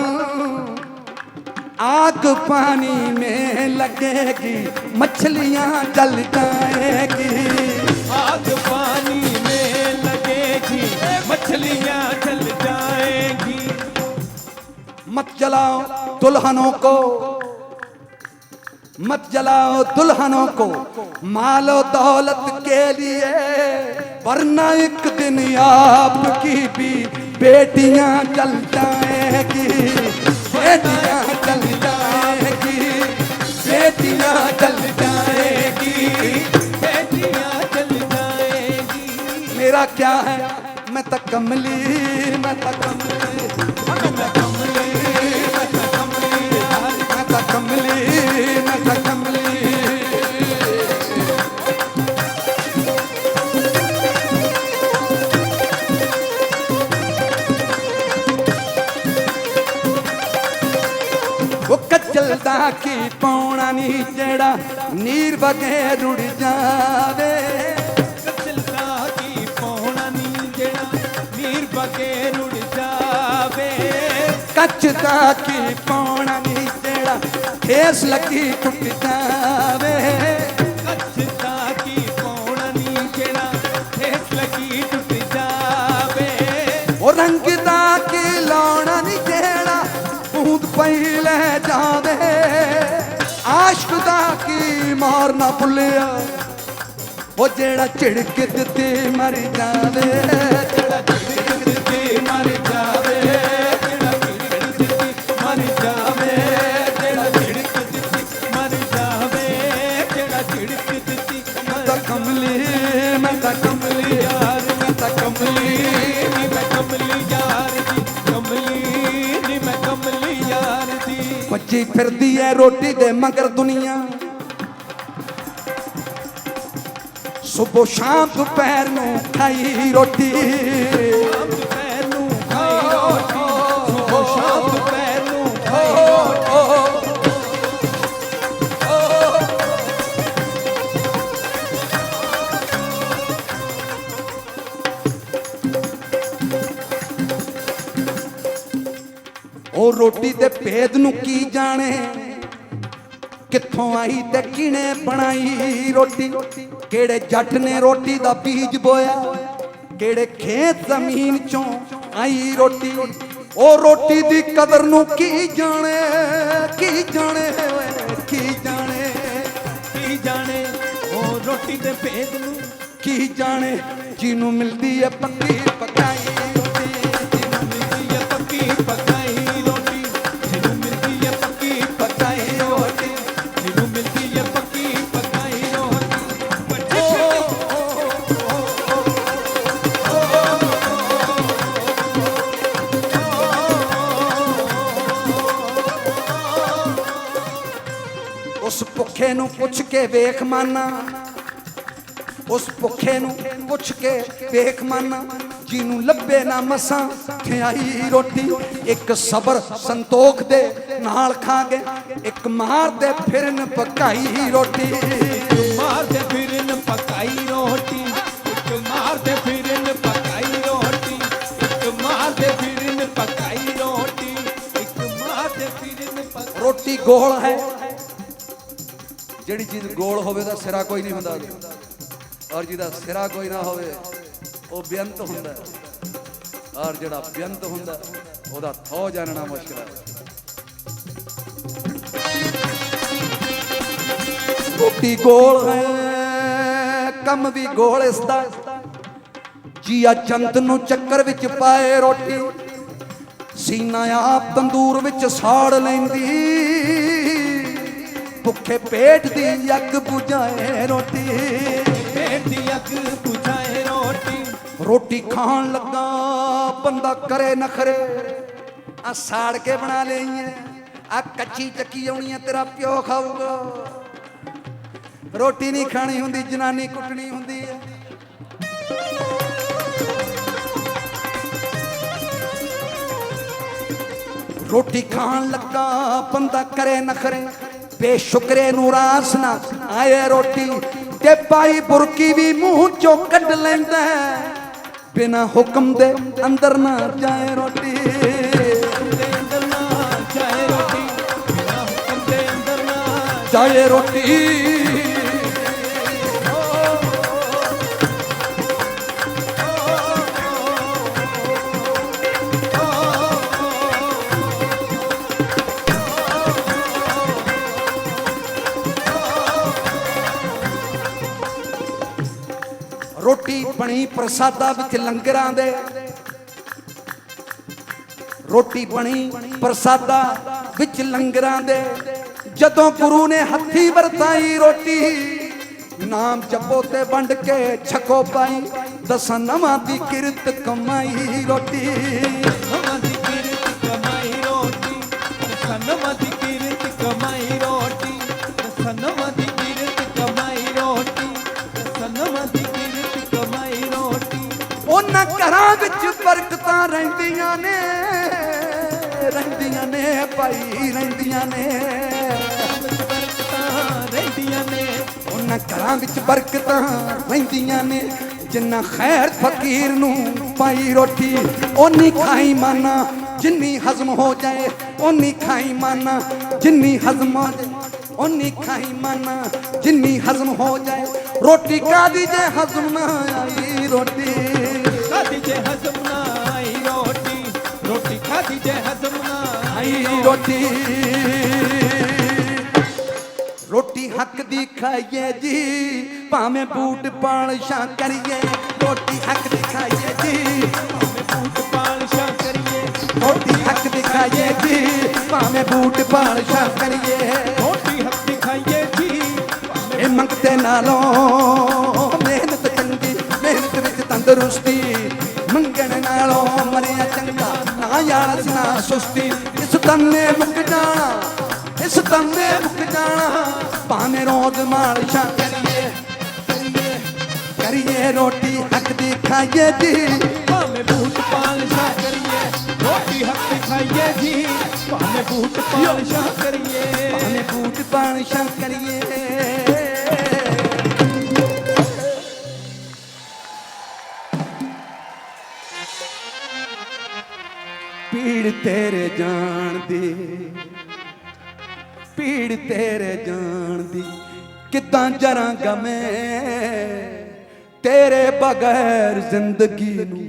आग पानी में लगेगी मछलियां जल जाएगी आग पानी में लगेगी मछलियां जल जाएंगी मत जलाओ दुल्हनों को मत जलाओ दुल्हनों को मालो दौलत के लिए वरना एक दिन आपकी भी बेटियां जल जाएगी बेटियां जल जाएगी बेटियां जल जाएगी बेटियां जल जाएंगी मेरा क्या है मैं तो कमली मैं तो कमली मैं तो कमली मैं तो कमली मैं तो कमली मैं तो कमली वो कचलदा की पौना नी जेड़ा नीर बगे रुड़ जावे कचलदा की पौना नी जेड़ा नीर बगे रुड़ जावे कचदा की पौना नी जेड़ा ठेस लगी टुट जावे कचलदा की पौना नी जेड़ा ठेस लगी टुट जावे वो रंगदा की लौना नी जेड़ा बूंद पहले जावे आशकदा की मार ना भुलिया वो जेड़ा झिड़क दिते मर जावे जेड़ा झिड़क दिते मर जावे जेड़ा झिड़क दिती मर जावे जेड़ा झिड़क दिती मर जावे जेड़ा झिड़क दिती मैं तो कमली मैं तो कमली यार मैं तो कमली नी मैं कमली यार दी कमली नी मैं कमली यार दी भज्जी फिरदी है रोटी दे मगर दुनिया सुबह शाम दोपहर नूं खाई रोटी शाम दोपहर नूं खाई रोटी सुबह शाम दोपहर नूं खाई रोटी ਉਹ ਰੋਟੀ ਦੇ ਭੇਦ ਨੂੰ ਕੀ ਜਾਣੇ ਕਿੱਥੋਂ ਆਈ ਤੇ ਕਿਹਨੇ ਬਣਾਈ ਰੋਟੀ ਕਿਹੜੇ ਜੱਟ ਨੇ ਰੋਟੀ ਦਾ ਬੀਜ ਬੋਇਆ ਕਿਹੜੇ ਖੇਤ ਜ਼ਮੀਨ ਚੋਂ ਆਈ ਰੋਟੀ ਉਹ ਰੋਟੀ ਦੀ ਕਦਰ ਨੂੰ ਕੀ ਜਾਣੇ ਕੀ ਜਾਣੇ ਓਏ ਕੀ ਜਾਣੇ ਕੀ ਜਾਣੇ ਰੋਟੀ ਦੇ ਭੇਦ ਨੂੰ ਕੀ ਜਾਣੇ ਜਿਹਨੂੰ ਮਿਲਦੀ ਹੈ ਪੱਕੀ ਪਕਾਈ ਰੋਟੀ। ਜਿਹਨੂੰ ਮਿਲਦੀ ਹੈ ਪੱਕੀ ਪਕਾਈ ਰੋਟੀ, ਜਿਹਨੂੰ ਮਿਲਦੀ ਹੈ ਪੱਕੀ ਪਕਾਈ ਰੋਟੀ, ਜਿਹਨੂੰ ਮਿਲਦੀ ਹੈ ਪੱਕੀ ਪਕਾਈ ਰੋਟੀ। ਉਸ ਭੁੱਖੇ ਨੂੰ ਪੁੱਛ ਕੇ ਵੇਖ ਮਾਨਾ, ਉਸ ਭੁੱਖੇ ਨੂੰ ਪੁੱਛ ਕੇ ਵੇਖ ਮਾਨਾ, ਜਿਹਨੂੰ ਲੱਭੇ ਨਾ ਮਸਾਂ ਖਿਆਈ ਰੋਟੀ। ਇੱਕ ਸਬਰ ਸੰਤੋਖ ਦੇ ਨਾਲ ਖਾ ਕੇ, ਇੱਕ ਮਾਰਦੇ ਫਿਰਨ ਪਕਾਈ ਰੋਟੀ। ਮਾਰਦੇ ਫਿਰਨ ਪਕਾਈ ਰੋਟੀ, ਇੱਕ ਮਾਰਦੇ ਫਿਰਨ ਪਕਾਈ ਰੋਟੀ, ਇੱਕ ਮਾਰਦੇ ਫਿਰਨ ਪਕਾਈ ਰੋਟੀ, ਇੱਕ ਮਾਰਦੇ ਫਿਰਨ ਪਕਾਈ। ਰੋਟੀ ਗੋਲ ਹੈ, ਜਿਹੜੀ ਚੀਜ਼ ਗੋਲ ਹੋਵੇ ਤਾਂ ਸਿਰਾ ਕੋਈ ਨਹੀਂ ਹੁੰਦਾ, ਔਰ ਜਿਹਦਾ ਸਿਰਾ ਕੋਈ ਨਾ ਹੋਵੇ ਉਹ ਬੇਅੰਤ ਹੁੰਦਾ, ਔਰ ਜਿਹੜਾ ਬੇਅੰਤ ਹੁੰਦਾ ਉਹਦਾ ਥੋ ਜਾਣਨਾ ਮੁਸ਼ਕਿਲ ਹੈ। ਰੋਟੀ ਗੋਲ ਹੈ, ਕੰਮ ਵੀ ਗੋਲ ਇਸਦਾ, ਜੀਆ ਚੰਦ ਨੂੰ ਚੱਕਰ ਵਿੱਚ ਪਾਏ ਰੋਟੀ। ਸੀਨਾ ਆਪ ਤੰਦੂਰ ਵਿੱਚ ਸਾੜ ਲੈਂਦੀ, ਭੁੱਖੇ ਪੇਟ ਦੀ ਅੱਗ ਬੁਝਾਏ ਰੋਟੀ। ਪੇਟ ਦੀ ਅੱਗ ਬੁਝਾਏ ਰੋਟੀ। ਰੋਟੀ ਖਾਣ ਲੱਗਾ ਬੰਦਾ ਕਰੇ ਨਖਰੇ, ਆ ਸਾੜ ਕੇ ਬਣਾ ਲਈਏ, ਆ ਕੱਚੀ ਚੱਕੀ ਆਉਣੀ ਹੈ ਤੇਰਾ ਪਿਓ ਖਾਊਗਾ। ਰੋਟੀ ਨਹੀਂ ਖਾਣੀ ਹੁੰਦੀ, ਜਨਾਨੀ ਕੁੱਟਣੀ ਹੁੰਦੀ ਹੈ। ਰੋਟੀ ਖਾਣ ਲੱਗਾ ਬੰਦਾ ਕਰੇ ਨਖਰੇ, ਬੇਸ਼ੁਕਰੇ ਨੂੰ ਰਾਸ ਨਾ ਆਏ ਰੋਟੀ। ਤੇ ਪਾਈ ਬੁਰਕੀ ਵੀ ਮੂੰਹ ਚੋਂ ਕੱਢ ਲੈਂਦਾ, ਬਿਨਾ ਹੁਕਮ ਦੇ ਅੰਦਰ ਨਾ ਜਾਏ ਰੋਟੀ। ਦੇ ਅੰਦਰ ਨਾ ਜਾਏ ਰੋਟੀ, ਬਿਨਾ ਹੁਕਮ ਦੇ ਅੰਦਰ ਨਾ ਜਾਏ ਰੋਟੀ। ਰੋਟੀ ਬਣੀ ਪ੍ਰਸਾਦਾ ਵਿੱਚ ਲੰਗਰਾਂ ਦੇ, ਰੋਟੀ ਬਣੀ ਪ੍ਰਸਾਦਾ ਵਿੱਚ ਲੰਗਰਾਂ ਦੇ। ਜਦੋਂ ਗੁਰੂ ਨੇ ਹੱਥੀ ਵਰਤਾਈ ਰੋਟੀ, ਨਾਮ ਜਪੋ ਤੇ ਵੰਡ ਕੇ ਛਕੋ ਪਾਈ, ਦਸਾਂ ਨਵਾਂ ਦੀ ਕਿਰਤ ਕਮਾਈ ਰੋਟੀ। ਨਵਾਂ ਦੀ ਕਿਰਤ ਕਮਾਈ ਰੋਟੀ, ਦਸਾਂ ਨਵਾਂ ਦੀ ਕਿਰਤ ਕਮਾਈ ਰੋਟੀ, ਦਸਾਂ ਨਵਾਂ ਦੀ ਕਿਰਤ ਕਮਾਈ ਰੋਟੀ, ਦਸਾਂ ਨਵਾਂ ਦੀ ਕਿਰਤ ਕਮਾਈ ਰੋਟੀ। ਉਹਨਾਂ ਘਰਾਂ ਵਿੱਚ ਬਰਕਤਾਂ ਰਹਿੰਦੀਆਂ ਨੇ, ਰਹਿੰਦੀਆਂ ਨੇ ਭਾਈ ਰਹਿੰਦੀਆਂ ਨੇ। ਬਰਕਤਾਂ ਰਹਿੰਦੀਆਂ ਨੇ, ਉਹਨਾਂ ਘਰਾਂ ਵਿੱਚ ਬਰਕਤਾਂ ਰਹਿੰਦੀਆਂ ਨੇ। ਜਿੰਨਾ ਖੈਰ ਫਕੀਰ ਨੂੰ ਪਾਈ ਰੋਟੀ, ਓਨੀ ਖਾਈ ਮਾਨਾ ਜਿੰਨੀ ਹਜ਼ਮ ਹੋ ਜਾਏ, ਓਨੀ ਖਾਈ ਮਾਨਾ ਜਿੰਨੀ ਹਜ਼ਮ ਹੋ ਜਾਏ, ਓਨੀ ਖਾਈ ਮਾਨਾ ਜਿੰਨੀ ਹਜ਼ਮ ਹੋ ਜਾਏ। ਰੋਟੀ ਕਾਦੀ ਜੇ ਹਜ਼ਮ ਨਾ ਆਈ ਰੋਟੀ, ਖਾਦੀ ਜੇ ਹਜ਼ਮ ਨਾ ਆਈ ਰੋਟੀ, ਰੋਟੀ ਖਾਦੀ ਜੇ ਹਜ਼ਮ ਨਾ ਆਈ ਰੋਟੀ। ਰੋਟੀ ਹੱਕ ਦੀ ਖਾਈਏ ਜੀ, ਭਾਵੇਂ ਬੂਟ ਪਾਲਸ਼ਾਂ ਕਰੀਏ। ਰੋਟੀ ਹੱਕ ਦੀ ਖਾਈਏ ਜੀ, ਭਾਵੇਂ ਬੂਟ ਪਾਲਸ਼ਾਂ ਕਰੀਏ। ਰੋਟੀ ਹੱਕ ਦੀ ਖਾਈਏ ਜੀ, ਭਾਵੇਂ ਬੂਟ ਪਾਲਸ਼ਾਂ ਕਰੀਏ। ਰੋਟੀ ਹੱਕ ਦੀ ਖਾਈਏ ਜੀ, ਇਹ ਮੰਗਤੇ ਨਾਲੋਂ ਮਿਹਨਤ ਚੰਗੀ, ਮਿਹਨਤ ਵਿੱਚ ਤੰਦਰੁਸਤੀ। ਮੰਗਣ ਨਾਲੋਂ ਮਰਿਆ ਚੰਗਾ, ਨਾ ਆਲਸ ਨਾ ਸੁਸਤੀ। ਇਸ ਤੰਨੇ ਮੁੱਕ ਜਾਣਾ, ਇਸ ਤੰਨੇ ਮੁੱਕ ਜਾਣਾ, ਭਾਵੇਂ ਰੋਜ਼ ਮਾਲਸ਼ਾਂ ਕਰੀਏ ਕਰੀਏ ਕਰੀਏ। ਰੋਟੀ ਹੱਕ ਦੀ ਖਾਈਏ ਜੀ, ਭਾਵੇਂ ਬੂਟ ਪਾਲਸ਼ਾਂ ਕਰੀਏ। ਰੋਟੀ ਹੱਕ ਦੀ ਖਾਈਏ ਜੀ, ਭਾਵੇਂ ਬੂਟ ਪਾਲਸ਼ਾਂ ਕਰੀਏ। ਭਾਵੇਂ ਬੂਟ ਪਾਲਸ਼ਾਂ ਕਰੀਏ। ਪੀੜ ਤੇਰੇ ਜਾਣ ਦੀ, ਪੀੜ ਤੇਰੇ ਜਾਣ ਦੀ, ਕਿੱਦਾਂ ਜਰਾਂਗਾ ਮੈਂ ਤੇਰੇ ਬਗੈਰ ਜ਼ਿੰਦਗੀ ਨੂੰ,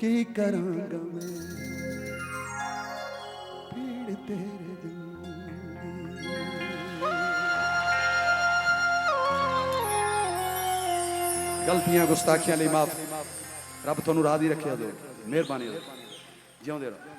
ਕੀ ਕਰਾਂਗਾ ਮੈਂ ਪੀੜ ਤੇਰੇ ਜਾਣ ਦੀ। ਗਲਤੀਆਂ ਗੁਸਤਾਖੀਆਂ ਲਈ ਮਾਫ। ਰੱਬ ਤੁਹਾਨੂੰ ਰਾਹ ਦੀ ਰੱਖਿਆ ਦਿਓ। ਮਿਹਰਬਾਨੀ। ਜਿਉਂਦੇ ਰਹੋ।